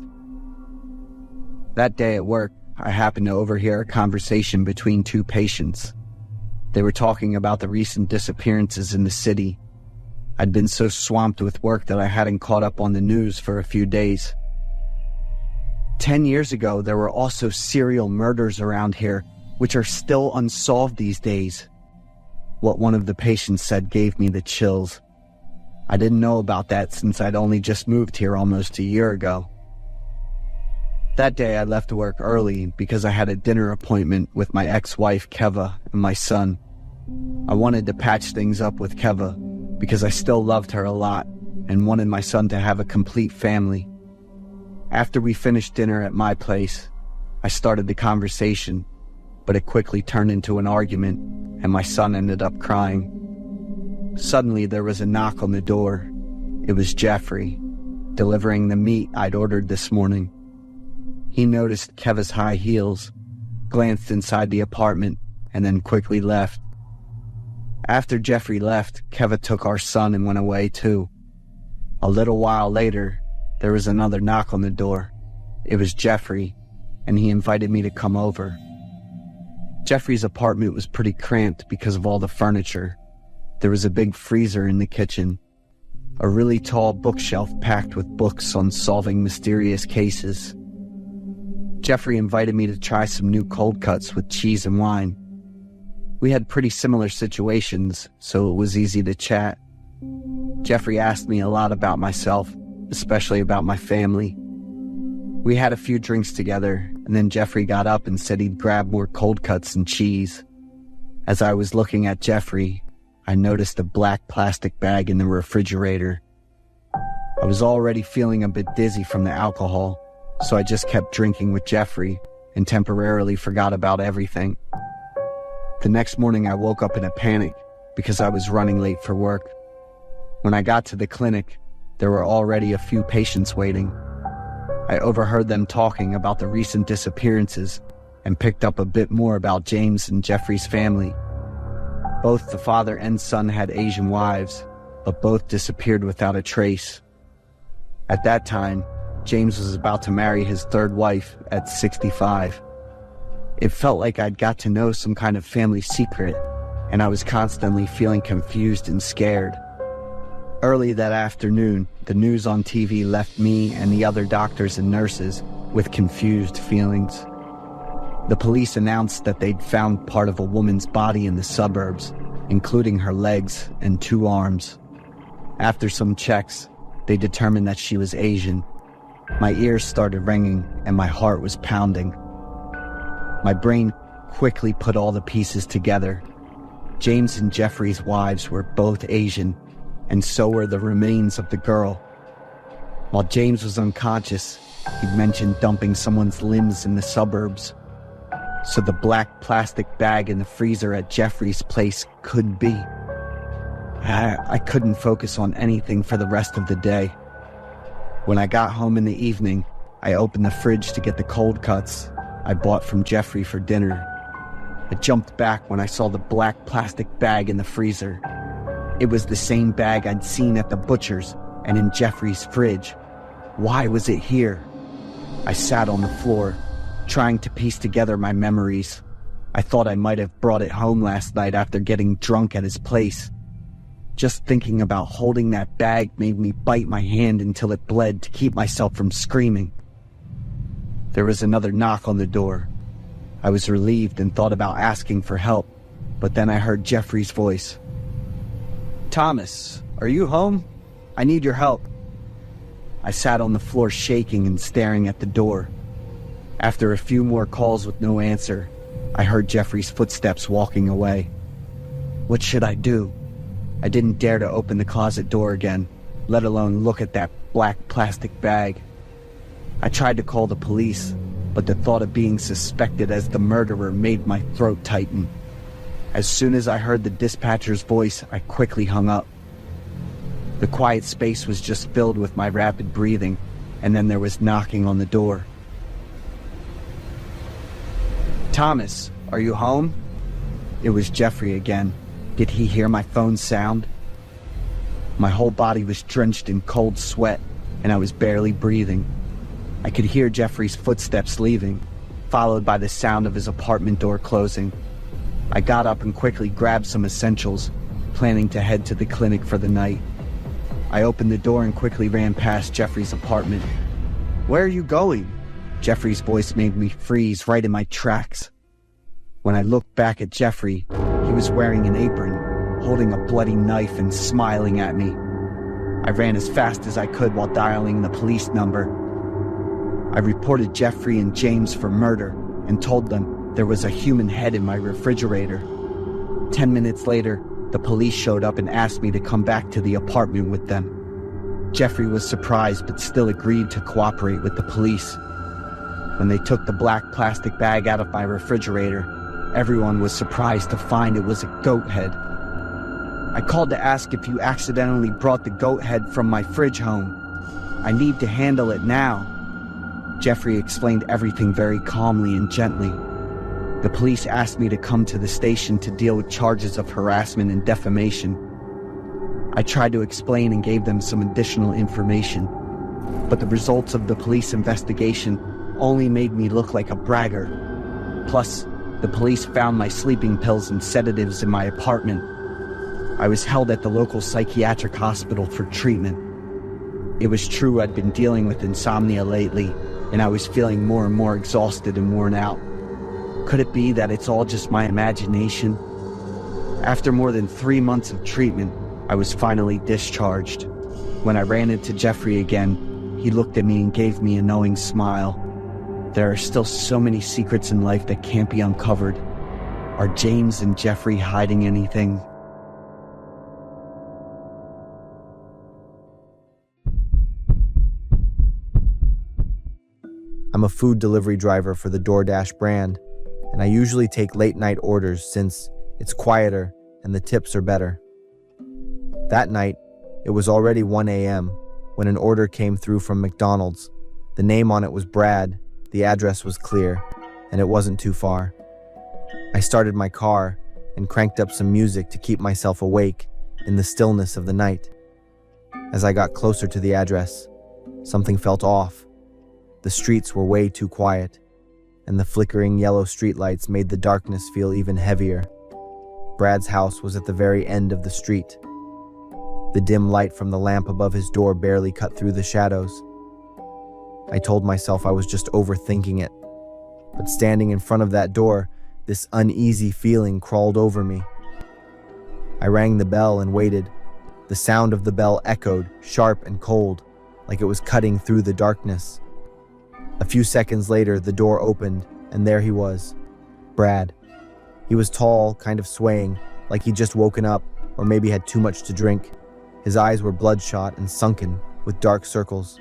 That day at work, I happened to overhear a conversation between two patients. They were talking about the recent disappearances in the city. I'd been so swamped with work that I hadn't caught up on the news for a few days. 10 years ago, there were also serial murders around here, which are still unsolved these days. What one of the patients said gave me the chills. I didn't know about that since I'd only just moved here almost a year ago. That day I left work early because I had a dinner appointment with my ex-wife Keva and my son. I wanted to patch things up with Keva because I still loved her a lot and wanted my son to have a complete family. After we finished dinner at my place, I started the conversation, but it quickly turned into an argument, and my son ended up crying. Suddenly, there was a knock on the door. It was Jeffrey, delivering the meat I'd ordered this morning. He noticed Keva's high heels, glanced inside the apartment, and then quickly left. After Jeffrey left, Keva took our son and went away too. A little while later, there was another knock on the door. It was Jeffrey, and he invited me to come over. Jeffrey's apartment was pretty cramped because of all the furniture. There was a big freezer in the kitchen, a really tall bookshelf packed with books on solving mysterious cases. Jeffrey invited me to try some new cold cuts with cheese and wine. We had pretty similar situations, so it was easy to chat. Jeffrey asked me a lot about myself, especially about my family. We had a few drinks together, and then Jeffrey got up and said he'd grab more cold cuts and cheese. As I was looking at Jeffrey, I noticed a black plastic bag in the refrigerator. I was already feeling a bit dizzy from the alcohol, so I just kept drinking with Jeffrey and temporarily forgot about everything. The next morning I woke up in a panic because I was running late for work. When I got to the clinic, there were already a few patients waiting. I overheard them talking about the recent disappearances and picked up a bit more about James and Jeffrey's family. Both the father and son had Asian wives, but both disappeared without a trace. At that time, James was about to marry his third wife at 65. It felt like I'd got to know some kind of family secret, and I was constantly feeling confused and scared. Early that afternoon, the news on TV left me and the other doctors and nurses with confused feelings. The police announced that they'd found part of a woman's body in the suburbs, including her legs and 2 arms. After some checks, they determined that she was Asian. My ears started ringing and my heart was pounding. My brain quickly put all the pieces together. James and Jeffrey's wives were both Asian, and so were the remains of the girl. While James was unconscious, He'd mentioned dumping someone's limbs in the suburbs. So the black plastic bag in the freezer at Jeffrey's place could be. I couldn't focus on anything for the rest of the day. When I got home in the evening, I opened the fridge to get the cold cuts I bought from Jeffrey for dinner. I jumped back when I saw the black plastic bag in the freezer. It was the same bag I'd seen at the butcher's and in Jeffrey's fridge. Why was it here? I sat on the floor, trying to piece together my memories. I thought I might have brought it home last night after getting drunk at his place. Just thinking about holding that bag made me bite my hand until it bled to keep myself from screaming. There was another knock on the door. I was relieved and thought about asking for help, but then I heard Jeffrey's voice. "Thomas, are you home? I need your help." I sat on the floor shaking and staring at the door. After a few more calls with no answer, I heard Jeffrey's footsteps walking away. What should I do? I didn't dare to open the closet door again, let alone look at that black plastic bag. I tried to call the police, but the thought of being suspected as the murderer made my throat tighten. As soon as I heard the dispatcher's voice, I quickly hung up. The quiet space was just filled with my rapid breathing, and then there was knocking on the door. "Thomas, are you home?" It was Jeffrey again. Did he hear my phone sound? My whole body was drenched in cold sweat, and I was barely breathing. I could hear Jeffrey's footsteps leaving, followed by the sound of his apartment door closing. I got up and quickly grabbed some essentials, planning to head to the clinic for the night. I opened the door and quickly ran past Jeffrey's apartment. "Where are you going?" Jeffrey's voice made me freeze right in my tracks. When I looked back at Jeffrey, he was wearing an apron, holding a bloody knife and smiling at me. I ran as fast as I could while dialing the police number. I reported Jeffrey and James for murder and told them there was a human head in my refrigerator. 10 minutes later, the police showed up and asked me to come back to the apartment with them. Jeffrey was surprised but still agreed to cooperate with the police. When they took the black plastic bag out of my refrigerator, everyone was surprised to find it was a goat head. I called to ask if you accidentally brought the goat head from my fridge home. I need to handle it now. Jeffrey explained everything very calmly and gently. The police asked me to come to the station to deal with charges of harassment and defamation. I tried to explain and gave them some additional information, but the results of the police investigation only made me look like a braggart. Plus, the police found my sleeping pills and sedatives in my apartment. I was held at the local psychiatric hospital for treatment. It was true I'd been dealing with insomnia lately, and I was feeling more and more exhausted and worn out. Could it be that it's all just my imagination? After more than 3 months of treatment, I was finally discharged. When I ran into Jeffrey again, he looked at me and gave me a knowing smile. There are still so many secrets in life that can't be uncovered. Are James and Jeffrey hiding anything? I'm a food delivery driver for the DoorDash brand, and I usually take late-night orders since it's quieter and the tips are better. That night, it was already 1 a.m. when an order came through from McDonald's. The name on it was Brad, the address was clear, and it wasn't too far. I started my car and cranked up some music to keep myself awake in the stillness of the night. As I got closer to the address, something felt off. The streets were way too quiet, and the flickering yellow streetlights made the darkness feel even heavier. Brad's house was at the very end of the street. The dim light from the lamp above his door barely cut through the shadows. I told myself I was just overthinking it, but standing in front of that door, this uneasy feeling crawled over me. I rang the bell and waited. The sound of the bell echoed, sharp and cold, like it was cutting through the darkness. A few seconds later, the door opened, and there he was, Brad. He was tall, kind of swaying, like he'd just woken up, or maybe had too much to drink. His eyes were bloodshot and sunken, with dark circles.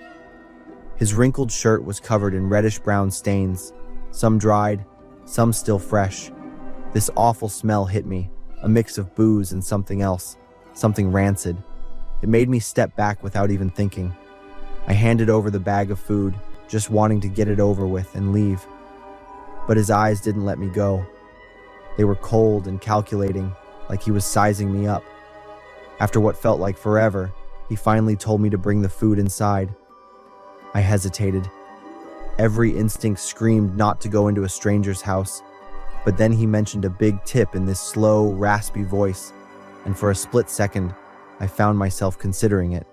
His wrinkled shirt was covered in reddish-brown stains, some dried, some still fresh. This awful smell hit me, a mix of booze and something else, something rancid. It made me step back without even thinking. I handed over the bag of food, just wanting to get it over with and leave. But his eyes didn't let me go. They were cold and calculating, like he was sizing me up. After what felt like forever, he finally told me to bring the food inside. I hesitated. Every instinct screamed not to go into a stranger's house. But then he mentioned a big tip in this slow, raspy voice, and for a split second, I found myself considering it.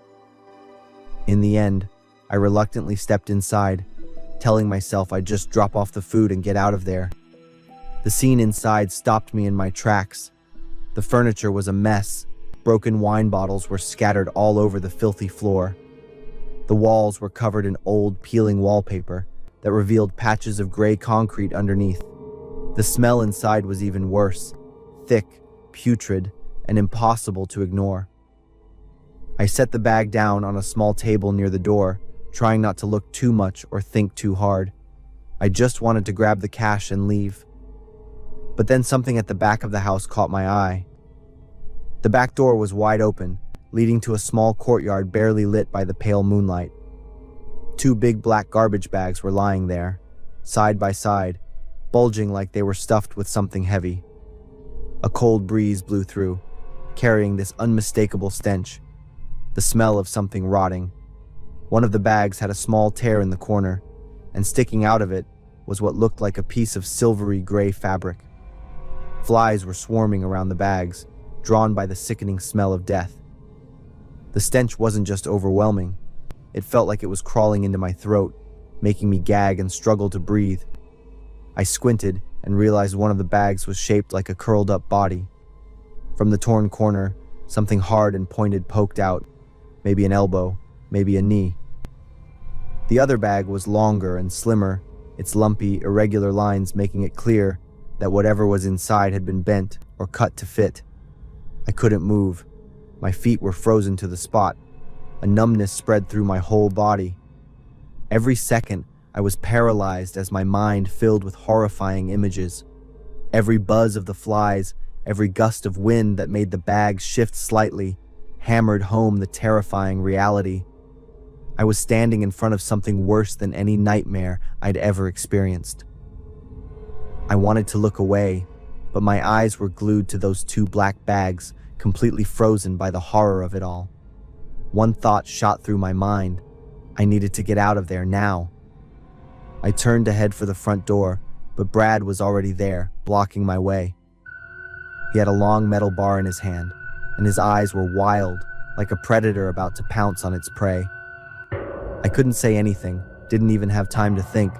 In the end, I reluctantly stepped inside, telling myself I'd just drop off the food and get out of there. The scene inside stopped me in my tracks. The furniture was a mess. Broken wine bottles were scattered all over the filthy floor. The walls were covered in old, peeling wallpaper that revealed patches of gray concrete underneath. The smell inside was even worse, thick, putrid, and impossible to ignore. I set the bag down on a small table near the door, trying not to look too much or think too hard. I just wanted to grab the cash and leave. But then something at the back of the house caught my eye. The back door was wide open, leading to a small courtyard barely lit by the pale moonlight. 2 big black garbage bags were lying there, side by side, bulging like they were stuffed with something heavy. A cold breeze blew through, carrying this unmistakable stench, the smell of something rotting. One of the bags had a small tear in the corner, and sticking out of it was what looked like a piece of silvery gray fabric. Flies were swarming around the bags, drawn by the sickening smell of death. The stench wasn't just overwhelming, it felt like it was crawling into my throat, making me gag and struggle to breathe. I squinted and realized one of the bags was shaped like a curled-up body. From the torn corner, something hard and pointed poked out, maybe an elbow, maybe a knee. The other bag was longer and slimmer, its lumpy, irregular lines making it clear that whatever was inside had been bent or cut to fit. I couldn't move. My feet were frozen to the spot. A numbness spread through my whole body. Every second, I was paralyzed as my mind filled with horrifying images. Every buzz of the flies, every gust of wind that made the bag shift slightly, hammered home the terrifying reality. I was standing in front of something worse than any nightmare I'd ever experienced. I wanted to look away, but my eyes were glued to those 2 black bags, completely frozen by the horror of it all. One thought shot through my mind. I needed to get out of there now. I turned to head for the front door, but Brad was already there, blocking my way. He had a long metal bar in his hand, and his eyes were wild, like a predator about to pounce on its prey. I couldn't say anything, didn't even have time to think.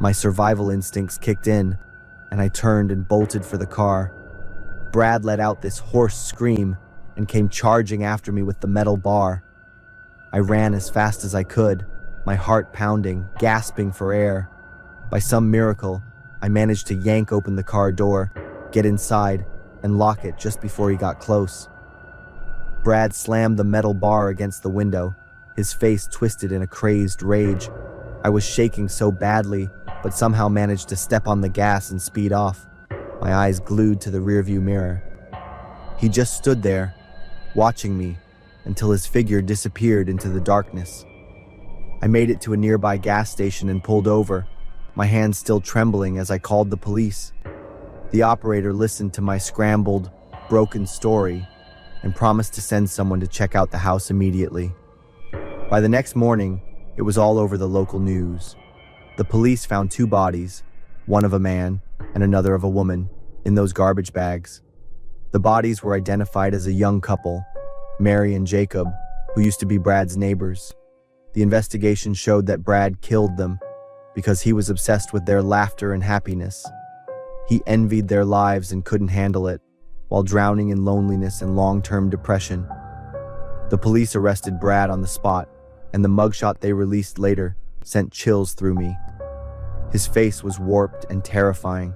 My survival instincts kicked in, and I turned and bolted for the car. Brad let out this hoarse scream and came charging after me with the metal bar. I ran as fast as I could, my heart pounding, gasping for air. By some miracle, I managed to yank open the car door, get inside, and lock it just before he got close. Brad slammed the metal bar against the window, his face twisted in a crazed rage. I was shaking so badly, but somehow managed to step on the gas and speed off, my eyes glued to the rearview mirror. He just stood there, watching me, until his figure disappeared into the darkness. I made it to a nearby gas station and pulled over, my hands still trembling as I called the police. The operator listened to my scrambled, broken story and promised to send someone to check out the house immediately. By the next morning, it was all over the local news. The police found 2 bodies, one of a man and another of a woman, in those garbage bags. The bodies were identified as a young couple, Mary and Jacob, who used to be Brad's neighbors. The investigation showed that Brad killed them because he was obsessed with their laughter and happiness. He envied their lives and couldn't handle it, while drowning in loneliness and long-term depression. The police arrested Brad on the spot, and the mugshot they released later sent chills through me. His face was warped and terrifying.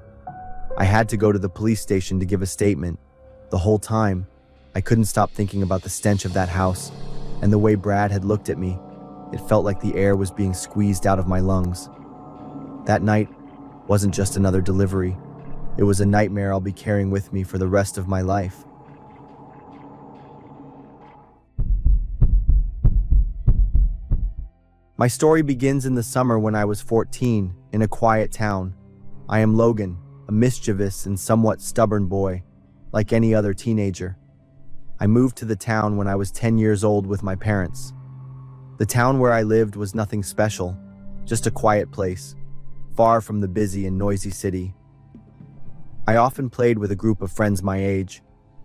I had to go to the police station to give a statement. The whole time, I couldn't stop thinking about the stench of that house and the way Brad had looked at me. It felt like the air was being squeezed out of my lungs. That night wasn't just another delivery. It was a nightmare I'll be carrying with me for the rest of my life. My story begins in the summer when I was 14, in a quiet town. I am Logan, a mischievous and somewhat stubborn boy, like any other teenager. I moved to the town when I was 10 years old with my parents. The town where I lived was nothing special, just a quiet place, far from the busy and noisy city. I often played with a group of friends my age.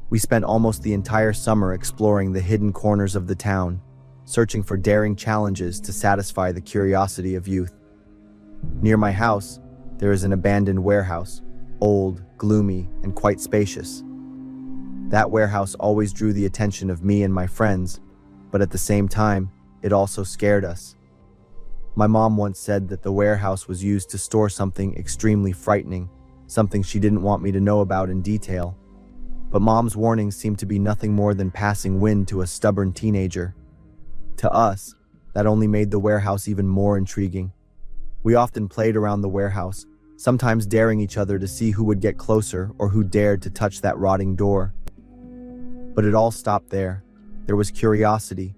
We spent almost the entire summer exploring the hidden corners of the town, searching for daring challenges to satisfy the curiosity of youth. Near my house, there is an abandoned warehouse, old, gloomy, and quite spacious. That warehouse always drew the attention of me and my friends, but at the same time, it also scared us. My mom once said that the warehouse was used to store something extremely frightening, something she didn't want me to know about in detail. But Mom's warnings seemed to be nothing more than passing wind to a stubborn teenager. To us, that only made the warehouse even more intriguing. We often played around the warehouse, sometimes daring each other to see who would get closer or who dared to touch that rotting door. But it all stopped there. There was curiosity,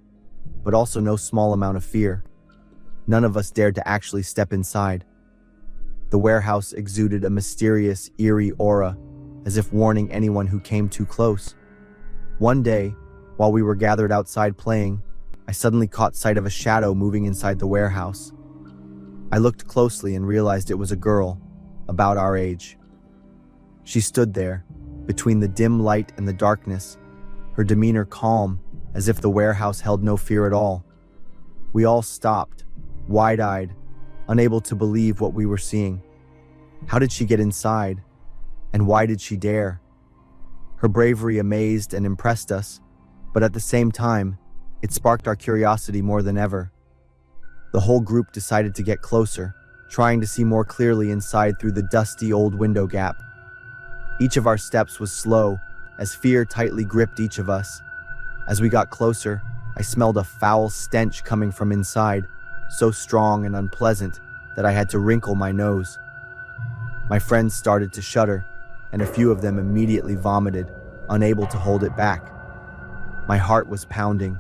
but also no small amount of fear. None of us dared to actually step inside. The warehouse exuded a mysterious, eerie aura, as if warning anyone who came too close. One day, while we were gathered outside playing, I suddenly caught sight of a shadow moving inside the warehouse. I looked closely and realized it was a girl, about our age. She stood there, between the dim light and the darkness, her demeanor calm, as if the warehouse held no fear at all. We all stopped, wide-eyed, unable to believe what we were seeing. How did she get inside? And why did she dare? Her bravery amazed and impressed us, but at the same time, it sparked our curiosity more than ever. The whole group decided to get closer, trying to see more clearly inside through the dusty old window gap. Each of our steps was slow, as fear tightly gripped each of us. As we got closer, I smelled a foul stench coming from inside, so strong and unpleasant that I had to wrinkle my nose. My friends started to shudder, and a few of them immediately vomited, unable to hold it back. My heart was pounding,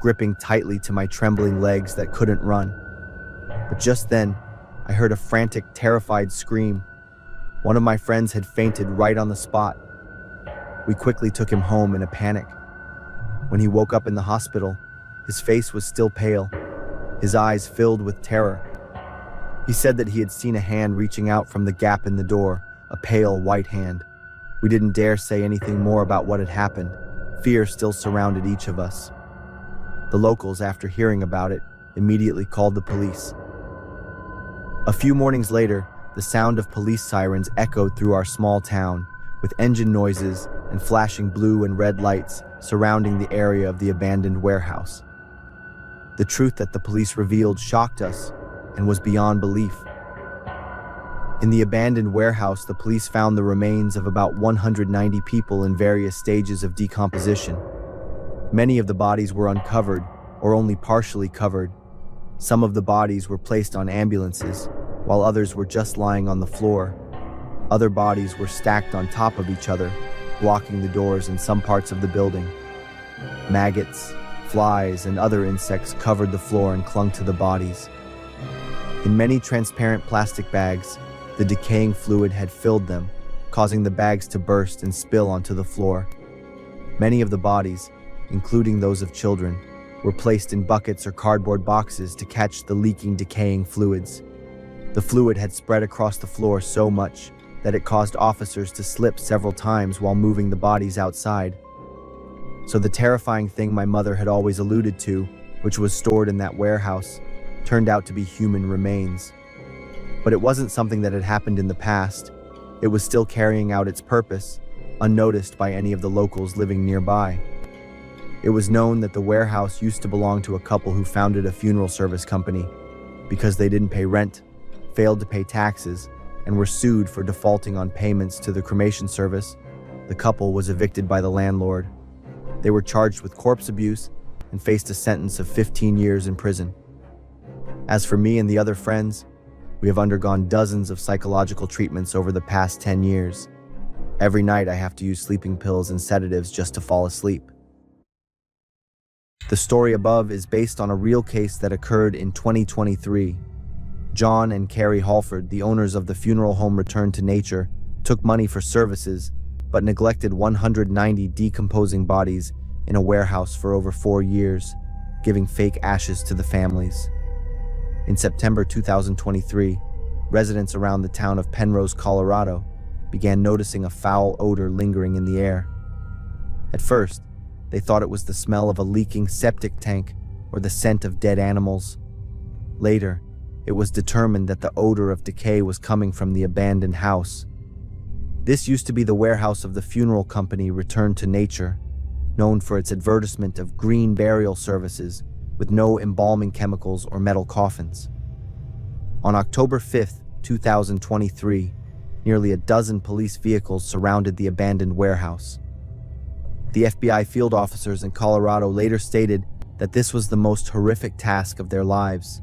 gripping tightly to my trembling legs that couldn't run. But just then, I heard a frantic, terrified scream. One of my friends had fainted right on the spot. We quickly took him home in a panic. When he woke up in the hospital, his face was still pale, his eyes filled with terror. He said that he had seen a hand reaching out from the gap in the door, a pale white hand. We didn't dare say anything more about what had happened. Fear still surrounded each of us. The locals, after hearing about it, immediately called the police. A few mornings later, the sound of police sirens echoed through our small town, with engine noises and flashing blue and red lights surrounding the area of the abandoned warehouse. The truth that the police revealed shocked us and was beyond belief. In the abandoned warehouse, the police found the remains of about 190 people in various stages of decomposition. Many of the bodies were uncovered or only partially covered. Some of the bodies were placed on ambulances, while others were just lying on the floor. Other bodies were stacked on top of each other, blocking the doors in some parts of the building. Maggots, flies, and other insects covered the floor and clung to the bodies. In many transparent plastic bags, the decaying fluid had filled them, causing the bags to burst and spill onto the floor. Many of the bodies, including those of children, were placed in buckets or cardboard boxes to catch the leaking, decaying fluids. The fluid had spread across the floor so much that it caused officers to slip several times while moving the bodies outside. So the terrifying thing my mother had always alluded to, which was stored in that warehouse, turned out to be human remains. But it wasn't something that had happened in the past. It was still carrying out its purpose, unnoticed by any of the locals living nearby. It was known that the warehouse used to belong to a couple who founded a funeral service company. Because they didn't pay rent, failed to pay taxes, and were sued for defaulting on payments to the cremation service, the couple was evicted by the landlord. They were charged with corpse abuse and faced a sentence of 15 years in prison. As for me and the other friends, we have undergone dozens of psychological treatments over the past 10 years. Every night I have to use sleeping pills and sedatives just to fall asleep. The story above is based on a real case that occurred in 2023. John and Carrie Halford, the owners of the funeral home Return to Nature, took money for services, but neglected 190 decomposing bodies in a warehouse for over 4 years, giving fake ashes to the families. In September 2023, residents around the town of Penrose, Colorado, began noticing a foul odor lingering in the air. At first, they thought it was the smell of a leaking septic tank or the scent of dead animals. Later, it was determined that the odor of decay was coming from the abandoned house. This used to be the warehouse of the funeral company Return to Nature, known for its advertisement of green burial services with no embalming chemicals or metal coffins. On October 5th, 2023, nearly a dozen police vehicles surrounded the abandoned warehouse. The FBI field officers in Colorado later stated that this was the most horrific task of their lives.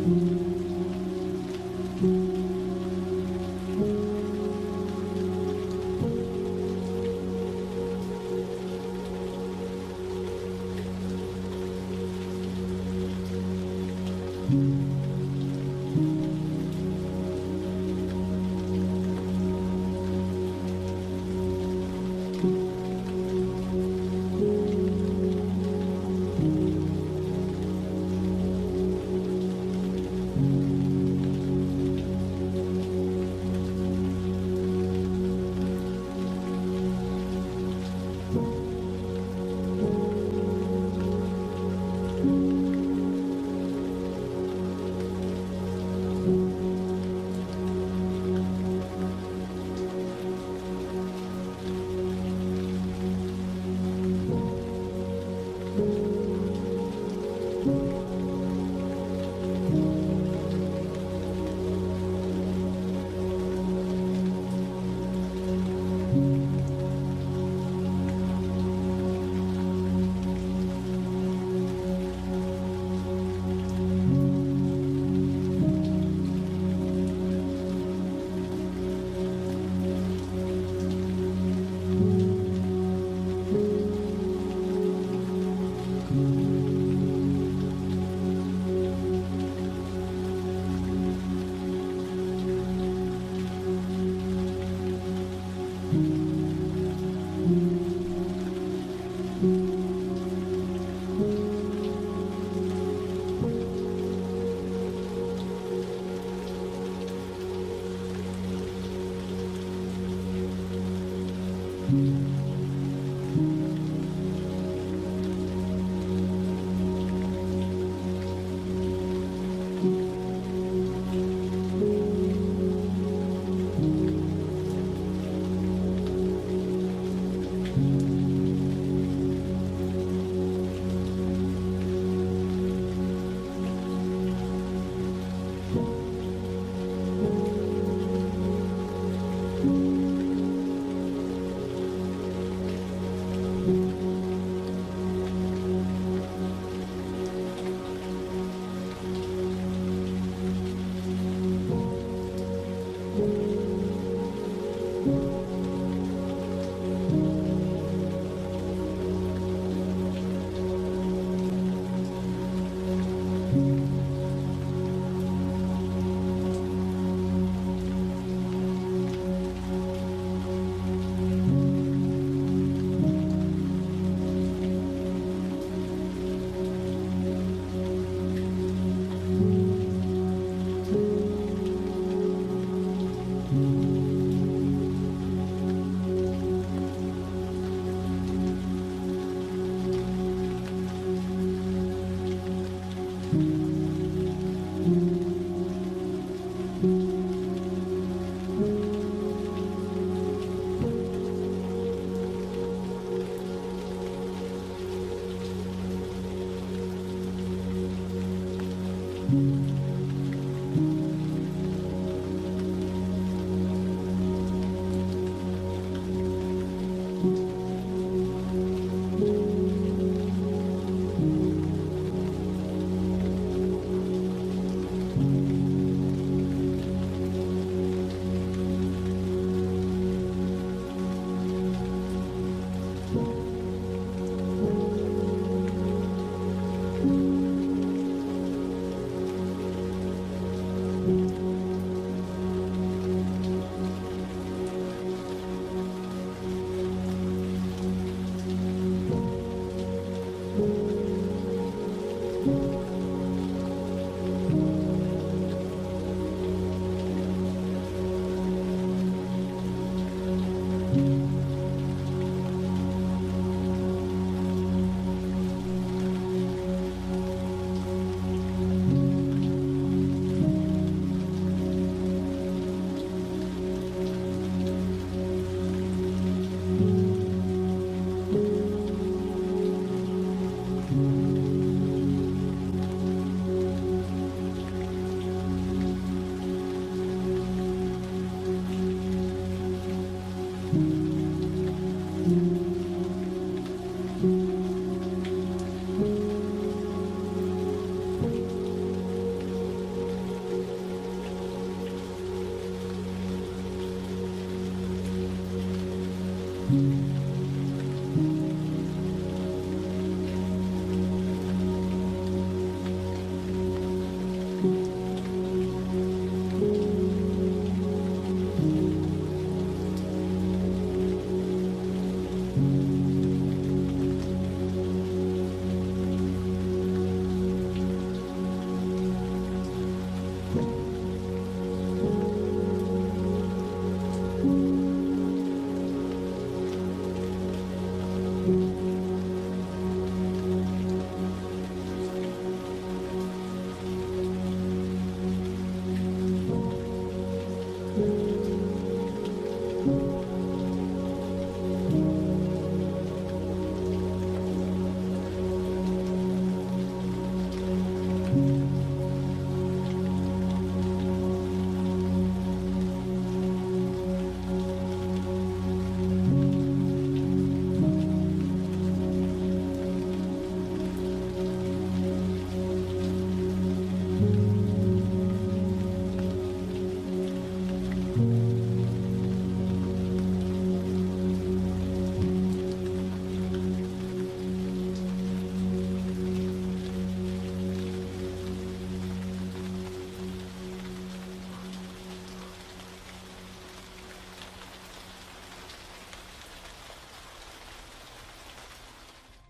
you.